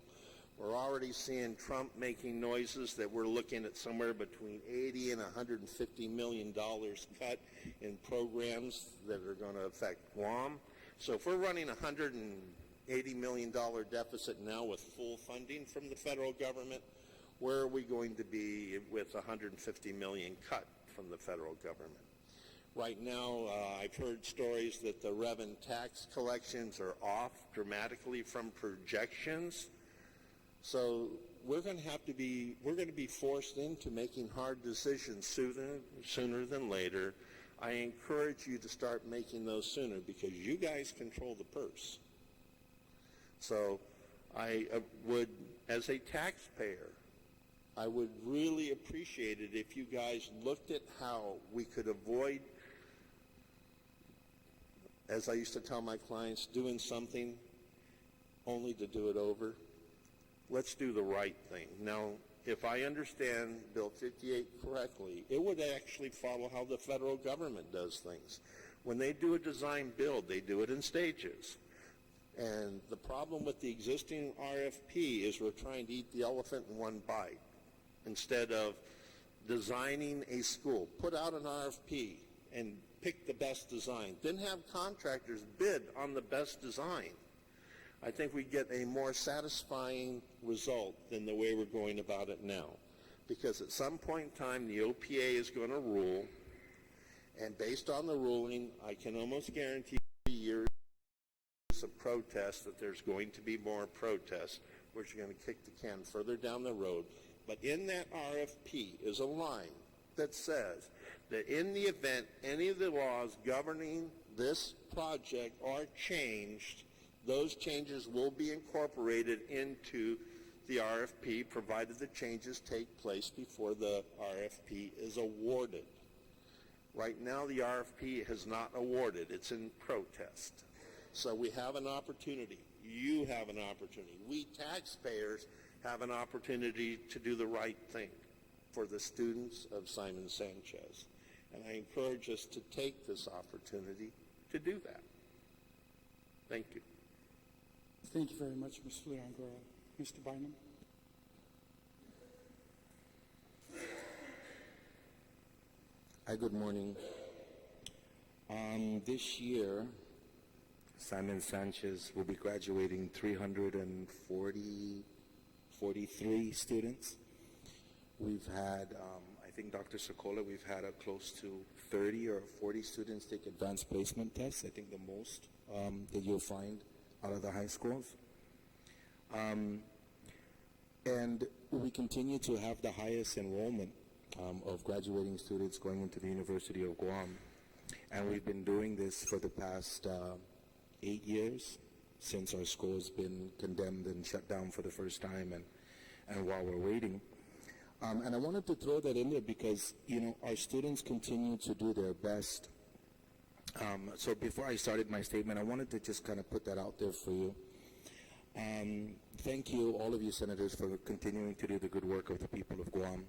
We're already seeing Trump making noises that we're looking at somewhere between $80 and $150 million cut in programs that are going to affect Guam. So if we're running a $180 million deficit now with full funding from the federal government, where are we going to be with $150 million cut from the federal government? Right now, I've heard stories that the revenue tax collections are off dramatically from projections. So we're going to be forced into making hard decisions sooner than later. I encourage you to start making those sooner because you guys control the purse. So I would, as a taxpayer, I would really appreciate it if you guys looked at how we could avoid, as I used to tell my clients, doing something only to do it over. Let's do the right thing. Now, if I understand Bill 58 correctly, it would actually follow how the federal government does things. When they do a design build, they do it in stages. And the problem with the existing RFP is we're trying to eat the elephant in one bite. Instead of designing a school, put out an RFP and pick the best design. Then have contractors bid on the best design. I think we get a more satisfying result than the way we're going about it now. Because at some point in time, the OPA is going to rule, and based on the ruling, I can almost guarantee years of protests that there's going to be more protests, which are going to kick the can further down the road. But in that RFP is a line that says that in the event any of the laws governing this project are changed, those changes will be incorporated into the RFP, provided the changes take place before the RFP is awarded. Right now, the RFP is not awarded. It's in protest. So we have an opportunity. You have an opportunity. We taxpayers have an opportunity to do the right thing for the students of Simon Sanchez. And I encourage us to take this opportunity to do that. Thank you. Thank you very much, Mr. Leon Guerrero. Mr. Bynum? Hi, good morning. This year, Simon Sanchez will be graduating 343 students. We've had, I think Dr. Sokola, we've had close to 30 or 40 students take advanced placement tests. I think the most that you'll find out of the high schools. And we continue to have the highest enrollment of graduating students going into the University of Guam. And we've been doing this for the past 8 years since our school has been condemned and shut down for the first time, and while we're waiting. And I wanted to throw that in there because, you know, our students continue to do their best. So before I started my statement, I wanted to just kind of put that out there for you. Thank you, all of you senators, for continuing to do the good work of the people of Guam.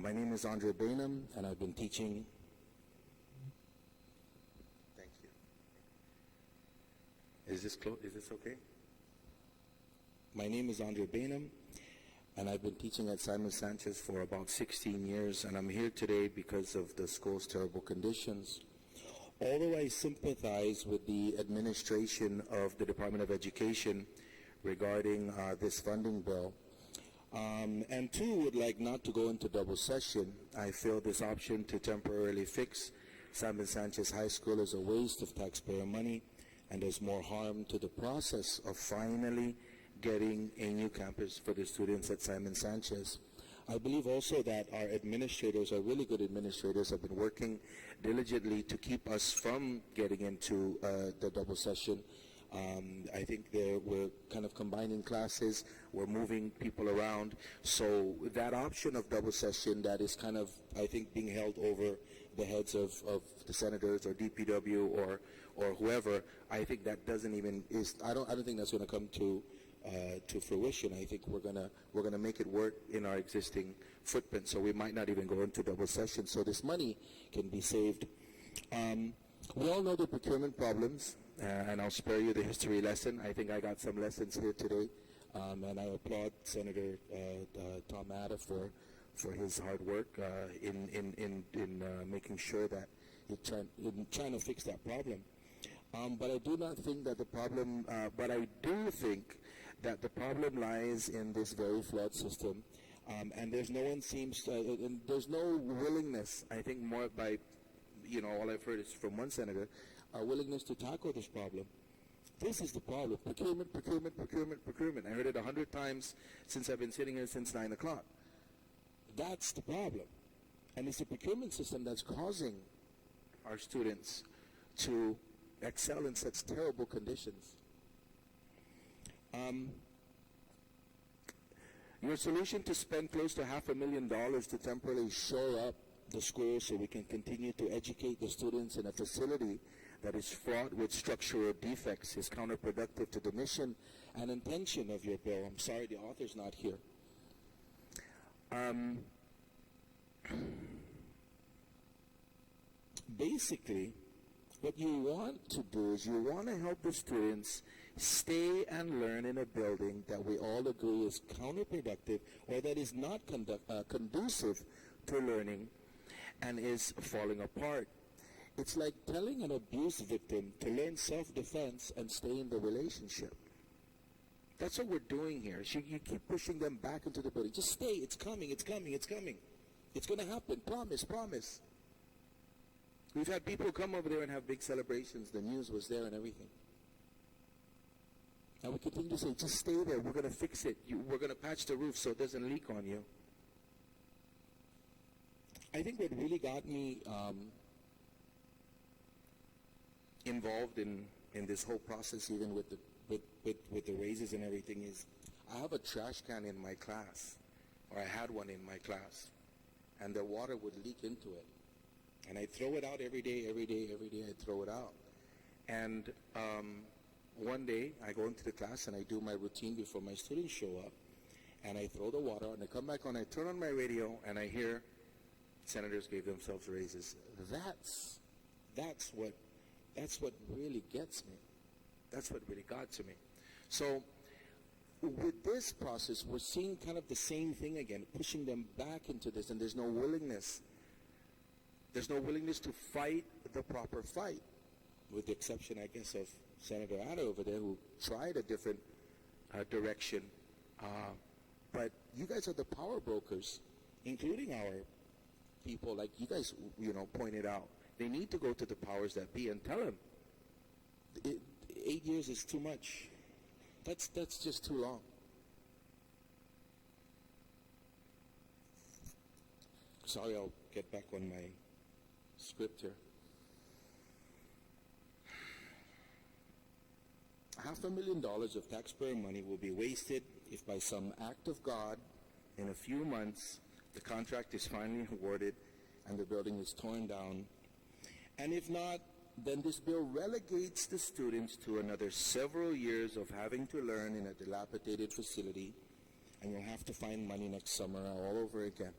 My name is Andre Bainum, and I've been teaching. Thank you. Is this okay? My name is Andre Bainum, and I've been teaching at Simon Sanchez for about 16 years, and I'm here today because of the school's terrible conditions. Although I sympathize with the administration of the Department of Education regarding this funding bill, and two, would like not to go into double session, I feel this option to temporarily fix Simon Sanchez High School is a waste of taxpayer money and does more harm to the process of finally getting a new campus for the students at Simon Sanchez. I believe also that our administrators, our really good administrators, have been working diligently to keep us from getting into the double session. I think we're kind of combining classes, we're moving people around, so that option of double session that is kind of, I think, being held over the heads of the senators or DPW or whoever, I think that doesn't even, I don't think that's going to come to fruition. I think we're gonna make it work in our existing footprint, so we might not even go into double session, so this money can be saved. We all know the procurement problems, and I'll spare you the history lesson. I think I got some lessons here today, and I applaud Senator Tom Atta for his hard work in making sure that in trying to fix that problem. But I do not think that the problem, but I do think that the problem lies in this very flawed system, and there's no one seems, and there's no willingness, I think more by, you know, all I've heard is from one senator, a willingness to tackle this problem. This is the problem, procurement, procurement, procurement, procurement. I heard it 100 times since I've been sitting here since 9 o'clock. That's the problem. And it's the procurement system that's causing our students to excel in such terrible conditions. Your solution to spend close to $500,000 to temporarily shore up the school so we can continue to educate the students in a facility that is fraught with structural defects is counterproductive to the mission and intention of your bill. I'm sorry the author's not here. Basically, what you want to do is you want to help the students stay and learn in a building that we all agree is counterproductive or that is not conducive to learning and is falling apart. It's like telling an abuse victim to learn self-defense and stay in the relationship. That's what we're doing here. You keep pushing them back into the building. Just stay. It's coming. It's coming. It's coming. It's going to happen. Promise. Promise. We've had people come over there and have big celebrations. The news was there and everything. And we continue to say, just stay there. We're going to fix it. We're going to patch the roof so it doesn't leak on you. I think what really got me involved in this whole process, even with the raises and everything, is I have a trash can in my class, or I had one in my class, and the water would leak into it. And I throw it out every day, I throw it out. And one day, I go into the class and I do my routine before my students show up, and I throw the water out, and I come back on, I turn on my radio, and I hear senators gave themselves raises. That's what really gets me. That's what really got to me. So with this process, we're seeing kind of the same thing again, pushing them back into this, and there's no willingness There's no willingness to fight the proper fight, with the exception, I guess, of Senator Ada over there, who tried a different direction. But you guys are the power brokers, including our people, like you guys, pointed out. They need to go to the powers that be and tell them 8 years is too much. That's just too long. Sorry, I'll get back on my script here. $500,000 of taxpayer money will be wasted if by some act of God, in a few months, the contract is finally awarded and the building is torn down. And if not, then this bill relegates the students to another several years of having to learn in a dilapidated facility, and you'll have to find money next summer all over again.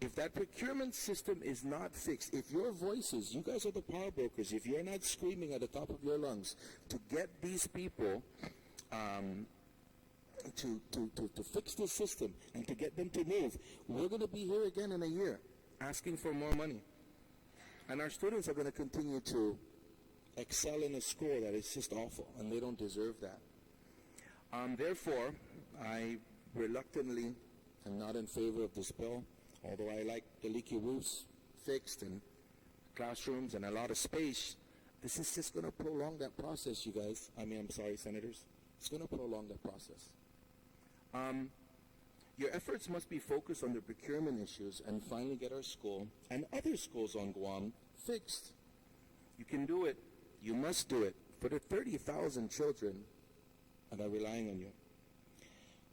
If that procurement system is not fixed, if your voices, you guys are the power brokers, if you're not screaming at the top of your lungs to get these people to fix this system and to get them to move, we're going to be here again in a year asking for more money. And our students are going to continue to excel in a school that is just awful, and they don't deserve that. Therefore, I reluctantly am not in favor of this bill. Although I like the leaky roofs fixed and classrooms and a lot of space, this is just going to prolong that process, you guys. I'm sorry, senators. It's going to prolong that process. Your efforts must be focused on the procurement issues and finally get our school and other schools on Guam fixed. You can do it. You must do it for the 30,000 children that are relying on you.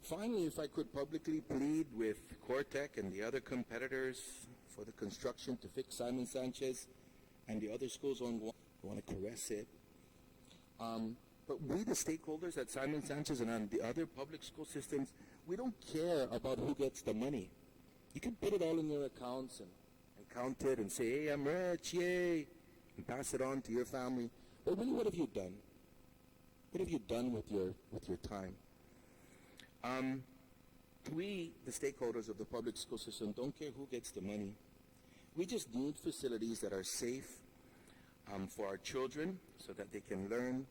Finally, if I could publicly plead with Cortec and the other competitors for the construction to fix Simon Sanchez and the other schools on Guam, I want to caress it. But we, the stakeholders at Simon Sanchez and on the other public school systems, we don't care about who gets the money. You can put it all in your accounts and count it and say, hey, I'm rich, yay, and pass it on to your family. But really, what have you done? What have you done with your time? We, the stakeholders of the public school system, don't care who gets the money. We just need facilities that are safe for our children so that they can learn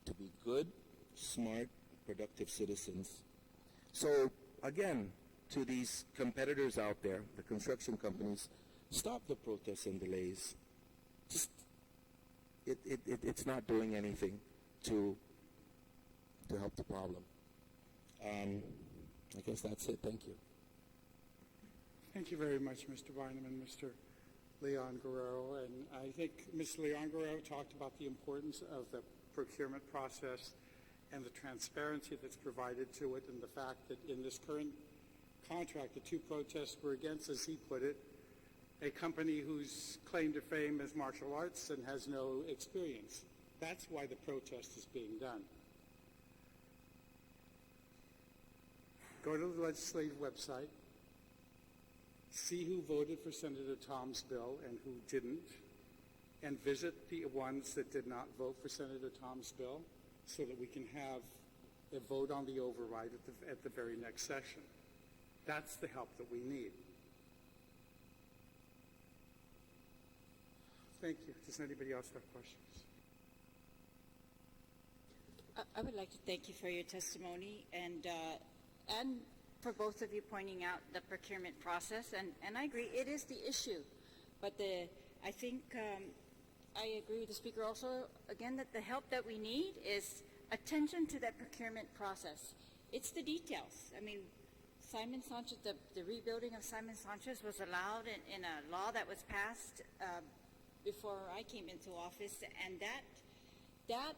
to be good, smart, productive citizens. So, again, to these competitors out there, the construction companies, stop the protests and delays. Just, it's not doing anything to help the problem. I guess that's it. Thank you. Thank you very much, Mr. Bynum and Mr. Leon Guerrero. And I think Ms. Leon Guerrero talked about the importance of the procurement process and the transparency that's provided to it, and the fact that in this current contract, the two protests were against, as he put it, a company whose claim to fame is martial arts and has no experience. That's why the protest is being done. Go to the legislative website, see who voted for Senator Tom's bill and who didn't, and visit the ones that did not vote for Senator Tom's bill so that we can have a vote on the override at the very next session. That's the help that we need. Thank you. Does anybody else have questions? I would like to thank you for your testimony and for both of you pointing out the procurement process. And I agree, it is the issue. But I think I agree with the speaker also, again, that the help that we need is attention to that procurement process. It's the details. I mean, Simon Sanchez, the rebuilding of Simon Sanchez was allowed in a law that was passed before I came into office, and that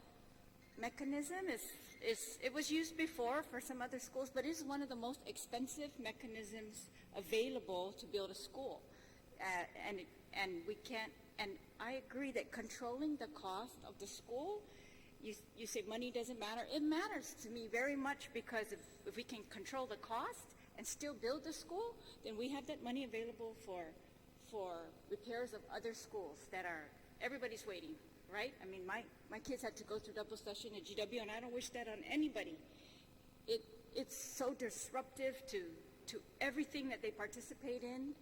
mechanism it was used before for some other schools, but it's one of the most expensive mechanisms available to build a school, and we can't. And I agree that controlling the cost of the school, you say money doesn't matter. It matters to me very much, because if we can control the cost and still build the school, then we have that money available for repairs of other schools that everybody's waiting, right? I mean, my kids had to go through double session at GW, and I don't wish that on anybody. It's so disruptive to everything that they participate in.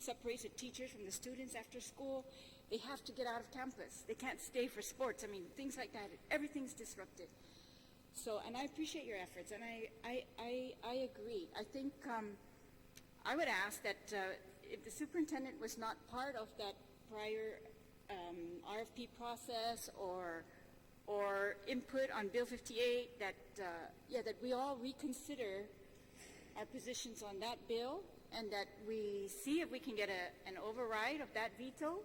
separates the teachers from the students after school. They have to get out of campus. They can't stay for sports. I mean, things like that. Everything's disrupted. So, and I appreciate your efforts, and I agree. I think I would ask that if the superintendent was not part of that prior RFP process or input on Bill 58, that that we all reconsider our positions on that bill, and that we see if we can get an override of that veto,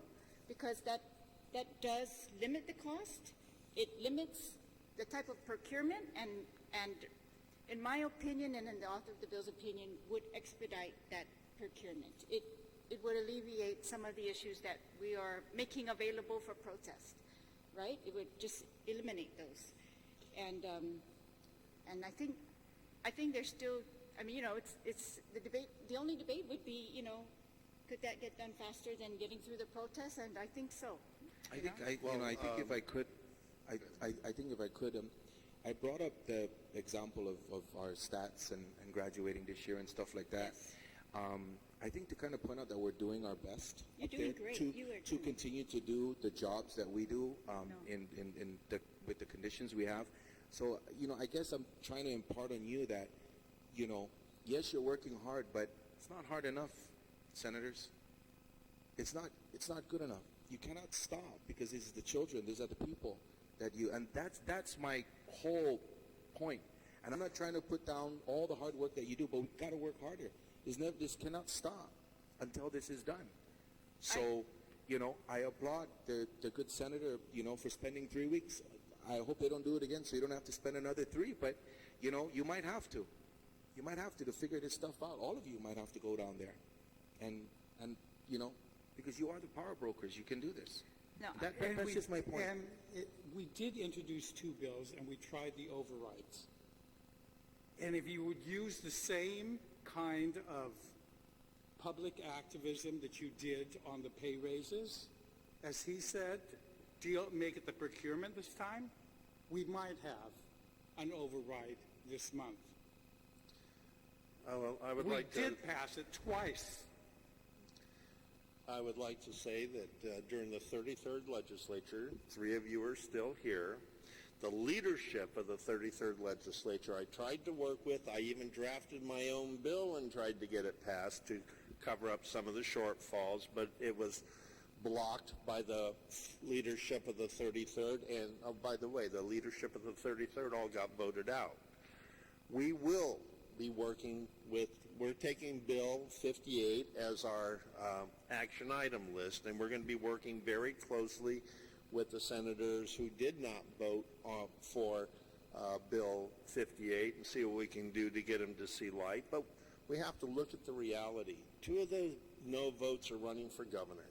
because that does limit the cost. It limits the type of procurement, and in my opinion, and in the author of the bill's opinion, would expedite that procurement. It would alleviate some of the issues that we are making available for protest, right? It would just eliminate those. And I think there's still, I mean, it's the debate. The only debate would be, could that get done faster than getting through the protests? And I think so. I think if I could, I brought up the example of our stats and graduating this year and stuff like that. Yes. I think to kind of point out that we're doing our best You're doing great. to continue to do the jobs that we do with the conditions we have. So, I guess I'm trying to impart on you that, yes, you're working hard, but it's not hard enough, senators. It's not good enough. You cannot stop, because these are the children, these are the people and that's my whole point. And I'm not trying to put down all the hard work that you do, but we've got to work harder. This cannot stop until this is done. So, I applaud the good senator, for spending 3 weeks. I hope they don't do it again, so you don't have to spend another 3, but, you might have to. You might have to figure this stuff out. All of you might have to go down there. And because you are the power brokers, you can do this. No, That's just my point. And we did introduce 2 bills, and we tried the overrides. And if you would use the same kind of public activism that you did on the pay raises, as he said, make it the procurement this time, we might have an override this month. Well, I would We like to. did pass it twice. I would like to say that during the 33rd legislature, 3 of you are still here. The leadership of the 33rd legislature I tried to work with. I even drafted my own bill and tried to get it passed to cover up some of the shortfalls, but it was blocked by the leadership of the 33rd. And by the way, the leadership of the 33rd all got voted out. We will be working with, we're taking Bill 58 as our action item list, and we're going to be working very closely with the senators who did not vote for Bill 58 and see what we can do to get them to see light. But we have to look at the reality. 2 of the no votes are running for governor,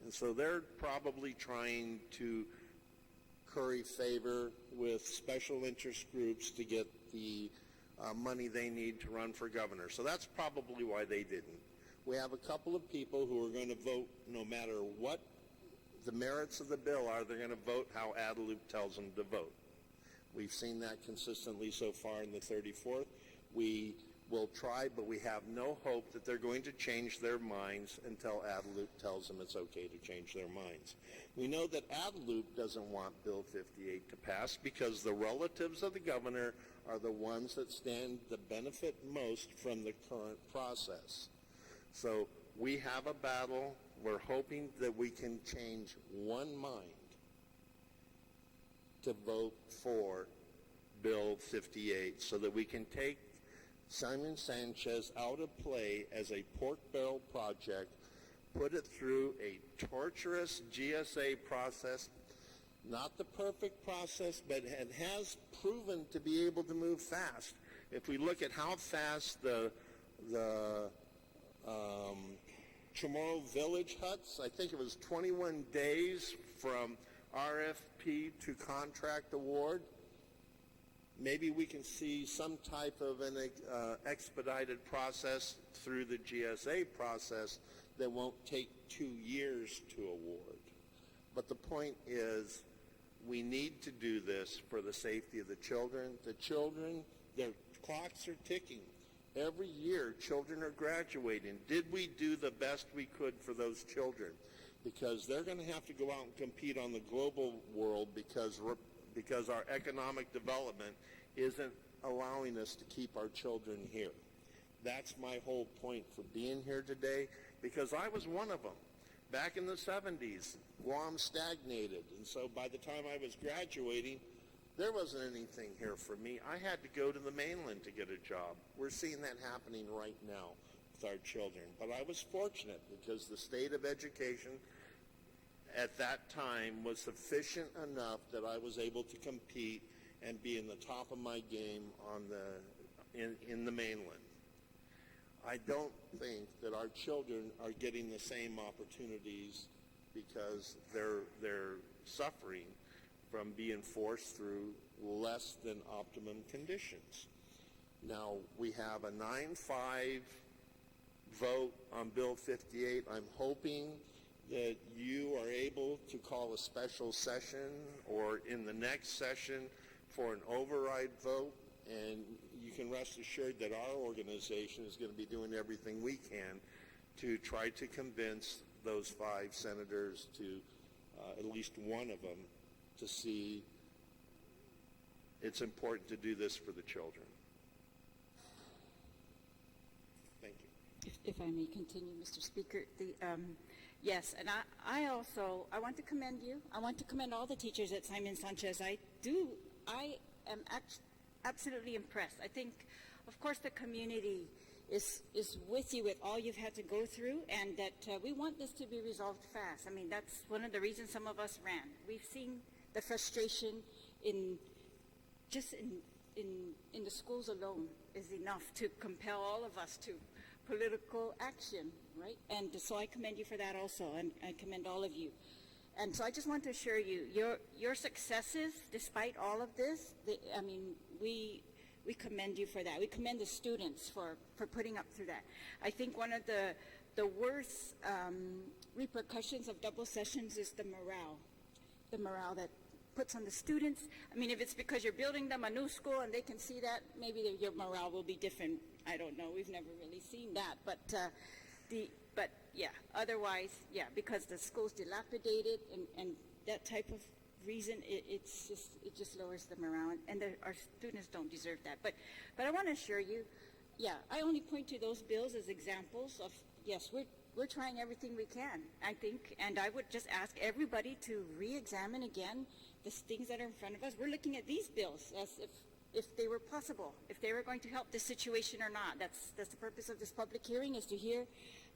and so they're probably trying to curry favor with special interest groups to get the money they need to run for governor. So that's probably why they didn't. We have a couple of people who are going to vote no matter what the merits of the bill are. They're going to vote how Adelup tells them to vote. We've seen that consistently so far in the 34th. We will try, but we have no hope that they're going to change their minds until Adelup tells them it's okay to change their minds. We know that Adelup doesn't want Bill 58 to pass because the relatives of the governor are the ones that stand to benefit most from the current process. So we have a battle. We're hoping that we can change one mind to vote for Bill 58 so that we can take Simon Sanchez out of play as a pork barrel project, put it through a torturous GSA process, not the perfect process, but it has proven to be able to move fast. If we look at how fast the Chamorro Village huts, I think it was 21 days from RFP to contract award. Maybe we can see some type of an expedited process through the GSA process that won't take 2 years to award. But the point is, we need to do this for the safety of the children. The children, their clocks are ticking. Every year, children are graduating. Did we do the best we could for those children? Because they're going to have to go out and compete on the global world because our economic development isn't allowing us to keep our children here. That's my whole point for being here today, because I was one of them. Back in the 70s, Guam stagnated, and so by the time I was graduating, there wasn't anything here for me. I had to go to the mainland to get a job. We're seeing that happening right now with our children. But I was fortunate because the state of education at that time was sufficient enough that I was able to compete and be in the top of my game in the mainland. I don't think that our children are getting the same opportunities because they're suffering from being forced through less than optimum conditions. Now, we have a 9-5 vote on Bill 58. I'm hoping that you are able to call a special session or in the next session for an override vote, and you can rest assured that our organization is going to be doing everything we can to try to convince those 5 senators to, at least one of them, to see it's important to do this for the children. Thank you. If I may continue, Mr. Speaker, yes, and I want to commend you. I want to commend all the teachers at Simon Sanchez. I am absolutely impressed. I think, of course, the community is with you with all you've had to go through, and that we want this to be resolved fast. I mean, that's one of the reasons some of us ran. We've seen the frustration in the schools alone is enough to compel all of us to political action, right? And so I commend you for that also, and I commend all of you. And so I just want to assure you, your successes, despite all of this, we commend you for that. We commend the students for putting up through that. I think one of the worst repercussions of double sessions is the morale that puts on the students. I mean, if it's because you're building them a new school and they can see that, maybe your morale will be different. I don't know. We've never really seen that. But yeah, otherwise, yeah, because the school's dilapidated and that type of reason, it just lowers the morale, and our students don't deserve that. But I want to assure you, yeah, I only point to those bills as examples of, yes, we're trying everything we can, I think, and I would just ask everybody to re-examine again the things that are in front of us. We're looking at these bills as if they were possible, if they were going to help this situation or not. That's the purpose of this public hearing, is to hear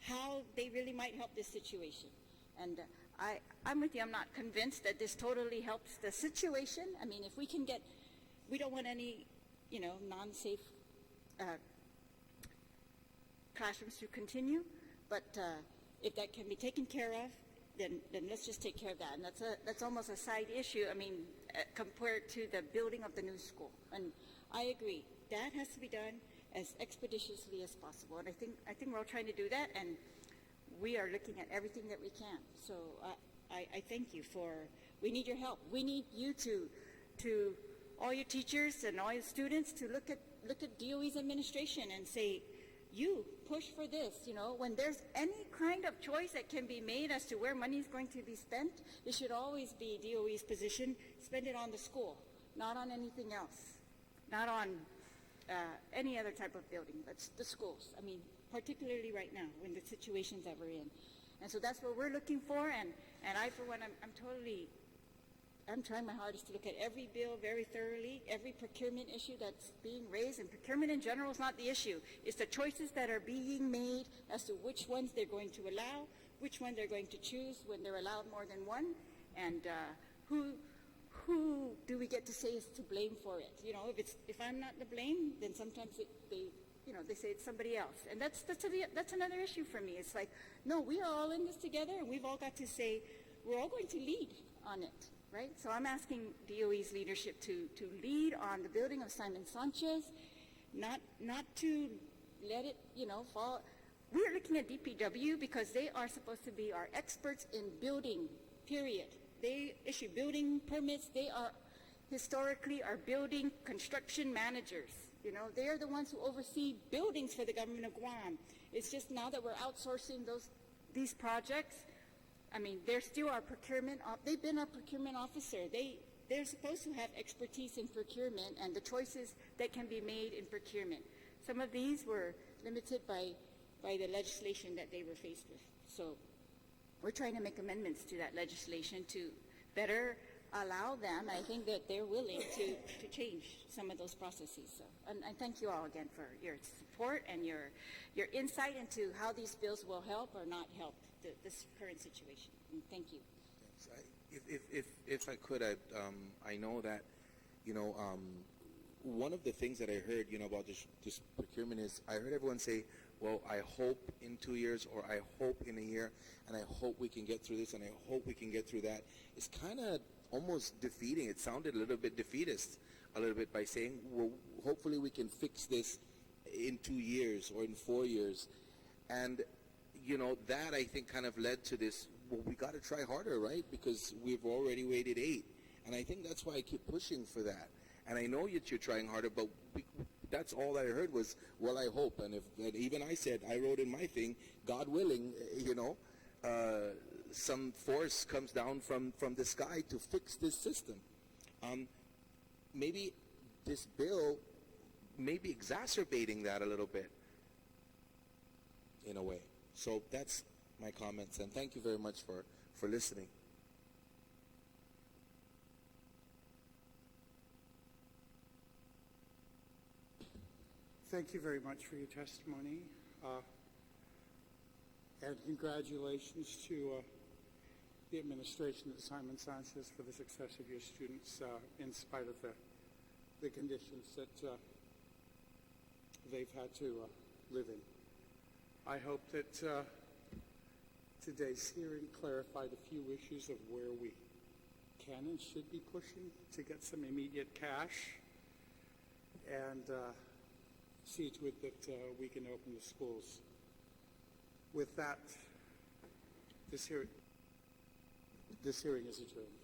how they really might help this situation. And I'm with you. I'm not convinced that this totally helps the situation. I mean, if we can we don't want any, non-safe classrooms to continue, but if that can be taken care of, then let's just take care of that. And that's almost a side issue, I mean, compared to the building of the new school. And I agree, that has to be done as expeditiously as possible. And I think we're all trying to do that, and we are looking at everything that we can. So I thank you we need your help. We need you to all your teachers and all your students to look at DOE's administration and say, you push for this, when there's any kind of choice that can be made as to where money is going to be spent, it should always be DOE's position, spend it on the school, not on anything else, not on any other type of building, but the schools. I mean, particularly right now, when the situations that we're in. And so that's what we're looking for, and I, for one, I'm trying my hardest to look at every bill very thoroughly, every procurement issue that's being raised, and procurement in general is not the issue. It's the choices that are being made as to which ones they're going to allow, which one they're going to choose when they're allowed more than one, and who do we get to say is to blame for it? If I'm not to blame, then sometimes they say it's somebody else, and that's another issue for me. It's like, no, we are all in this together, and we've all got to say we're all going to lead on it. Right? So I'm asking DOE's leadership to lead on the building of Simon Sanchez, not to let it, fall. We are looking at DPW because they are supposed to be our experts in building, period. They issue building permits. They are historically our building construction managers. You know, they're the ones who oversee buildings for the government of Guam. It's just now that we're outsourcing these projects, I mean, they're still our they've been our procurement officer. They're supposed to have expertise in procurement and the choices that can be made in procurement. Some of these were limited by the legislation that they were faced with. So we're trying to make amendments to that legislation to better allow them. I think that they're willing to change some of those processes. So, and thank you all again for your support and your insight into how these bills will help or not help this current situation. And thank you. If I could, I know that, one of the things that I heard, about this procurement is I heard everyone say, well, I hope in 2 years, or I hope in a year, and I hope we can get through this, and I hope we can get through that. It's kind of almost defeating. It sounded a little bit defeatist, a little bit, by saying, well, hopefully we can fix this in 2 years or in 4 years. And, that I think kind of led to this, well, we got to try harder, right? Because we've already waited 8. And I think that's why I keep pushing for that. And I know that you're trying harder, but that's all I heard was, well, I hope. And even I said, I wrote in my thing, God willing, some force comes down from the sky to fix this system. Maybe this bill may be exacerbating that a little bit, in a way. So that's my comments, and thank you very much for listening. Thank you very much for your testimony, and congratulations to the administration at Simon Sanchez for the success of your students in spite of the conditions that they've had to live in. I hope that today's hearing clarified a few issues of where we can and should be pushing to get some immediate cash, and see to it that we can open the schools. With that, this hearing is adjourned.